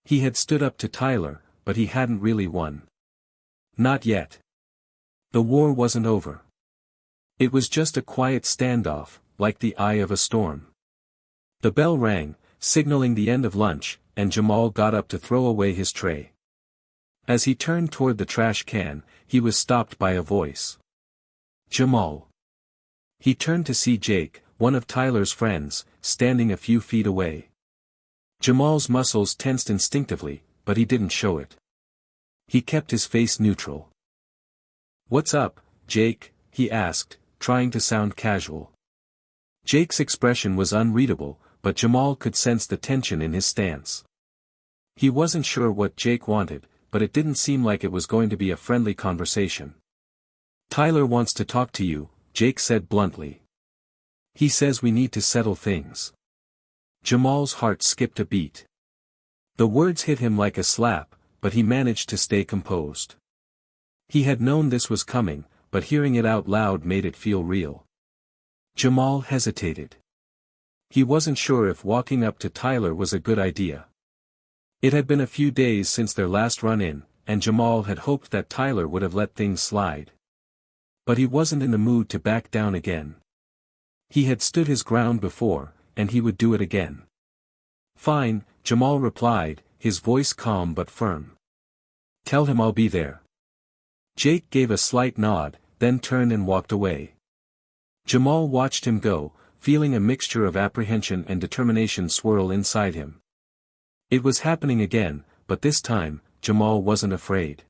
He had stood up to Tyler, but he hadn't really won. Not yet. The war wasn't over. It was just a quiet standoff, like the eye of a storm. The bell rang, signaling the end of lunch, and Jamal got up to throw away his tray. As he turned toward the trash can, he was stopped by a voice. Jamal. He turned to see Jake, one of Tyler's friends, standing a few feet away. Jamal's muscles tensed instinctively, but he didn't show it. He kept his face neutral. "What's up, Jake?" he asked, trying to sound casual. Jake's expression was unreadable, but Jamal could sense the tension in his stance. He wasn't sure what Jake wanted, but it didn't seem like it was going to be a friendly conversation. "Tyler wants to talk to you," Jake said bluntly. "He says we need to settle things." Jamal's heart skipped a beat. The words hit him like a slap, but he managed to stay composed. He had known this was coming, but hearing it out loud made it feel real. Jamal hesitated. He wasn't sure if walking up to Tyler was a good idea. It had been a few days since their last run-in, and Jamal had hoped that Tyler would have let things slide. But he wasn't in the mood to back down again. He had stood his ground before, and he would do it again. "Fine," Jamal replied, his voice calm but firm. "Tell him I'll be there." Jake gave a slight nod, then turned and walked away. Jamal watched him go, feeling a mixture of apprehension and determination swirl inside him. It was happening again, but this time, Jamal wasn't afraid.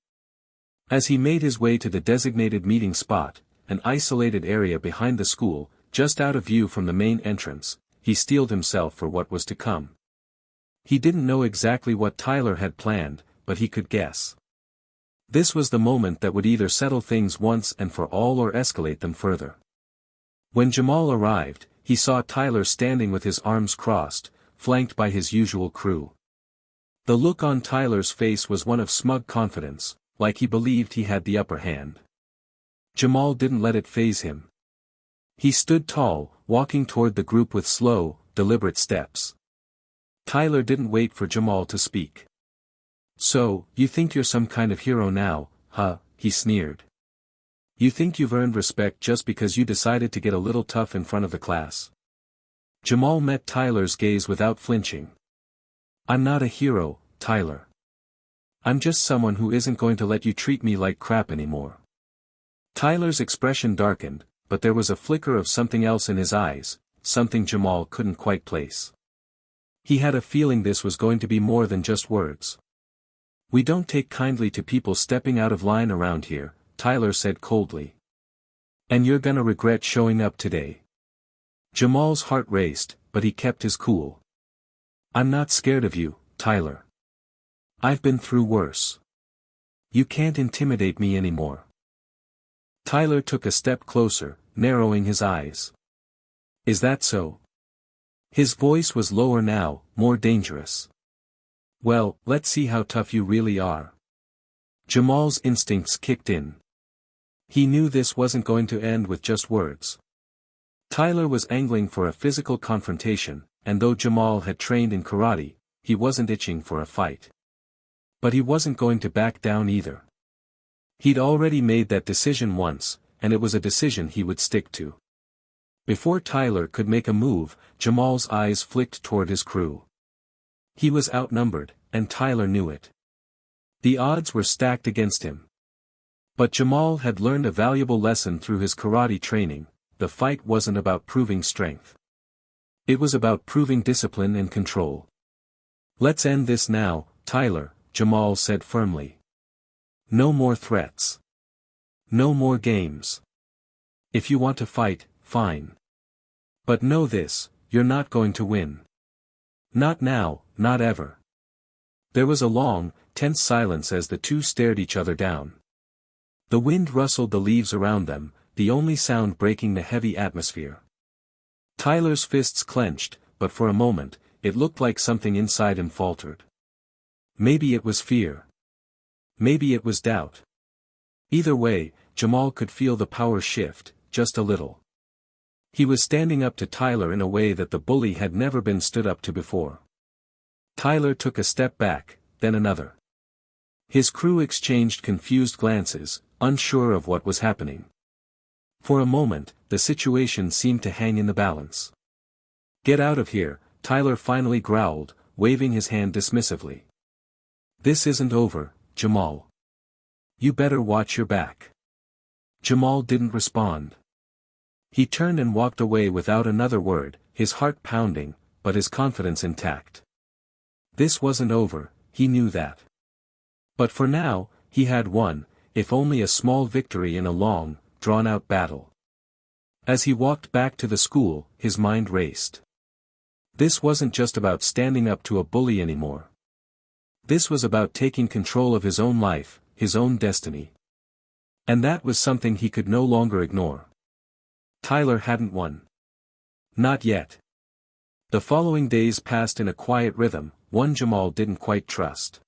As he made his way to the designated meeting spot, an isolated area behind the school, just out of view from the main entrance, he steeled himself for what was to come. He didn't know exactly what Tyler had planned, but he could guess. This was the moment that would either settle things once and for all or escalate them further. When Jamal arrived, he saw Tyler standing with his arms crossed, flanked by his usual crew. The look on Tyler's face was one of smug confidence, like he believed he had the upper hand. Jamal didn't let it faze him. He stood tall, walking toward the group with slow, deliberate steps. Tyler didn't wait for Jamal to speak. "So, you think you're some kind of hero now, huh?" he sneered. "You think you've earned respect just because you decided to get a little tough in front of the class?" Jamal met Tyler's gaze without flinching. "I'm not a hero, Tyler. I'm just someone who isn't going to let you treat me like crap anymore." Tyler's expression darkened, but there was a flicker of something else in his eyes, something Jamal couldn't quite place. He had a feeling this was going to be more than just words. "We don't take kindly to people stepping out of line around here," Tyler said coldly. "And you're gonna regret showing up today." Jamal's heart raced, but he kept his cool. "I'm not scared of you, Tyler. I've been through worse. You can't intimidate me anymore." Tyler took a step closer, narrowing his eyes. "Is that so?" His voice was lower now, more dangerous. "Well, let's see how tough you really are." Jamal's instincts kicked in. He knew this wasn't going to end with just words. Tyler was angling for a physical confrontation, and though Jamal had trained in karate, he wasn't itching for a fight. But he wasn't going to back down either. He'd already made that decision once, and it was a decision he would stick to. Before Tyler could make a move, Jamal's eyes flicked toward his crew. He was outnumbered, and Tyler knew it. The odds were stacked against him. But Jamal had learned a valuable lesson through his karate training: the fight wasn't about proving strength. It was about proving discipline and control. "Let's end this now, Tyler," Jamal said firmly. "No more threats. No more games. If you want to fight, fine. But know this, you're not going to win. Not now, not ever." There was a long, tense silence as the two stared each other down. The wind rustled the leaves around them, the only sound breaking the heavy atmosphere. Tyler's fists clenched, but for a moment, it looked like something inside him faltered. Maybe it was fear. Maybe it was doubt. Either way, Jamal could feel the power shift, just a little. He was standing up to Tyler in a way that the bully had never been stood up to before. Tyler took a step back, then another. His crew exchanged confused glances, unsure of what was happening. For a moment, the situation seemed to hang in the balance. "Get out of here," Tyler finally growled, waving his hand dismissively. "This isn't over, Jamal. You better watch your back." Jamal didn't respond. He turned and walked away without another word, his heart pounding, but his confidence intact. This wasn't over, he knew that. But for now, he had won, if only a small victory in a long, drawn-out battle. As he walked back to the school, his mind raced. This wasn't just about standing up to a bully anymore. This was about taking control of his own life, his own destiny. And that was something he could no longer ignore. Tyler hadn't won. Not yet. The following days passed in a quiet rhythm, one Jamal didn't quite trust.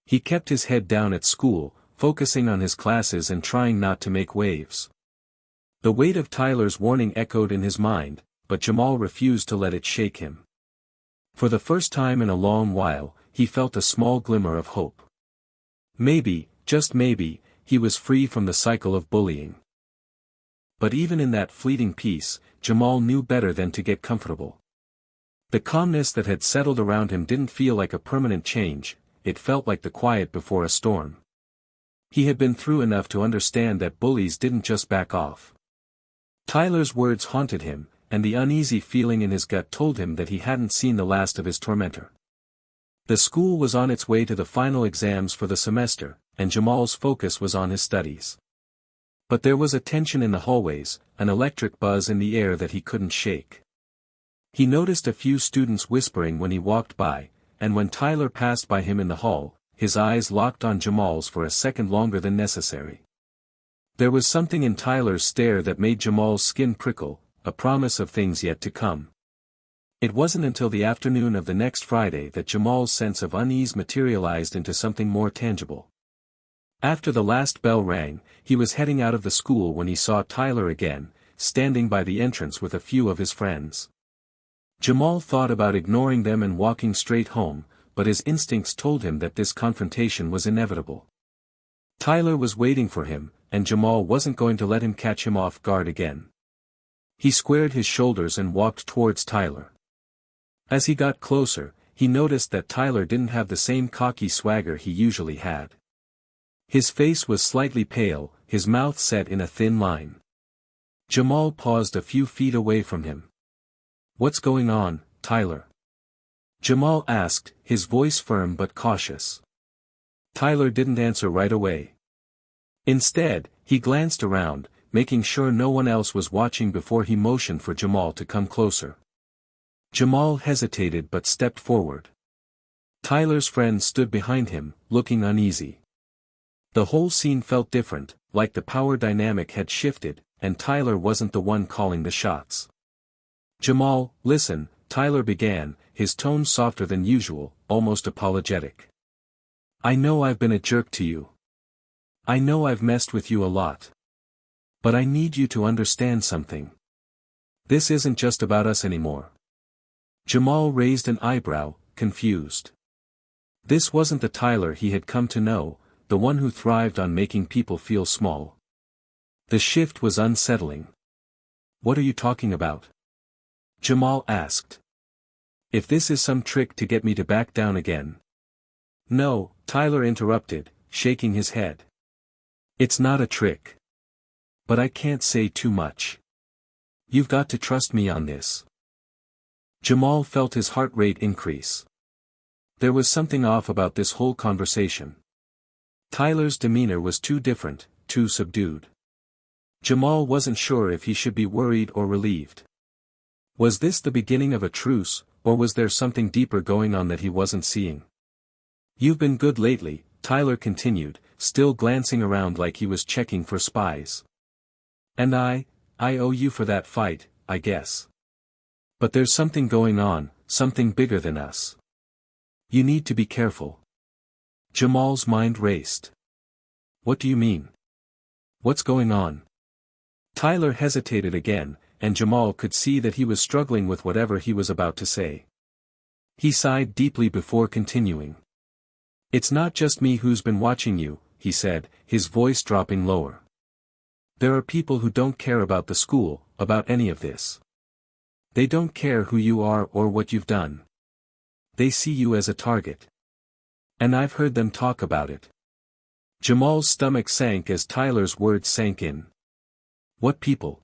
He kept his head down at school, focusing on his classes and trying not to make waves. The weight of Tyler's warning echoed in his mind, but Jamal refused to let it shake him. For the first time in a long while, he felt a small glimmer of hope. Maybe, just maybe, he was free from the cycle of bullying. But even in that fleeting peace, Jamal knew better than to get comfortable. The calmness that had settled around him didn't feel like a permanent change, it felt like the quiet before a storm. He had been through enough to understand that bullies didn't just back off. Tyler's words haunted him, and the uneasy feeling in his gut told him that he hadn't seen the last of his tormentor. The school was on its way to the final exams for the semester, and Jamal's focus was on his studies. But there was a tension in the hallways, an electric buzz in the air that he couldn't shake. He noticed a few students whispering when he walked by, and when Tyler passed by him in the hall, his eyes locked on Jamal's for a second longer than necessary. There was something in Tyler's stare that made Jamal's skin prickle, a promise of things yet to come. It wasn't until the afternoon of the next Friday that Jamal's sense of unease materialized into something more tangible. After the last bell rang, he was heading out of the school when he saw Tyler again, standing by the entrance with a few of his friends. Jamal thought about ignoring them and walking straight home, but his instincts told him that this confrontation was inevitable. Tyler was waiting for him, and Jamal wasn't going to let him catch him off guard again. He squared his shoulders and walked towards Tyler. As he got closer, he noticed that Tyler didn't have the same cocky swagger he usually had. His face was slightly pale, his mouth set in a thin line. Jamal paused a few feet away from him. "What's going on, Tyler?" Jamal asked, his voice firm but cautious. Tyler didn't answer right away. Instead, he glanced around, making sure no one else was watching before he motioned for Jamal to come closer. Jamal hesitated but stepped forward. Tyler's friend stood behind him, looking uneasy. The whole scene felt different, like the power dynamic had shifted, and Tyler wasn't the one calling the shots. "Jamal, listen," Tyler began, his tone softer than usual, almost apologetic. "I know I've been a jerk to you. I know I've messed with you a lot. But I need you to understand something. This isn't just about us anymore." Jamal raised an eyebrow, confused. This wasn't the Tyler he had come to know, the one who thrived on making people feel small. The shift was unsettling. "What are you talking about?" Jamal asked. "If this is some trick to get me to back down again." "No," Tyler interrupted, shaking his head. "It's not a trick. But I can't say too much. You've got to trust me on this." Jamal felt his heart rate increase. There was something off about this whole conversation. Tyler's demeanor was too different, too subdued. Jamal wasn't sure if he should be worried or relieved. Was this the beginning of a truce, or was there something deeper going on that he wasn't seeing? "You've been good lately," Tyler continued, still glancing around like he was checking for spies. "And I owe you for that fight, I guess. But there's something going on, something bigger than us. You need to be careful." Jamal's mind raced. "What do you mean? What's going on?" Tyler hesitated again, and Jamal could see that he was struggling with whatever he was about to say. He sighed deeply before continuing. It's not just me who's been watching you, he said, his voice dropping lower. There are people who don't care about the school, about any of this. They don't care who you are or what you've done. They see you as a target. And I've heard them talk about it. Jamal's stomach sank as Tyler's words sank in. What people?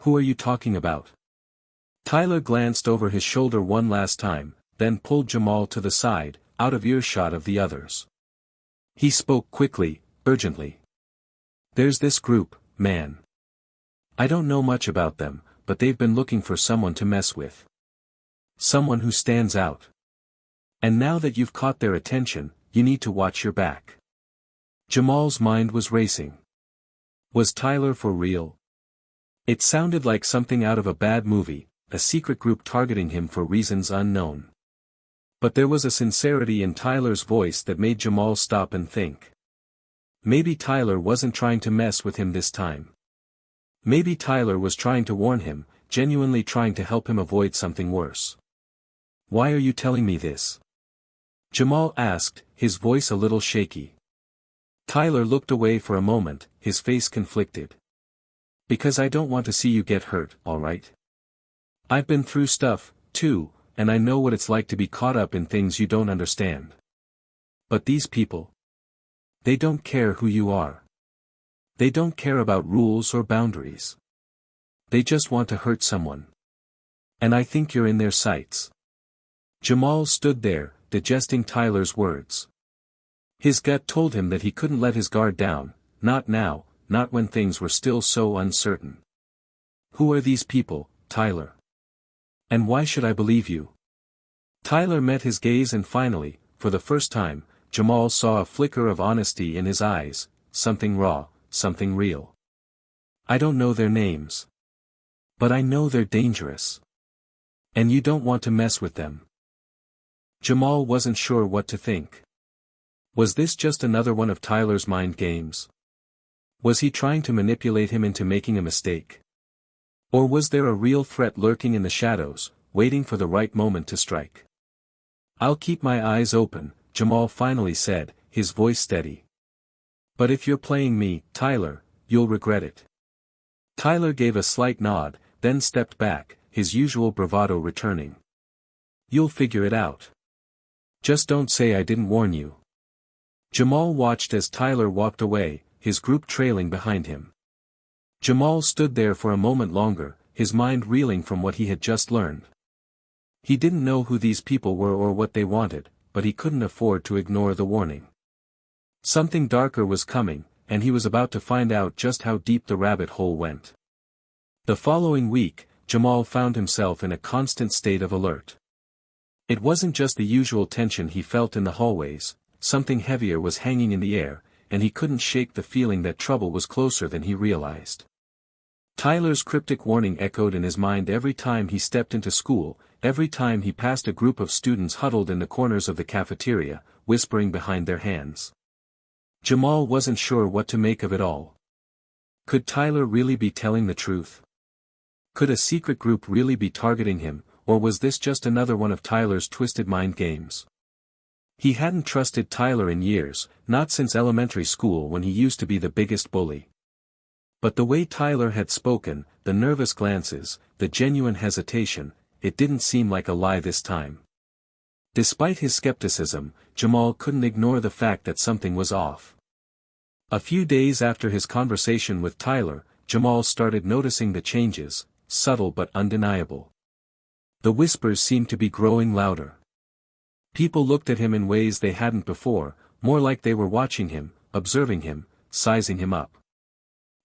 Who are you talking about? Tyler glanced over his shoulder one last time, then pulled Jamal to the side, out of earshot of the others. He spoke quickly, urgently. There's this group, man. I don't know much about them, but they've been looking for someone to mess with. Someone who stands out. And now that you've caught their attention, you need to watch your back. Jamal's mind was racing. Was Tyler for real? It sounded like something out of a bad movie, a secret group targeting him for reasons unknown. But there was a sincerity in Tyler's voice that made Jamal stop and think. Maybe Tyler wasn't trying to mess with him this time. Maybe Tyler was trying to warn him, genuinely trying to help him avoid something worse. Why are you telling me this? Jamal asked, his voice a little shaky. Tyler looked away for a moment, his face conflicted. Because I don't want to see you get hurt, alright? I've been through stuff, too, and I know what it's like to be caught up in things you don't understand. But these people? They don't care who you are. They don't care about rules or boundaries. They just want to hurt someone. And I think you're in their sights. Jamal stood there, digesting Tyler's words. His gut told him that he couldn't let his guard down, not now, not when things were still so uncertain. Who are these people, Tyler? And why should I believe you? Tyler met his gaze and finally, for the first time, Jamal saw a flicker of honesty in his eyes, something raw, something real. I don't know their names. But I know they're dangerous. And you don't want to mess with them. Jamal wasn't sure what to think. Was this just another one of Tyler's mind games? Was he trying to manipulate him into making a mistake? Or was there a real threat lurking in the shadows, waiting for the right moment to strike? I'll keep my eyes open, Jamal finally said, his voice steady. But if you're playing me, Tyler, you'll regret it. Tyler gave a slight nod, then stepped back, his usual bravado returning. You'll figure it out. Just don't say I didn't warn you. Jamal watched as Tyler walked away, his group trailing behind him. Jamal stood there for a moment longer, his mind reeling from what he had just learned. He didn't know who these people were or what they wanted, but he couldn't afford to ignore the warning. Something darker was coming, and he was about to find out just how deep the rabbit hole went. The following week, Jamal found himself in a constant state of alert. It wasn't just the usual tension he felt in the hallways, something heavier was hanging in the air, and he couldn't shake the feeling that trouble was closer than he realized. Tyler's cryptic warning echoed in his mind every time he stepped into school, every time he passed a group of students huddled in the corners of the cafeteria, whispering behind their hands. Jamal wasn't sure what to make of it all. Could Tyler really be telling the truth? Could a secret group really be targeting him, or was this just another one of Tyler's twisted mind games? He hadn't trusted Tyler in years, not since elementary school when he used to be the biggest bully. But the way Tyler had spoken, the nervous glances, the genuine hesitation, it didn't seem like a lie this time. Despite his skepticism, Jamal couldn't ignore the fact that something was off. A few days after his conversation with Tyler, Jamal started noticing the changes, subtle but undeniable. The whispers seemed to be growing louder. People looked at him in ways they hadn't before, more like they were watching him, observing him, sizing him up.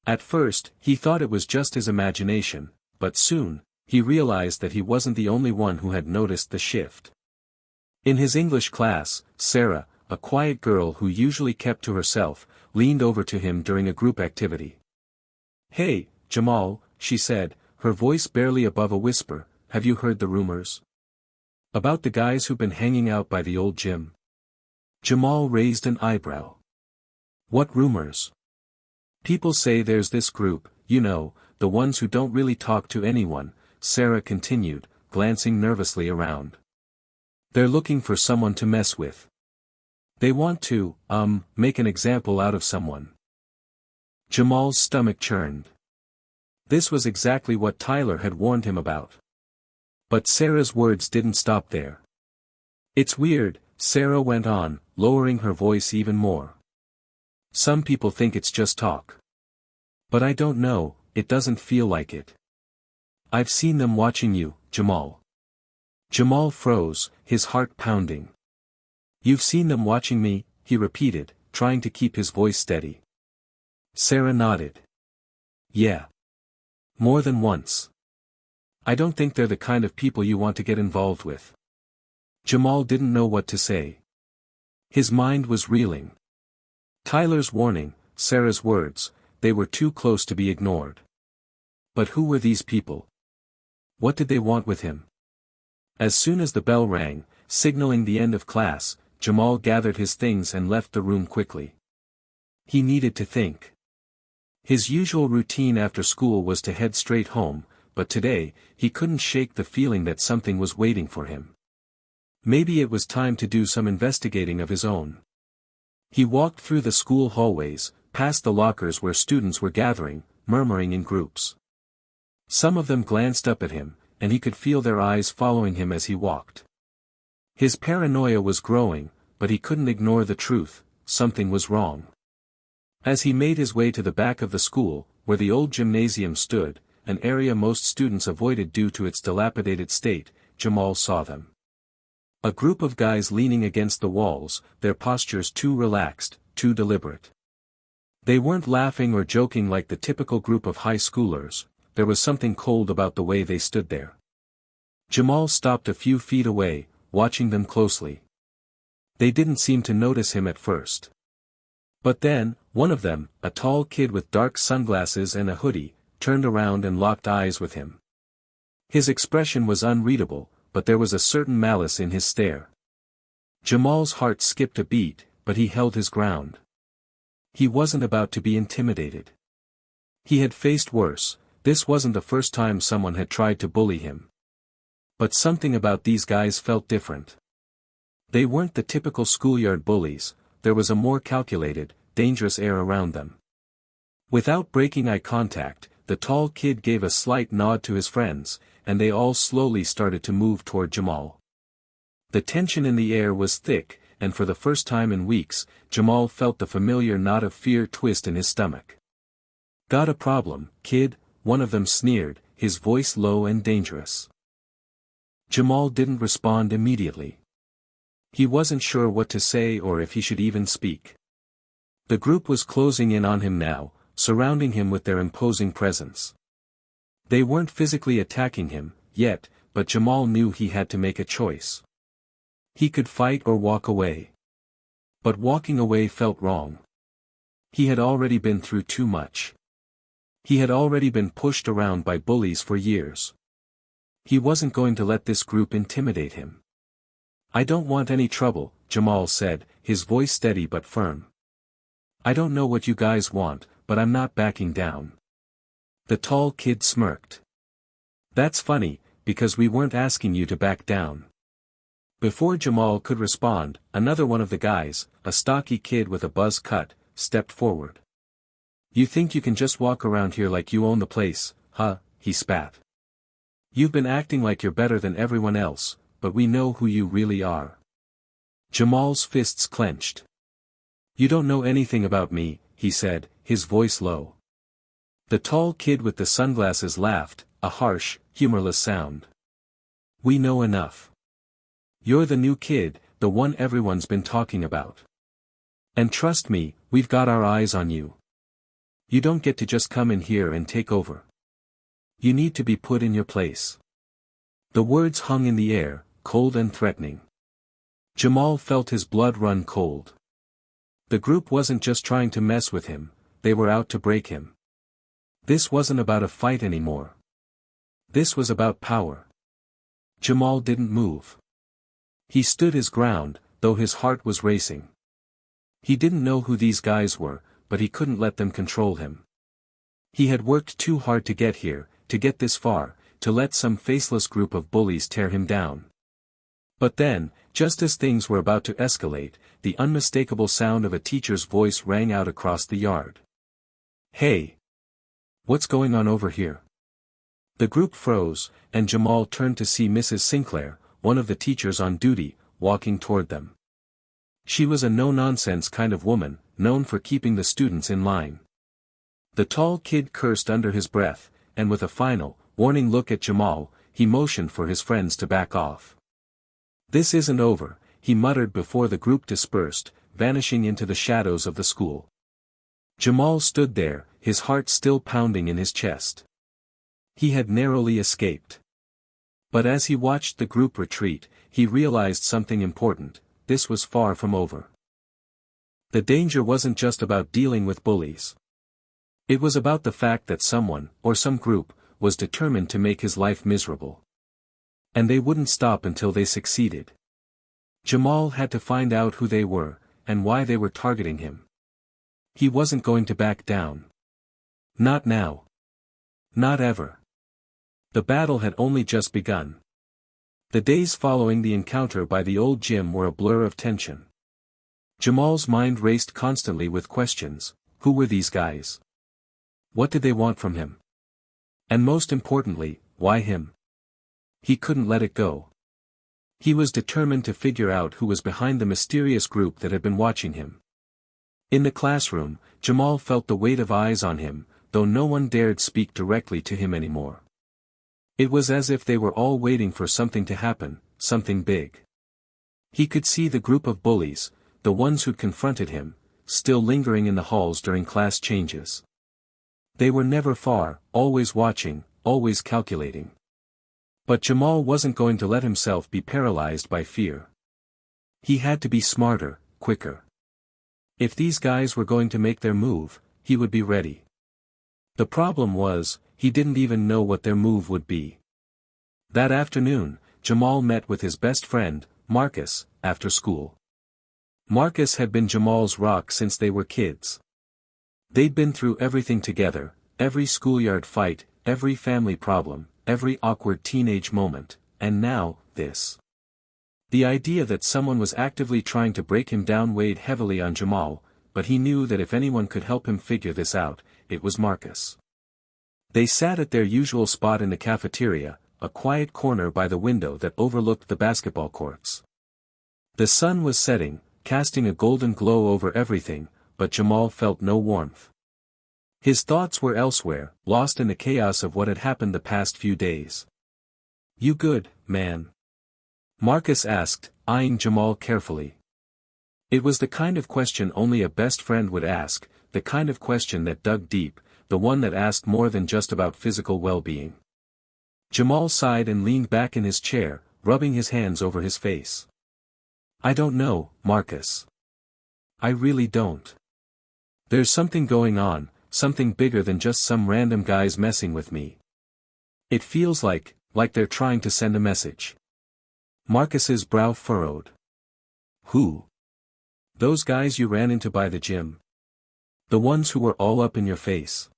At first, he thought it was just his imagination, but soon, he realized that he wasn't the only one who had noticed the shift. In his English class, Sarah, a quiet girl who usually kept to herself, leaned over to him during a group activity. "Hey, Jamal," she said, her voice barely above a whisper, "have you heard the rumors? About the guys who've been hanging out by the old gym?" Jamal raised an eyebrow. "What rumors?" "People say there's this group, you know, the ones who don't really talk to anyone," Sarah continued, glancing nervously around. "They're looking for someone to mess with. They want to, make an example out of someone. Jamal's stomach churned. This was exactly what Tyler had warned him about. But Sarah's words didn't stop there. It's weird, Sarah went on, lowering her voice even more. Some people think it's just talk. But I don't know, it doesn't feel like it. I've seen them watching you, Jamal. Jamal froze, his heart pounding. You've seen them watching me, he repeated, trying to keep his voice steady. Sarah nodded. Yeah. More than once. I don't think they're the kind of people you want to get involved with. Jamal didn't know what to say. His mind was reeling. Tyler's warning, Sarah's words, they were too close to be ignored. But who were these people? What did they want with him? As soon as the bell rang, signaling the end of class, Jamal gathered his things and left the room quickly. He needed to think. His usual routine after school was to head straight home, but today, he couldn't shake the feeling that something was waiting for him. Maybe it was time to do some investigating of his own. He walked through the school hallways, past the lockers where students were gathering, murmuring in groups. Some of them glanced up at him, and he could feel their eyes following him as he walked. His paranoia was growing, but he couldn't ignore the truth, something was wrong. As he made his way to the back of the school, where the old gymnasium stood, an area most students avoided due to its dilapidated state, Jamal saw them. A group of guys leaning against the walls, their postures too relaxed, too deliberate. They weren't laughing or joking like the typical group of high schoolers, there was something cold about the way they stood there. Jamal stopped a few feet away, watching them closely. They didn't seem to notice him at first. But then, one of them, a tall kid with dark sunglasses and a hoodie, turned around and locked eyes with him. His expression was unreadable, but there was a certain malice in his stare. Jamal's heart skipped a beat, but he held his ground. He wasn't about to be intimidated. He had faced worse, this wasn't the first time someone had tried to bully him. But something about these guys felt different. They weren't the typical schoolyard bullies, there was a more calculated, dangerous air around them. Without breaking eye contact, the tall kid gave a slight nod to his friends, and they all slowly started to move toward Jamal. The tension in the air was thick, and for the first time in weeks, Jamal felt the familiar knot of fear twist in his stomach. Got a problem, kid? One of them sneered, his voice low and dangerous. Jamal didn't respond immediately. He wasn't sure what to say or if he should even speak. The group was closing in on him now, surrounding him with their imposing presence. They weren't physically attacking him, yet, but Jamal knew he had to make a choice. He could fight or walk away. But walking away felt wrong. He had already been through too much. He had already been pushed around by bullies for years. He wasn't going to let this group intimidate him. I don't want any trouble, Jamal said, his voice steady but firm. I don't know what you guys want, but I'm not backing down. The tall kid smirked. That's funny, because we weren't asking you to back down. Before Jamal could respond, another one of the guys, a stocky kid with a buzz cut, stepped forward. You think you can just walk around here like you own the place, huh? He spat. You've been acting like you're better than everyone else, but we know who you really are. Jamal's fists clenched. You don't know anything about me, he said, his voice low. The tall kid with the sunglasses laughed, a harsh, humorless sound. We know enough. You're the new kid, the one everyone's been talking about. And trust me, we've got our eyes on you. You don't get to just come in here and take over. You need to be put in your place. The words hung in the air, cold and threatening. Jamal felt his blood run cold. The group wasn't just trying to mess with him, they were out to break him. This wasn't about a fight anymore. This was about power. Jamal didn't move. He stood his ground, though his heart was racing. He didn't know who these guys were, but he couldn't let them control him. He had worked too hard to get here, to get this far, to let some faceless group of bullies tear him down. But then, just as things were about to escalate, the unmistakable sound of a teacher's voice rang out across the yard. "Hey! What's going on over here?" The group froze, and Jamal turned to see Mrs. Sinclair, one of the teachers on duty, walking toward them. She was a no-nonsense kind of woman, known for keeping the students in line. The tall kid cursed under his breath, and with a final, warning look at Jamal, he motioned for his friends to back off. "This isn't over," he muttered before the group dispersed, vanishing into the shadows of the school. Jamal stood there, his heart still pounding in his chest. He had narrowly escaped. But as he watched the group retreat, he realized something important: this was far from over. The danger wasn't just about dealing with bullies. It was about the fact that someone, or some group, was determined to make his life miserable. And they wouldn't stop until they succeeded. Jamal had to find out who they were, and why they were targeting him. He wasn't going to back down. Not now. Not ever. The battle had only just begun. The days following the encounter by the old gym were a blur of tension. Jamal's mind raced constantly with questions: who were these guys? What did they want from him? And most importantly, why him? He couldn't let it go. He was determined to figure out who was behind the mysterious group that had been watching him. In the classroom, Jamal felt the weight of eyes on him, though no one dared speak directly to him anymore. It was as if they were all waiting for something to happen, something big. He could see the group of bullies, the ones who'd confronted him, still lingering in the halls during class changes. They were never far, always watching, always calculating. But Jamal wasn't going to let himself be paralyzed by fear. He had to be smarter, quicker. If these guys were going to make their move, he would be ready. The problem was, he didn't even know what their move would be. That afternoon, Jamal met with his best friend, Marcus, after school. Marcus had been Jamal's rock since they were kids. They'd been through everything together, every schoolyard fight, every family problem, every awkward teenage moment, and now, this. The idea that someone was actively trying to break him down weighed heavily on Jamal, but he knew that if anyone could help him figure this out, it was Marcus. They sat at their usual spot in the cafeteria, a quiet corner by the window that overlooked the basketball courts. The sun was setting, casting a golden glow over everything, but Jamal felt no warmth. His thoughts were elsewhere, lost in the chaos of what had happened the past few days. "You good, man?" Marcus asked, eyeing Jamal carefully. It was the kind of question only a best friend would ask, the kind of question that dug deep, the one that asked more than just about physical well-being. Jamal sighed and leaned back in his chair, rubbing his hands over his face. "I don't know, Marcus. I really don't. There's something going on, something bigger than just some random guys messing with me. It feels like they're trying to send a message." Marcus's brow furrowed. "Who? Those guys you ran into by the gym? The ones who were all up in your face?"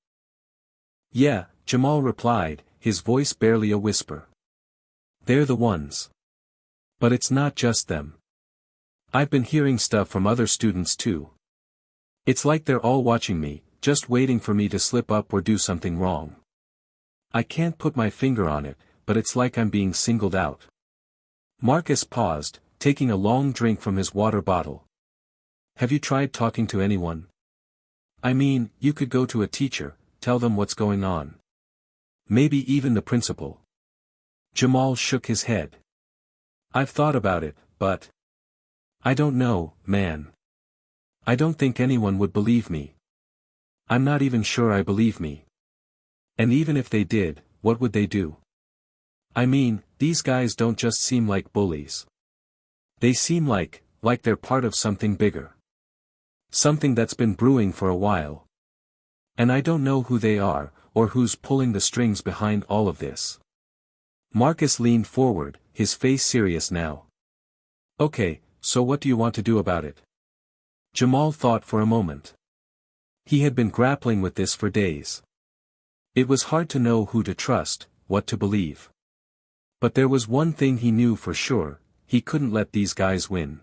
"Yeah," Jamal replied, his voice barely a whisper. "They're the ones. But it's not just them. I've been hearing stuff from other students too. It's like they're all watching me, just waiting for me to slip up or do something wrong. I can't put my finger on it, but it's like I'm being singled out." Marcus paused, taking a long drink from his water bottle. "Have you tried talking to anyone? I mean, you could go to a teacher, tell them what's going on. Maybe even the principal." Jamal shook his head. "I've thought about it, but I don't know, man. I don't think anyone would believe me. I'm not even sure I believe me. And even if they did, what would they do? I mean, these guys don't just seem like bullies. They seem like they're part of something bigger. Something that's been brewing for a while. And I don't know who they are, or who's pulling the strings behind all of this." Marcus leaned forward, his face serious now. "Okay, so what do you want to do about it?" Jamal thought for a moment. He had been grappling with this for days. It was hard to know who to trust, what to believe. But there was one thing he knew for sure: he couldn't let these guys win.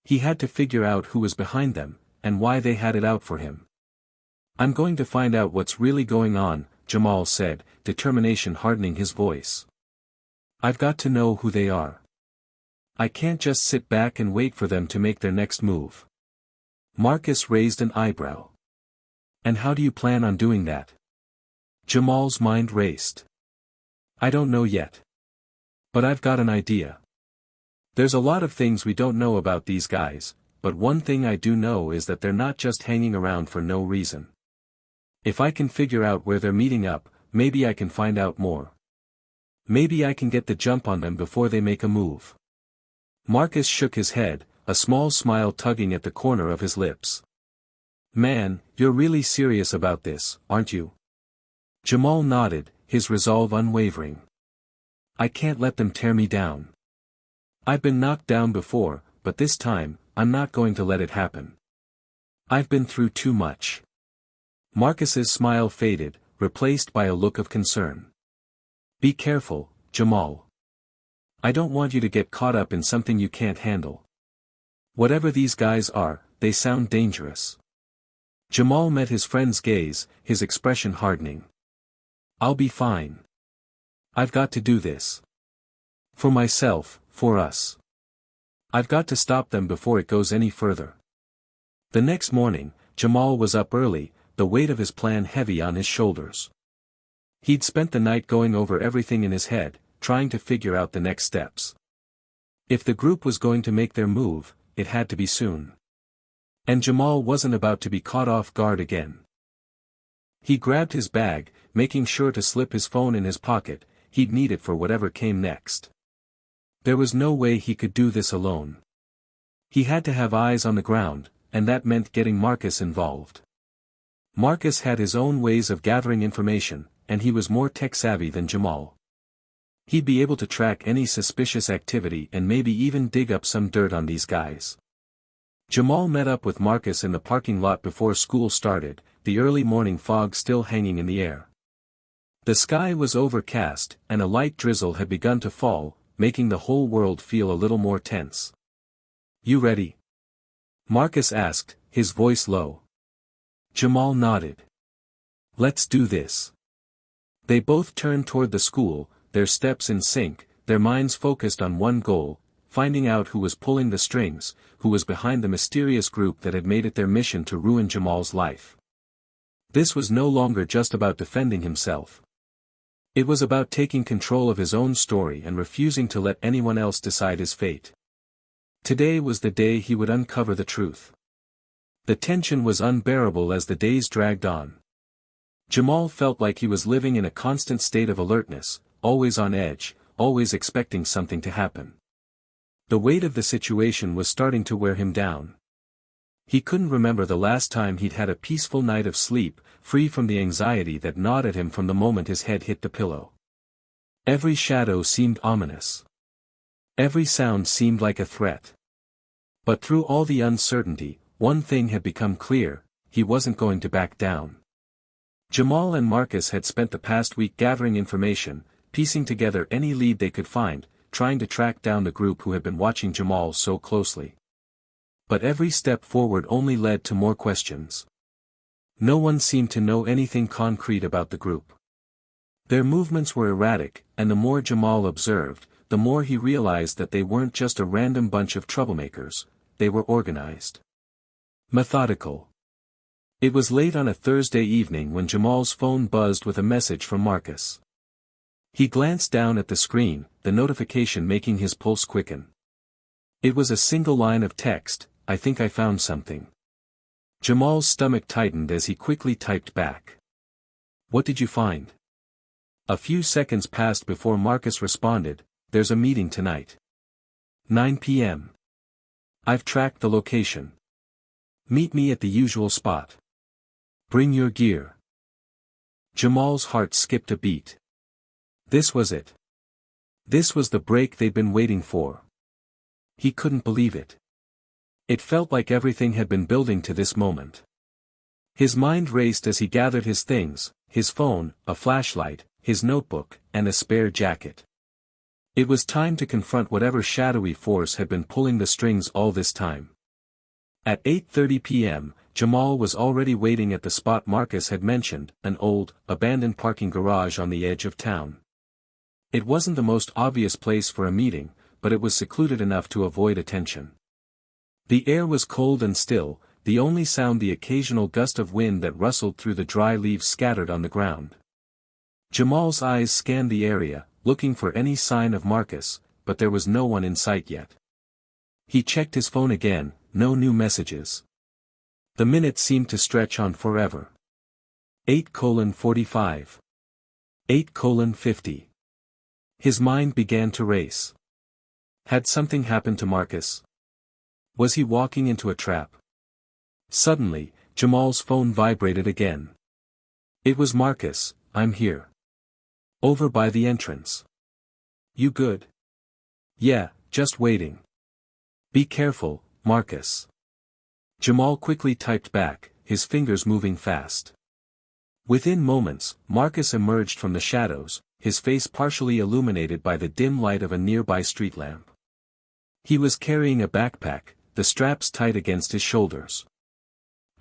He had to figure out who was behind them, and why they had it out for him. "I'm going to find out what's really going on," Jamal said, determination hardening his voice. "I've got to know who they are. I can't just sit back and wait for them to make their next move." Marcus raised an eyebrow. "And how do you plan on doing that?" Jamal's mind raced. "I don't know yet. But I've got an idea. There's a lot of things we don't know about these guys, but one thing I do know is that they're not just hanging around for no reason. If I can figure out where they're meeting up, maybe I can find out more. Maybe I can get the jump on them before they make a move." Marcus shook his head, a small smile tugging at the corner of his lips. "Man, you're really serious about this, aren't you?" Jamal nodded, his resolve unwavering. "I can't let them tear me down. I've been knocked down before, but this time, I'm not going to let it happen. I've been through too much." Marcus's smile faded, replaced by a look of concern. "Be careful, Jamal. I don't want you to get caught up in something you can't handle. Whatever these guys are, they sound dangerous." Jamal met his friend's gaze, his expression hardening. "I'll be fine. I've got to do this. For myself, for us. I've got to stop them before it goes any further." The next morning, Jamal was up early, the weight of his plan heavy on his shoulders. He'd spent the night going over everything in his head, trying to figure out the next steps. If the group was going to make their move, it had to be soon. And Jamal wasn't about to be caught off guard again. He grabbed his bag, making sure to slip his phone in his pocket. He'd need it for whatever came next. There was no way he could do this alone. He had to have eyes on the ground, and that meant getting Marcus involved. Marcus had his own ways of gathering information, and he was more tech-savvy than Jamal. He'd be able to track any suspicious activity and maybe even dig up some dirt on these guys. Jamal met up with Marcus in the parking lot before school started, the early morning fog still hanging in the air. The sky was overcast, and a light drizzle had begun to fall, making the whole world feel a little more tense. "You ready?" Marcus asked, his voice low. Jamal nodded. "Let's do this." They both turned toward the school, their steps in sync, their minds focused on one goal, finding out who was pulling the strings, who was behind the mysterious group that had made it their mission to ruin Jamal's life. This was no longer just about defending himself. It was about taking control of his own story and refusing to let anyone else decide his fate. Today was the day he would uncover the truth. The tension was unbearable as the days dragged on. Jamal felt like he was living in a constant state of alertness, always on edge, always expecting something to happen. The weight of the situation was starting to wear him down. He couldn't remember the last time he'd had a peaceful night of sleep, free from the anxiety that gnawed at him from the moment his head hit the pillow. Every shadow seemed ominous. Every sound seemed like a threat. But through all the uncertainty, one thing had become clear: he wasn't going to back down. Jamal and Marcus had spent the past week gathering information, piecing together any lead they could find, trying to track down the group who had been watching Jamal so closely. But every step forward only led to more questions. No one seemed to know anything concrete about the group. Their movements were erratic, and the more Jamal observed, the more he realized that they weren't just a random bunch of troublemakers, they were organized. Methodical. It was late on a Thursday evening when Jamal's phone buzzed with a message from Marcus. He glanced down at the screen, the notification making his pulse quicken. It was a single line of text: "I think I found something." Jamal's stomach tightened as he quickly typed back. "What did you find?" A few seconds passed before Marcus responded, "There's a meeting tonight. 9 p.m. I've tracked the location. Meet me at the usual spot. Bring your gear." Jamal's heart skipped a beat. This was it. This was the break they'd been waiting for. He couldn't believe it. It felt like everything had been building to this moment. His mind raced as he gathered his things: his phone, a flashlight, his notebook, and a spare jacket. It was time to confront whatever shadowy force had been pulling the strings all this time. At 8:30 p.m., Jamal was already waiting at the spot Marcus had mentioned, an old, abandoned parking garage on the edge of town. It wasn't the most obvious place for a meeting, but it was secluded enough to avoid attention. The air was cold and still, the only sound the occasional gust of wind that rustled through the dry leaves scattered on the ground. Jamal's eyes scanned the area, looking for any sign of Marcus, but there was no one in sight yet. He checked his phone again, no new messages. The minutes seemed to stretch on forever. 8:45. 8:50. His mind began to race. Had something happened to Marcus? Was he walking into a trap? Suddenly, Jamal's phone vibrated again. It was Marcus. "I'm here. Over by the entrance. You good?" "Yeah, just waiting." "Be careful, Marcus." Jamal quickly typed back, his fingers moving fast. Within moments, Marcus emerged from the shadows, his face partially illuminated by the dim light of a nearby street lamp. He was carrying a backpack, the straps tight against his shoulders.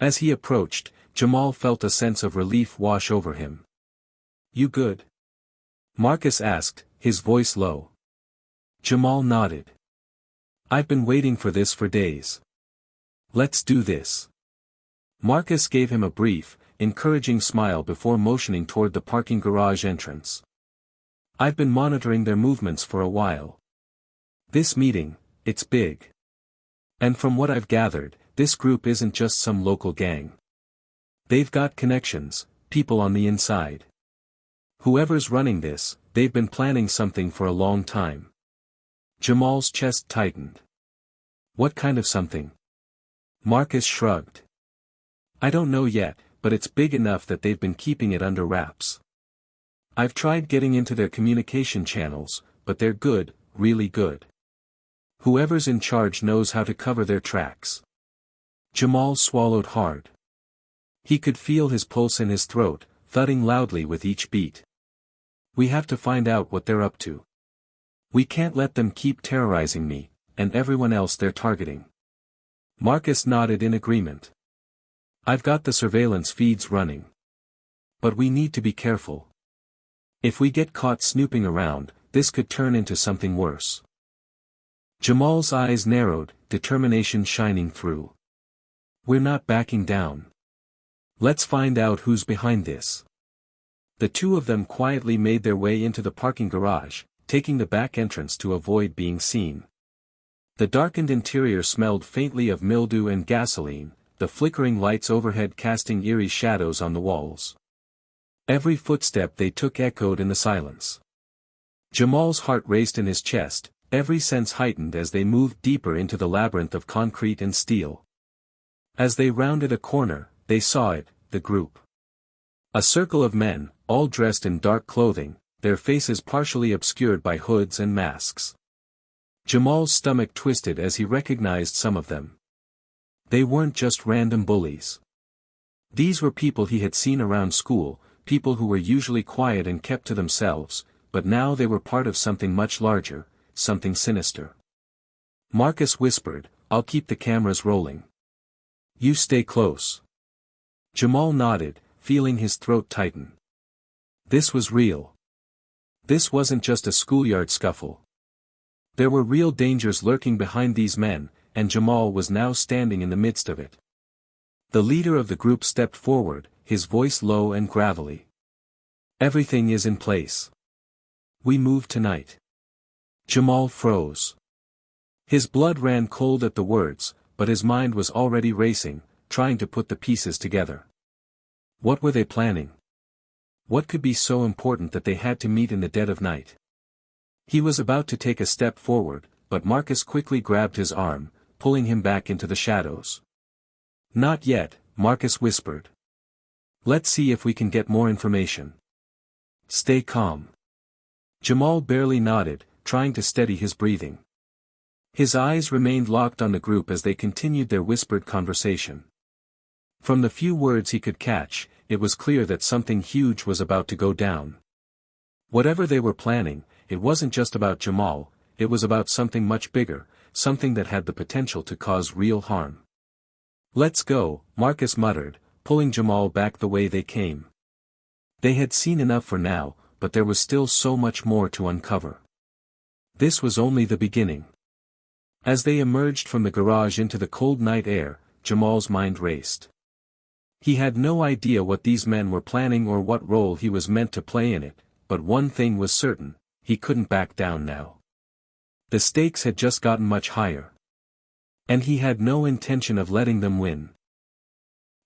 As he approached, Jamal felt a sense of relief wash over him. "You good?" Marcus asked, his voice low. Jamal nodded. "I've been waiting for this for days. Let's do this." Marcus gave him a brief, encouraging smile before motioning toward the parking garage entrance. "I've been monitoring their movements for a while. This meeting, it's big. And from what I've gathered, this group isn't just some local gang. They've got connections, people on the inside. Whoever's running this, they've been planning something for a long time." Jamal's chest tightened. "What kind of something?" Marcus shrugged. "I don't know yet, but it's big enough that they've been keeping it under wraps. I've tried getting into their communication channels, but they're good, really good. Whoever's in charge knows how to cover their tracks." Jamal swallowed hard. He could feel his pulse in his throat, thudding loudly with each beat. "We have to find out what they're up to. We can't let them keep terrorizing me, and everyone else they're targeting." Marcus nodded in agreement. "I've got the surveillance feeds running. But we need to be careful. If we get caught snooping around, this could turn into something worse." Jamal's eyes narrowed, determination shining through. "We're not backing down. Let's find out who's behind this." The two of them quietly made their way into the parking garage, taking the back entrance to avoid being seen. The darkened interior smelled faintly of mildew and gasoline, the flickering lights overhead casting eerie shadows on the walls. Every footstep they took echoed in the silence. Jamal's heart raced in his chest, every sense heightened as they moved deeper into the labyrinth of concrete and steel. As they rounded a corner, they saw it, the group. A circle of men, all dressed in dark clothing, their faces partially obscured by hoods and masks. Jamal's stomach twisted as he recognized some of them. They weren't just random bullies. These were people he had seen around school, people who were usually quiet and kept to themselves, but now they were part of something much larger, something sinister. Marcus whispered, "I'll keep the cameras rolling. You stay close." Jamal nodded, feeling his throat tighten. This was real. This wasn't just a schoolyard scuffle. There were real dangers lurking behind these men, and Jamal was now standing in the midst of it. The leader of the group stepped forward, his voice low and gravelly. "Everything is in place. We move tonight." Jamal froze. His blood ran cold at the words, but his mind was already racing, trying to put the pieces together. What were they planning? What could be so important that they had to meet in the dead of night? He was about to take a step forward, but Marcus quickly grabbed his arm, pulling him back into the shadows. "Not yet," Marcus whispered. "Let's see if we can get more information. Stay calm." Jamal barely nodded, trying to steady his breathing. His eyes remained locked on the group as they continued their whispered conversation. From the few words he could catch, it was clear that something huge was about to go down. Whatever they were planning, it wasn't just about Jamal, it was about something much bigger, something that had the potential to cause real harm. "Let's go," Marcus muttered, pulling Jamal back the way they came. They had seen enough for now, but there was still so much more to uncover. This was only the beginning. As they emerged from the garage into the cold night air, Jamal's mind raced. He had no idea what these men were planning or what role he was meant to play in it, but one thing was certain, he couldn't back down now. The stakes had just gotten much higher. And he had no intention of letting them win.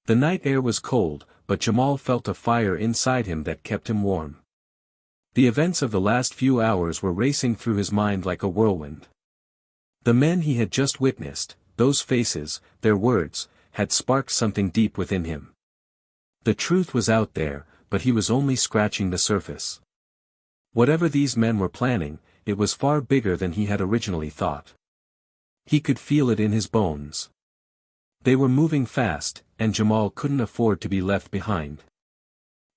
The night air was cold, but Jamal felt a fire inside him that kept him warm. The events of the last few hours were racing through his mind like a whirlwind. The men he had just witnessed, those faces, their words, had sparked something deep within him. The truth was out there, but he was only scratching the surface. Whatever these men were planning, it was far bigger than he had originally thought. He could feel it in his bones. They were moving fast, and Jamal couldn't afford to be left behind.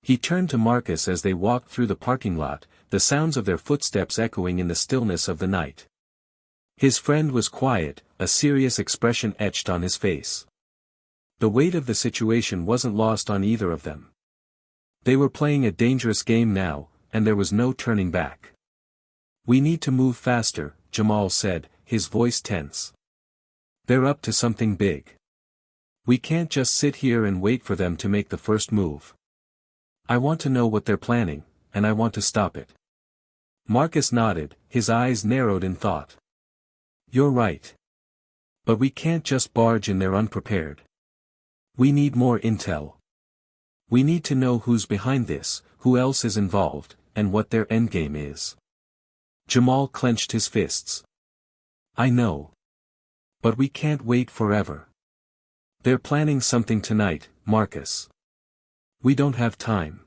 He turned to Marcus as they walked through the parking lot, the sounds of their footsteps echoing in the stillness of the night. His friend was quiet, a serious expression etched on his face. The weight of the situation wasn't lost on either of them. They were playing a dangerous game now, and there was no turning back. "We need to move faster," Jamal said, his voice tense. "They're up to something big. We can't just sit here and wait for them to make the first move. I want to know what they're planning, and I want to stop it." Marcus nodded, his eyes narrowed in thought. "You're right. But we can't just barge in there unprepared. We need more intel. We need to know who's behind this, who else is involved, and what their endgame is." Jamal clenched his fists. "I know. But we can't wait forever. They're planning something tonight, Marcus. We don't have time."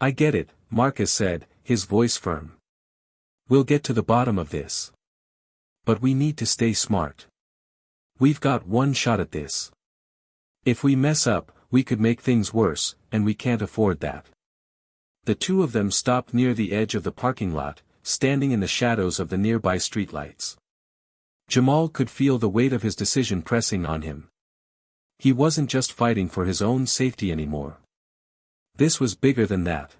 "I get it," Marcus said, his voice firm. "We'll get to the bottom of this. But we need to stay smart. We've got one shot at this. If we mess up, we could make things worse, and we can't afford that." The two of them stopped near the edge of the parking lot, standing in the shadows of the nearby streetlights. Jamal could feel the weight of his decision pressing on him. He wasn't just fighting for his own safety anymore. This was bigger than that.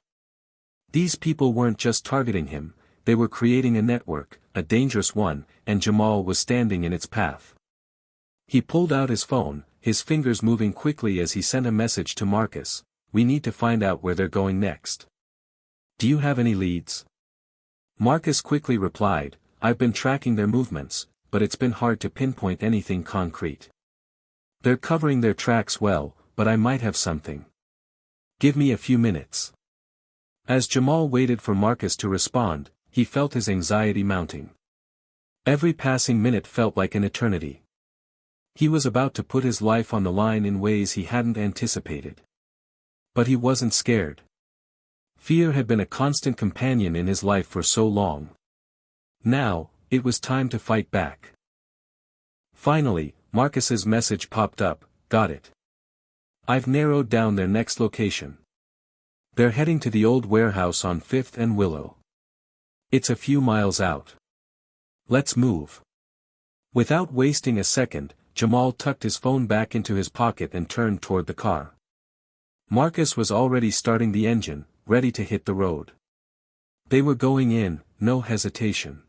These people weren't just targeting him, they were creating a network, a dangerous one, and Jamal was standing in its path. He pulled out his phone, his fingers moving quickly as he sent a message to Marcus. "We need to find out where they're going next. Do you have any leads?" Marcus quickly replied, "I've been tracking their movements, but it's been hard to pinpoint anything concrete. They're covering their tracks well, but I might have something. Give me a few minutes." As Jamal waited for Marcus to respond, he felt his anxiety mounting. Every passing minute felt like an eternity. He was about to put his life on the line in ways he hadn't anticipated. But he wasn't scared. Fear had been a constant companion in his life for so long. Now, it was time to fight back. Finally, Marcus's message popped up. "Got it. I've narrowed down their next location. They're heading to the old warehouse on 5th and Willow. It's a few miles out. Let's move." Without wasting a second, Jamal tucked his phone back into his pocket and turned toward the car. Marcus was already starting the engine, ready to hit the road. They were going in, no hesitation.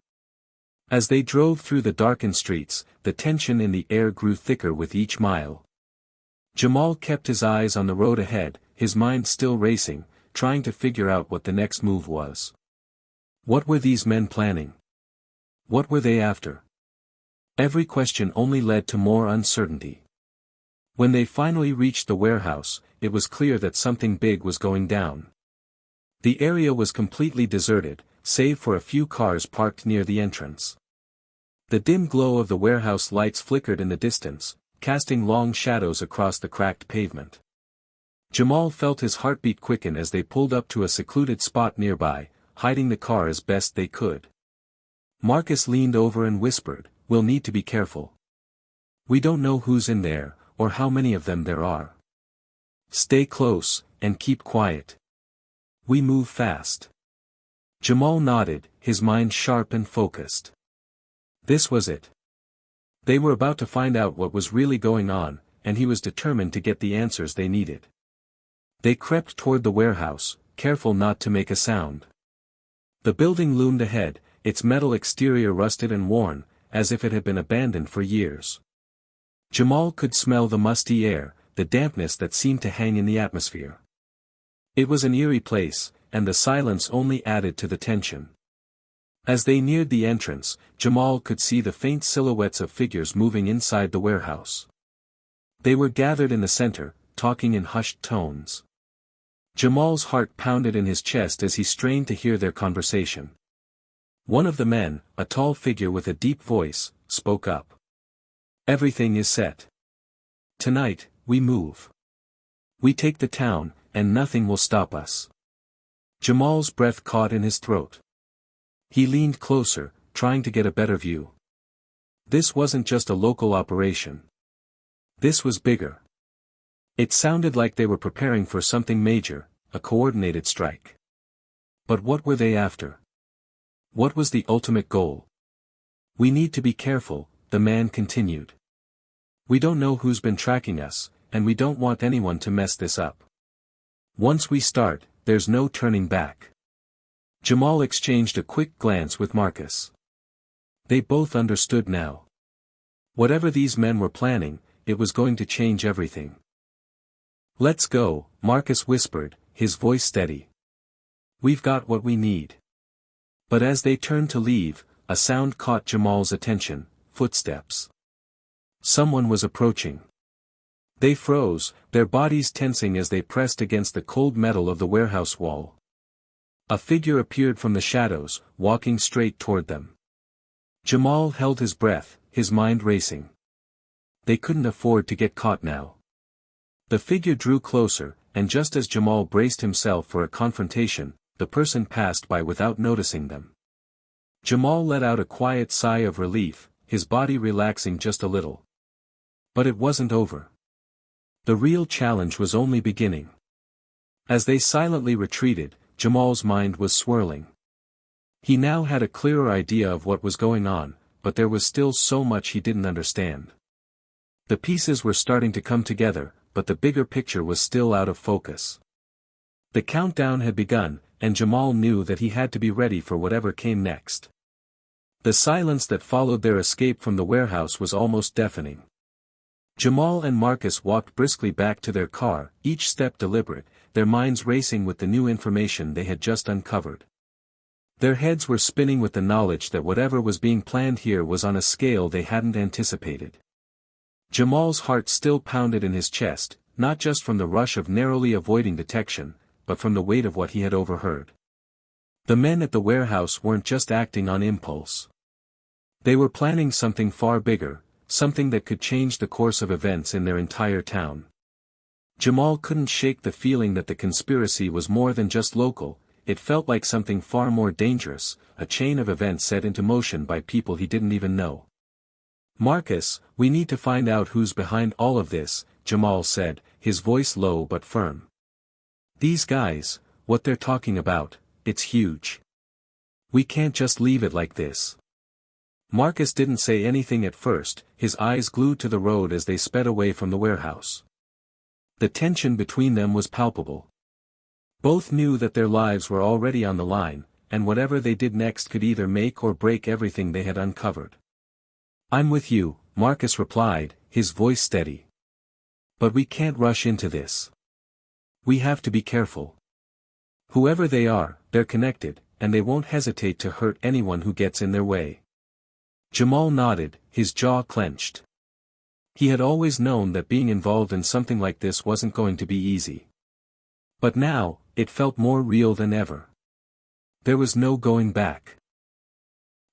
As they drove through the darkened streets, the tension in the air grew thicker with each mile. Jamal kept his eyes on the road ahead, his mind still racing, trying to figure out what the next move was. What were these men planning? What were they after? Every question only led to more uncertainty. When they finally reached the warehouse, it was clear that something big was going down. The area was completely deserted, save for a few cars parked near the entrance. The dim glow of the warehouse lights flickered in the distance, casting long shadows across the cracked pavement. Jamal felt his heartbeat quicken as they pulled up to a secluded spot nearby, hiding the car as best they could. Marcus leaned over and whispered, "We'll need to be careful. We don't know who's in there, or how many of them there are. Stay close, and keep quiet. We move fast." Jamal nodded, his mind sharp and focused. This was it. They were about to find out what was really going on, and he was determined to get the answers they needed. They crept toward the warehouse, careful not to make a sound. The building loomed ahead, its metal exterior rusted and worn, as if it had been abandoned for years. Jamal could smell the musty air, the dampness that seemed to hang in the atmosphere. It was an eerie place, and the silence only added to the tension. As they neared the entrance, Jamal could see the faint silhouettes of figures moving inside the warehouse. They were gathered in the center, talking in hushed tones. Jamal's heart pounded in his chest as he strained to hear their conversation. One of the men, a tall figure with a deep voice, spoke up. "Everything is set. Tonight, we move. We take the town, and nothing will stop us." Jamal's breath caught in his throat. He leaned closer, trying to get a better view. This wasn't just a local operation. This was bigger. It sounded like they were preparing for something major, a coordinated strike. But what were they after? What was the ultimate goal? "We need to be careful," the man continued. "We don't know who's been tracking us, and we don't want anyone to mess this up. Once we start, there's no turning back." Jamal exchanged a quick glance with Marcus. They both understood now. Whatever these men were planning, it was going to change everything. "Let's go," Marcus whispered, his voice steady. "We've got what we need." But as they turned to leave, a sound caught Jamal's attention: footsteps. Someone was approaching. They froze, their bodies tensing as they pressed against the cold metal of the warehouse wall. A figure appeared from the shadows, walking straight toward them. Jamal held his breath, his mind racing. They couldn't afford to get caught now. The figure drew closer, and just as Jamal braced himself for a confrontation, the person passed by without noticing them. Jamal let out a quiet sigh of relief, his body relaxing just a little. But it wasn't over. The real challenge was only beginning. As they silently retreated, Jamal's mind was swirling. He now had a clearer idea of what was going on, but there was still so much he didn't understand. The pieces were starting to come together, but the bigger picture was still out of focus. The countdown had begun, and Jamal knew that he had to be ready for whatever came next. The silence that followed their escape from the warehouse was almost deafening. Jamal and Marcus walked briskly back to their car, each step deliberate, their minds racing with the new information they had just uncovered. Their heads were spinning with the knowledge that whatever was being planned here was on a scale they hadn't anticipated. Jamal's heart still pounded in his chest, not just from the rush of narrowly avoiding detection, but from the weight of what he had overheard. The men at the warehouse weren't just acting on impulse. They were planning something far bigger, something that could change the course of events in their entire town. Jamal couldn't shake the feeling that the conspiracy was more than just local, it felt like something far more dangerous, a chain of events set into motion by people he didn't even know. "Marcus, we need to find out who's behind all of this," Jamal said, his voice low but firm. "These guys, what they're talking about, it's huge. We can't just leave it like this." Marcus didn't say anything at first, his eyes glued to the road as they sped away from the warehouse. The tension between them was palpable. Both knew that their lives were already on the line, and whatever they did next could either make or break everything they had uncovered. "I'm with you," Marcus replied, his voice steady. "But we can't rush into this. We have to be careful. Whoever they are, they're connected, and they won't hesitate to hurt anyone who gets in their way." Jamal nodded, his jaw clenched. He had always known that being involved in something like this wasn't going to be easy. But now, it felt more real than ever. There was no going back.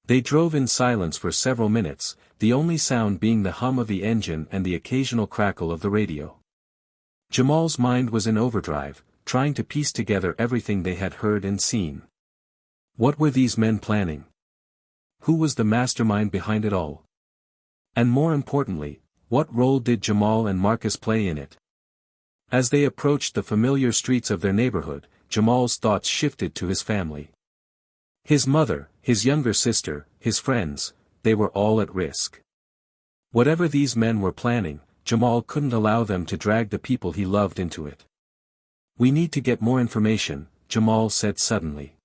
They drove in silence for several minutes, the only sound being the hum of the engine and the occasional crackle of the radio. Jamal's mind was in overdrive, trying to piece together everything they had heard and seen. What were these men planning? Who was the mastermind behind it all? And more importantly, what role did Jamal and Marcus play in it? As they approached the familiar streets of their neighborhood, Jamal's thoughts shifted to his family. His mother, his younger sister, his friends, they were all at risk. Whatever these men were planning, Jamal couldn't allow them to drag the people he loved into it. "We need to get more information," Jamal said suddenly.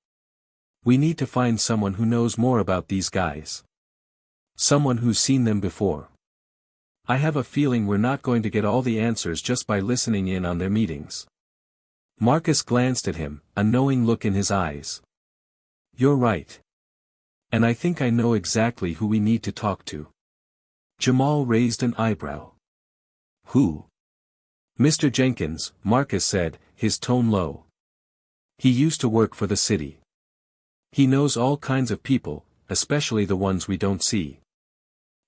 "We need to find someone who knows more about these guys. Someone who's seen them before. I have a feeling we're not going to get all the answers just by listening in on their meetings." Marcus glanced at him, a knowing look in his eyes. "You're right. And I think I know exactly who we need to talk to." Jamal raised an eyebrow. "Who?" "Mr. Jenkins," Marcus said, his tone low. "He used to work for the city. He knows all kinds of people, especially the ones we don't see.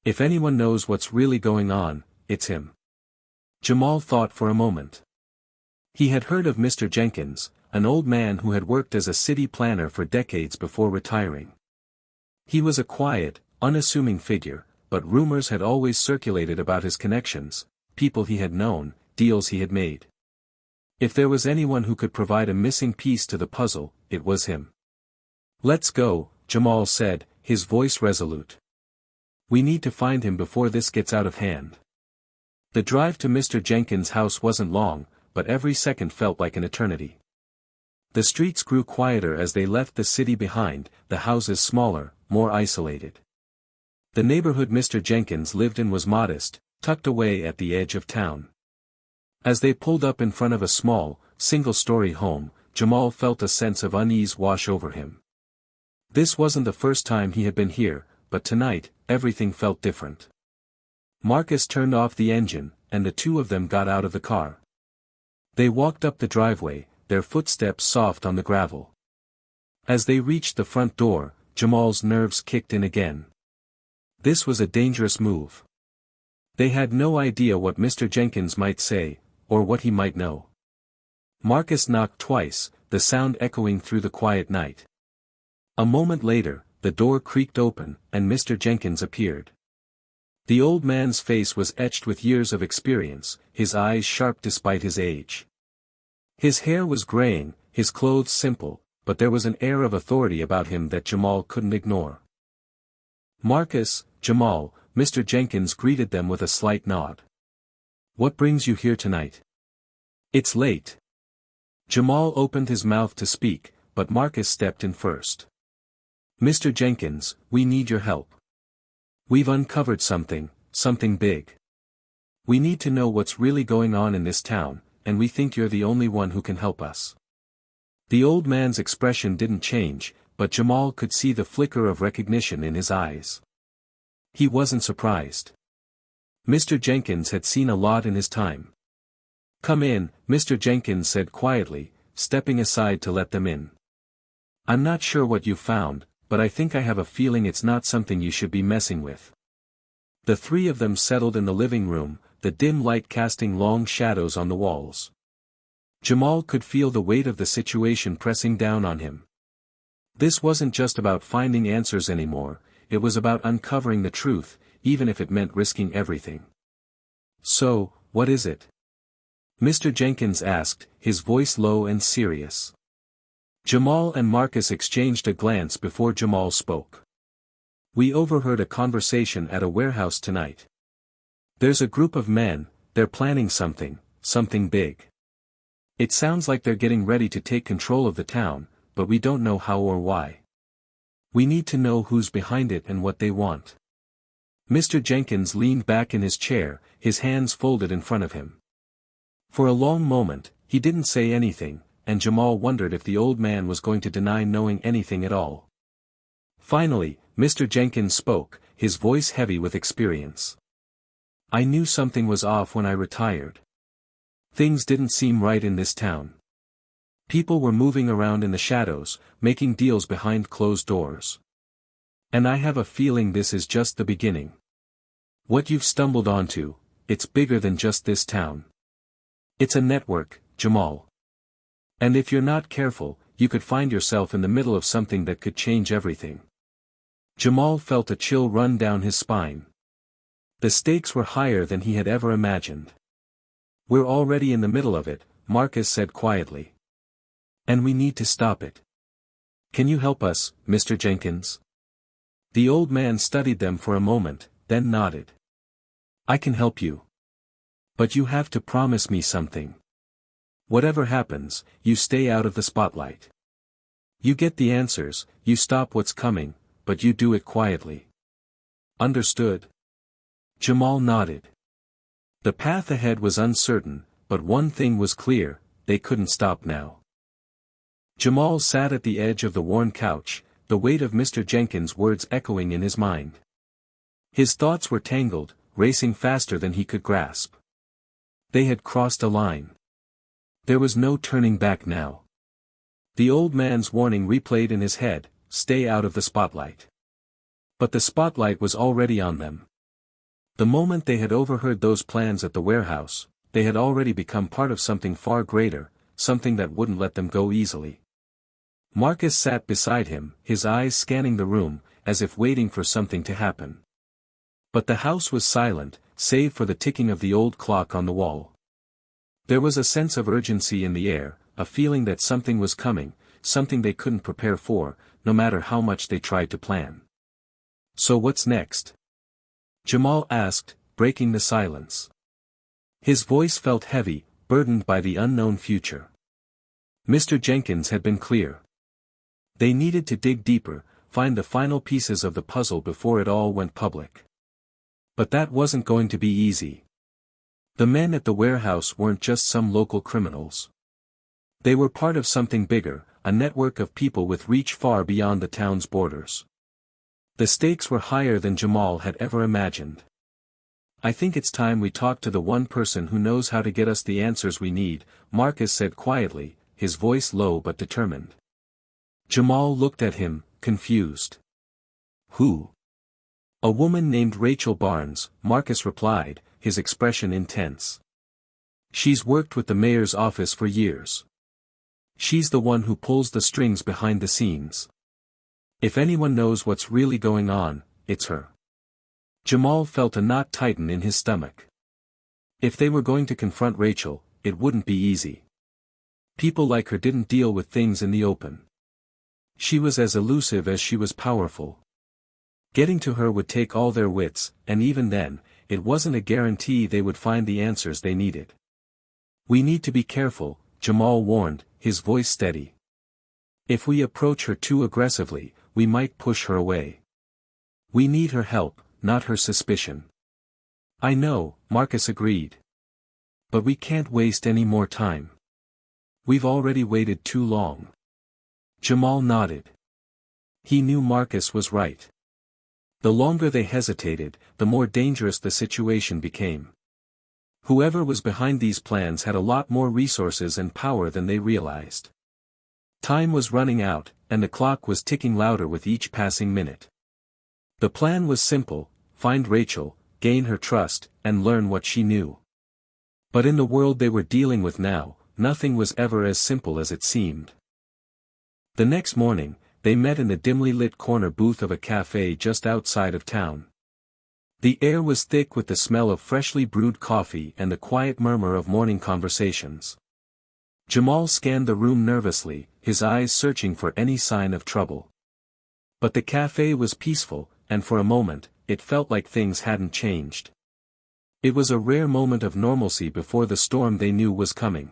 If anyone knows what's really going on, it's him." Jamal thought for a moment. He had heard of Mr. Jenkins, an old man who had worked as a city planner for decades before retiring. He was a quiet, unassuming figure, but rumors had always circulated about his connections, people he had known, deals he had made. If there was anyone who could provide a missing piece to the puzzle, it was him. "Let's go," Jamal said, his voice resolute. "We need to find him before this gets out of hand." The drive to Mr. Jenkins' house wasn't long, but every second felt like an eternity. The streets grew quieter as they left the city behind, the houses smaller, more isolated. The neighborhood Mr. Jenkins lived in was modest, tucked away at the edge of town. As they pulled up in front of a small, single-story home, Jamal felt a sense of unease wash over him. This wasn't the first time he had been here, but tonight, everything felt different. Marcus turned off the engine, and the two of them got out of the car. They walked up the driveway, their footsteps soft on the gravel. As they reached the front door, Jamal's nerves kicked in again. This was a dangerous move. They had no idea what Mr. Jenkins might say, or what he might know. Marcus knocked twice, the sound echoing through the quiet night. A moment later, the door creaked open, and Mr. Jenkins appeared. The old man's face was etched with years of experience, his eyes sharp despite his age. His hair was graying, his clothes simple, but there was an air of authority about him that Jamal couldn't ignore. "Marcus, Jamal," Mr. Jenkins greeted them with a slight nod. "What brings you here tonight?" "It's late." Jamal opened his mouth to speak, but Marcus stepped in first. "Mr. Jenkins, we need your help. We've uncovered something big. We need to know what's really going on in this town, and we think you're the only one who can help us." The old man's expression didn't change, but Jamal could see the flicker of recognition in his eyes. He wasn't surprised. Mr. Jenkins had seen a lot in his time. "Come in," Mr. Jenkins said quietly, stepping aside to let them in. "I'm not sure what you found, but I think I have a feeling it's not something you should be messing with." The three of them settled in the living room, the dim light casting long shadows on the walls. Jamal could feel the weight of the situation pressing down on him. This wasn't just about finding answers anymore, it was about uncovering the truth, even if it meant risking everything. "So, what is it?" Mr. Jenkins asked, his voice low and serious. Jamal and Marcus exchanged a glance before Jamal spoke. "We overheard a conversation at a warehouse tonight. There's a group of men, they're planning something big. It sounds like they're getting ready to take control of the town, but we don't know how or why. We need to know who's behind it and what they want." Mr. Jenkins leaned back in his chair, his hands folded in front of him. For a long moment, he didn't say anything, and Jamal wondered if the old man was going to deny knowing anything at all. Finally, Mr. Jenkins spoke, his voice heavy with experience. "I knew something was off when I retired. Things didn't seem right in this town. People were moving around in the shadows, making deals behind closed doors. And I have a feeling this is just the beginning. What you've stumbled onto, it's bigger than just this town. It's a network, Jamal. And if you're not careful, you could find yourself in the middle of something that could change everything." Jamal felt a chill run down his spine. The stakes were higher than he had ever imagined. "We're already in the middle of it," Marcus said quietly. "And we need to stop it. Can you help us, Mr. Jenkins? The old man studied them for a moment, then nodded. I can help you. But you have to promise me something. Whatever happens, you stay out of the spotlight. You get the answers, you stop what's coming, but you do it quietly. Understood? Jamal nodded. The path ahead was uncertain, but one thing was clear, they couldn't stop now. Jamal sat at the edge of the worn couch, the weight of Mr. Jenkins' words echoing in his mind. His thoughts were tangled, racing faster than he could grasp. They had crossed a line. There was no turning back now. The old man's warning replayed in his head, stay out of the spotlight. But the spotlight was already on them. The moment they had overheard those plans at the warehouse, they had already become part of something far greater, something that wouldn't let them go easily. Marcus sat beside him, his eyes scanning the room, as if waiting for something to happen. But the house was silent, save for the ticking of the old clock on the wall. There was a sense of urgency in the air, a feeling that something was coming, something they couldn't prepare for, no matter how much they tried to plan. So what's next? Jamal asked, breaking the silence. His voice felt heavy, burdened by the unknown future. Mr. Jenkins had been clear. They needed to dig deeper, find the final pieces of the puzzle before it all went public. But that wasn't going to be easy. The men at the warehouse weren't just some local criminals. They were part of something bigger, a network of people with reach far beyond the town's borders. The stakes were higher than Jamal had ever imagined. I think it's time we talk to the one person who knows how to get us the answers we need, Marcus said quietly, his voice low but determined. Jamal looked at him, confused. Who? A woman named Rachel Barnes, Marcus replied, his expression intense. She's worked with the mayor's office for years. She's the one who pulls the strings behind the scenes. If anyone knows what's really going on, it's her. Jamal felt a knot tighten in his stomach. If they were going to confront Rachel, it wouldn't be easy. People like her didn't deal with things in the open. She was as elusive as she was powerful. Getting to her would take all their wits, and even then, it wasn't a guarantee they would find the answers they needed. We need to be careful, Jamal warned, his voice steady. If we approach her too aggressively, we might push her away. We need her help, not her suspicion. I know, Marcus agreed. But we can't waste any more time. We've already waited too long. Jamal nodded. He knew Marcus was right. The longer they hesitated, the more dangerous the situation became. Whoever was behind these plans had a lot more resources and power than they realized. Time was running out, and the clock was ticking louder with each passing minute. The plan was simple, find Rachel, gain her trust, and learn what she knew. But in the world they were dealing with now, nothing was ever as simple as it seemed. The next morning, they met in the dimly lit corner booth of a cafe just outside of town. The air was thick with the smell of freshly brewed coffee and the quiet murmur of morning conversations. Jamal scanned the room nervously, his eyes searching for any sign of trouble. But the cafe was peaceful, and for a moment, it felt like things hadn't changed. It was a rare moment of normalcy before the storm they knew was coming.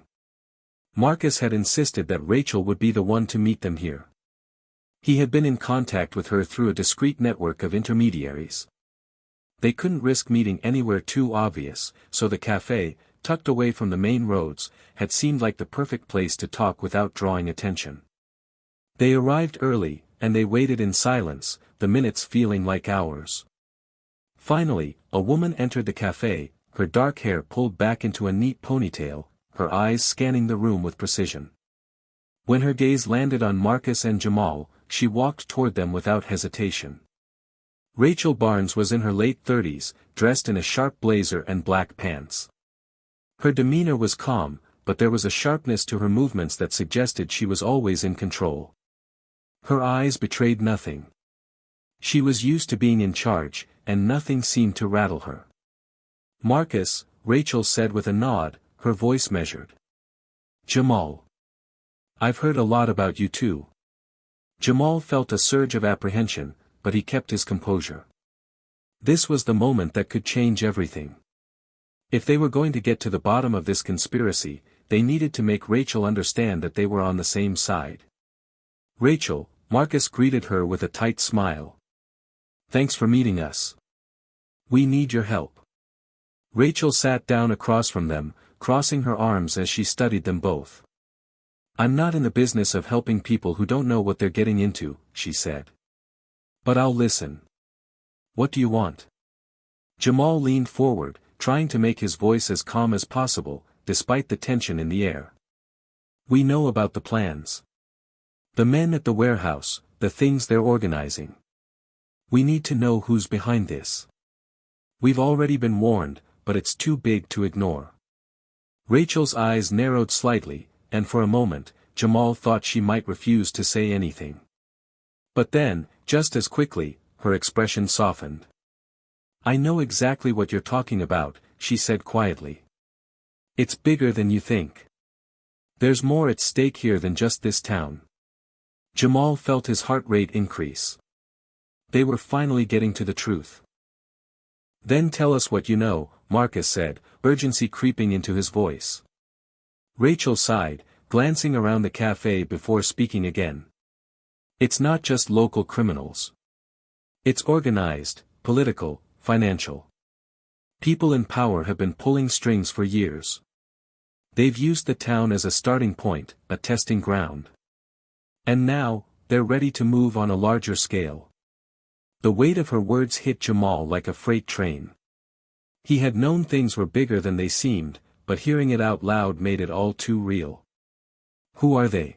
Marcus had insisted that Rachel would be the one to meet them here. He had been in contact with her through a discreet network of intermediaries. They couldn't risk meeting anywhere too obvious, so the cafe, tucked away from the main roads, had seemed like the perfect place to talk without drawing attention. They arrived early, and they waited in silence, the minutes feeling like hours. Finally, a woman entered the cafe, her dark hair pulled back into a neat ponytail, her eyes scanning the room with precision. When her gaze landed on Marcus and Jamal, she walked toward them without hesitation. Rachel Barnes was in her late 30s, dressed in a sharp blazer and black pants. Her demeanor was calm, but there was a sharpness to her movements that suggested she was always in control. Her eyes betrayed nothing. She was used to being in charge, and nothing seemed to rattle her. Marcus, Rachel said with a nod, her voice measured. Jamal. I've heard a lot about you too. Jamal felt a surge of apprehension, but he kept his composure. This was the moment that could change everything. If they were going to get to the bottom of this conspiracy, they needed to make Rachel understand that they were on the same side. "Rachel," Marcus greeted her with a tight smile. "Thanks for meeting us. We need your help." Rachel sat down across from them, crossing her arms as she studied them both. "I'm not in the business of helping people who don't know what they're getting into," she said. "But I'll listen. What do you want?" Jamal leaned forward, trying to make his voice as calm as possible, despite the tension in the air. "We know about the plans. The men at the warehouse, the things they're organizing. We need to know who's behind this. We've already been warned, but it's too big to ignore." Rachel's eyes narrowed slightly, and for a moment, Jamal thought she might refuse to say anything. But then, just as quickly, her expression softened. "I know exactly what you're talking about," she said quietly. "It's bigger than you think. There's more at stake here than just this town." Jamal felt his heart rate increase. They were finally getting to the truth. "Then tell us what you know," Marcus said, urgency creeping into his voice. Rachel sighed, glancing around the cafe before speaking again. "It's not just local criminals. It's organized, political, financial. People in power have been pulling strings for years. They've used the town as a starting point, a testing ground. And now, they're ready to move on a larger scale." The weight of her words hit Jamal like a freight train. He had known things were bigger than they seemed, but hearing it out loud made it all too real. "Who are they?"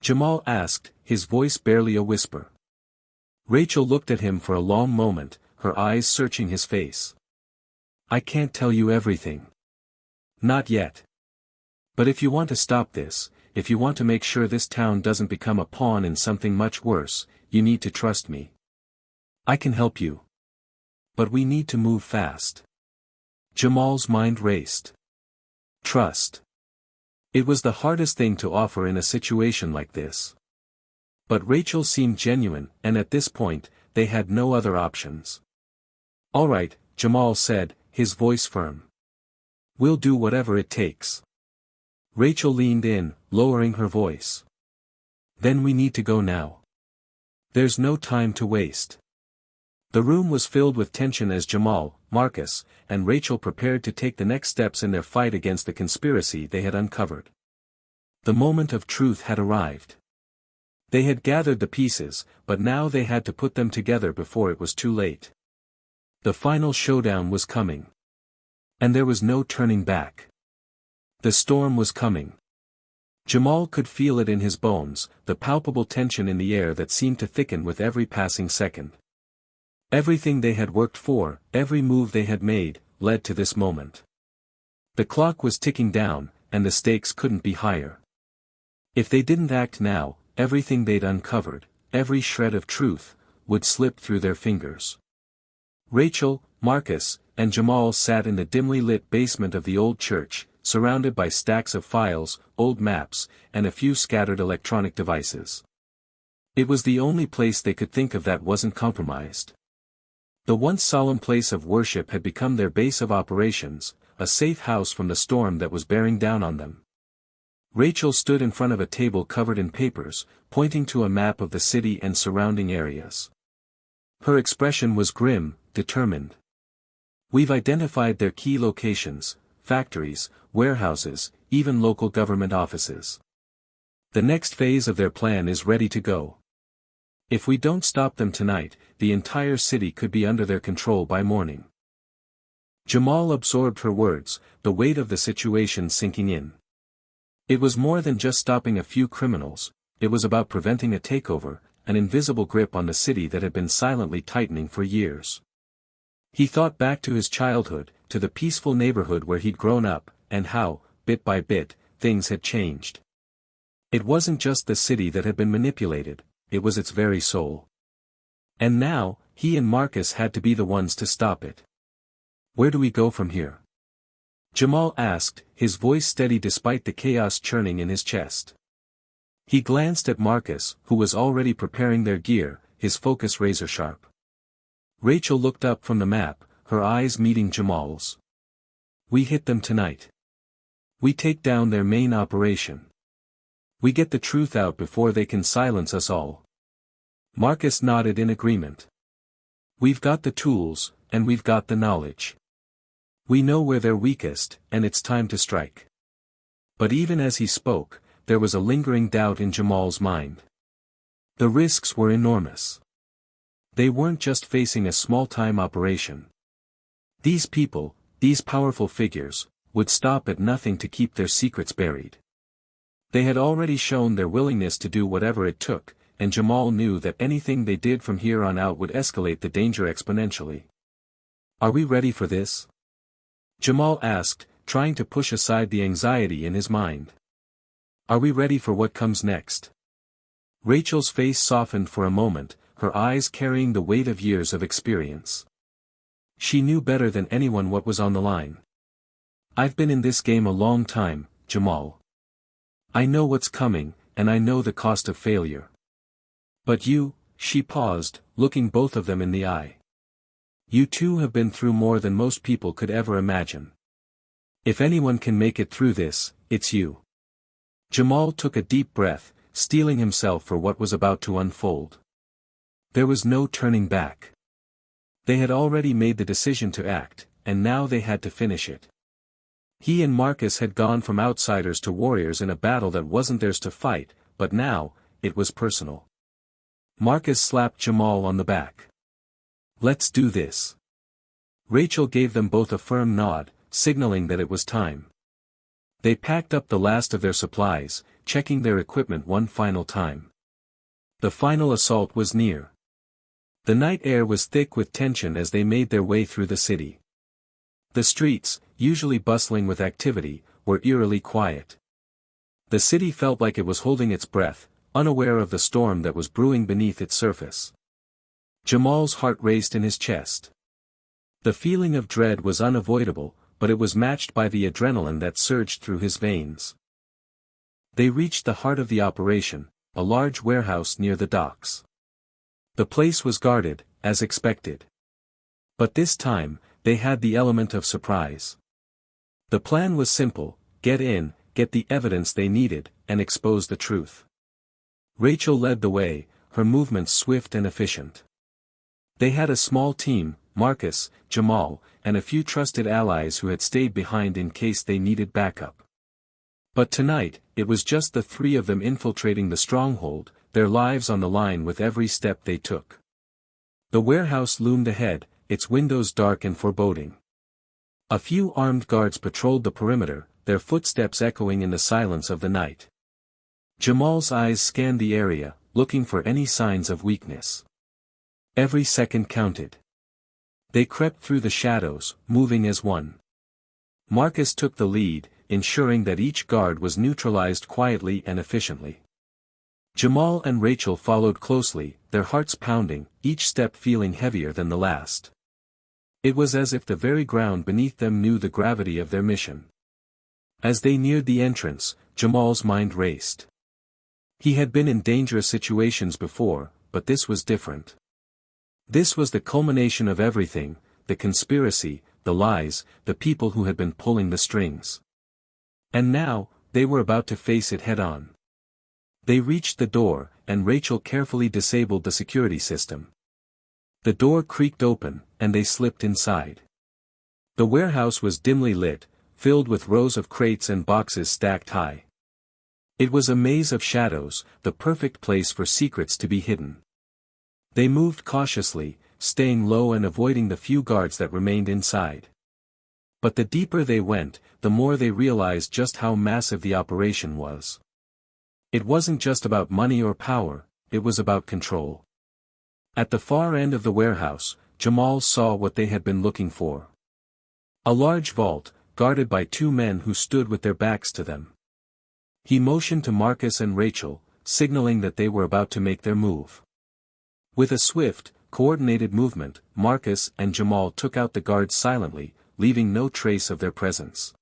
Jamal asked, his voice barely a whisper. Rachel looked at him for a long moment, her eyes searching his face. "I can't tell you everything. Not yet. But if you want to stop this, if you want to make sure this town doesn't become a pawn in something much worse, you need to trust me. I can help you. But we need to move fast." Jamal's mind raced. Trust. It was the hardest thing to offer in a situation like this. But Rachel seemed genuine, and at this point, they had no other options. "All right," Jamal said, his voice firm. "We'll do whatever it takes." Rachel leaned in, lowering her voice. "Then we need to go now. There's no time to waste." The room was filled with tension as Jamal, Marcus, and Rachel prepared to take the next steps in their fight against the conspiracy they had uncovered. The moment of truth had arrived. They had gathered the pieces, but now they had to put them together before it was too late. The final showdown was coming. And there was no turning back. The storm was coming. Jamal could feel it in his bones, the palpable tension in the air that seemed to thicken with every passing second. Everything they had worked for, every move they had made, led to this moment. The clock was ticking down, and the stakes couldn't be higher. If they didn't act now, everything they'd uncovered, every shred of truth, would slip through their fingers. Rachel, Marcus, and Jamal sat in the dimly lit basement of the old church, surrounded by stacks of files, old maps, and a few scattered electronic devices. It was the only place they could think of that wasn't compromised. The once solemn place of worship had become their base of operations, a safe house from the storm that was bearing down on them. Rachel stood in front of a table covered in papers, pointing to a map of the city and surrounding areas. Her expression was grim, determined. "We've identified their key locations, factories, warehouses, even local government offices. The next phase of their plan is ready to go. If we don't stop them tonight, the entire city could be under their control by morning." Jamal absorbed her words, the weight of the situation sinking in. It was more than just stopping a few criminals, it was about preventing a takeover, an invisible grip on the city that had been silently tightening for years. He thought back to his childhood, to the peaceful neighborhood where he'd grown up, and how, bit by bit, things had changed. It wasn't just the city that had been manipulated, it was its very soul. And now, he and Marcus had to be the ones to stop it. "Where do we go from here?" Jamal asked, his voice steady despite the chaos churning in his chest. He glanced at Marcus, who was already preparing their gear, his focus razor-sharp. Rachel looked up from the map, her eyes meeting Jamal's. "We hit them tonight. We take down their main operation. We get the truth out before they can silence us all." Marcus nodded in agreement. "We've got the tools, and we've got the knowledge. We know where they're weakest, and it's time to strike." But even as he spoke, there was a lingering doubt in Jamal's mind. The risks were enormous. They weren't just facing a small-time operation. These people, these powerful figures, would stop at nothing to keep their secrets buried. They had already shown their willingness to do whatever it took, and Jamal knew that anything they did from here on out would escalate the danger exponentially. "Are we ready for this?" Jamal asked, trying to push aside the anxiety in his mind. "Are we ready for what comes next?" Rachel's face softened for a moment, her eyes carrying the weight of years of experience. She knew better than anyone what was on the line. "I've been in this game a long time, Jamal. I know what's coming, and I know the cost of failure. But you," she paused, looking both of them in the eye. "You too have been through more than most people could ever imagine. If anyone can make it through this, it's you." Jamal took a deep breath, steeling himself for what was about to unfold. There was no turning back. They had already made the decision to act, and now they had to finish it. He and Marcus had gone from outsiders to warriors in a battle that wasn't theirs to fight, but now, it was personal. Marcus slapped Jamal on the back. "Let's do this." Rachel gave them both a firm nod, signaling that it was time. They packed up the last of their supplies, checking their equipment one final time. The final assault was near. The night air was thick with tension as they made their way through the city. The streets, usually bustling with activity, were eerily quiet. The city felt like it was holding its breath, unaware of the storm that was brewing beneath its surface. Jamal's heart raced in his chest. The feeling of dread was unavoidable, but it was matched by the adrenaline that surged through his veins. They reached the heart of the operation, a large warehouse near the docks. The place was guarded, as expected. But this time, they had the element of surprise. The plan was simple: get in, get the evidence they needed, and expose the truth. Rachel led the way, her movements swift and efficient. They had a small team, Marcus, Jamal, and a few trusted allies who had stayed behind in case they needed backup. But tonight, it was just the three of them infiltrating the stronghold, their lives on the line with every step they took. The warehouse loomed ahead, its windows dark and foreboding. A few armed guards patrolled the perimeter, their footsteps echoing in the silence of the night. Jamal's eyes scanned the area, looking for any signs of weakness. Every second counted. They crept through the shadows, moving as one. Marcus took the lead, ensuring that each guard was neutralized quietly and efficiently. Jamal and Rachel followed closely, their hearts pounding, each step feeling heavier than the last. It was as if the very ground beneath them knew the gravity of their mission. As they neared the entrance, Jamal's mind raced. He had been in dangerous situations before, but this was different. This was the culmination of everything: the conspiracy, the lies, the people who had been pulling the strings. And now, they were about to face it head-on. They reached the door, and Rachel carefully disabled the security system. The door creaked open, and they slipped inside. The warehouse was dimly lit, filled with rows of crates and boxes stacked high. It was a maze of shadows, the perfect place for secrets to be hidden. They moved cautiously, staying low and avoiding the few guards that remained inside. But the deeper they went, the more they realized just how massive the operation was. It wasn't just about money or power, it was about control. At the far end of the warehouse, Jamal saw what they had been looking for. A large vault, guarded by two men who stood with their backs to them. He motioned to Marcus and Rachel, signaling that they were about to make their move. With a swift, coordinated movement, Marcus and Jamal took out the guards silently, leaving no trace of their presence.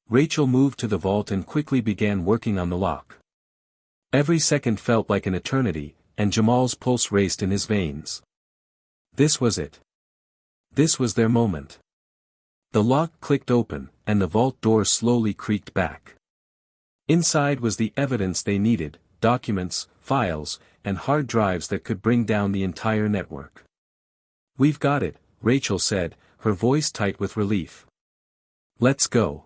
Rachel moved to the vault and quickly began working on the lock. Every second felt like an eternity, and Jamal's pulse raced in his veins. This was it. This was their moment. The lock clicked open, and the vault door slowly creaked back. Inside was the evidence they needed, documents, files, and hard drives that could bring down the entire network. "We've got it," Rachel said, her voice tight with relief. "Let's go."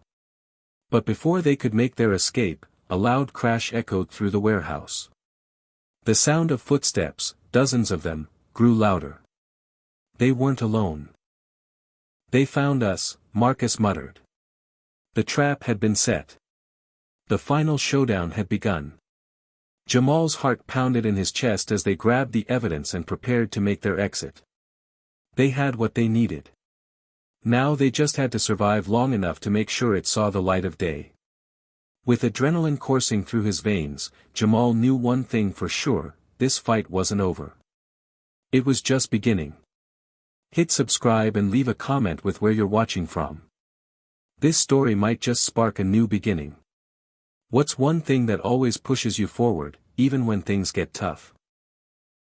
But before they could make their escape, a loud crash echoed through the warehouse. The sound of footsteps, dozens of them, grew louder. They weren't alone. "They found us," Marcus muttered. The trap had been set. The final showdown had begun. Jamal's heart pounded in his chest as they grabbed the evidence and prepared to make their exit. They had what they needed. Now they just had to survive long enough to make sure it saw the light of day. With adrenaline coursing through his veins, Jamal knew one thing for sure: this fight wasn't over. It was just beginning. Hit subscribe and leave a comment with where you're watching from. This story might just spark a new beginning. What's one thing that always pushes you forward, even when things get tough?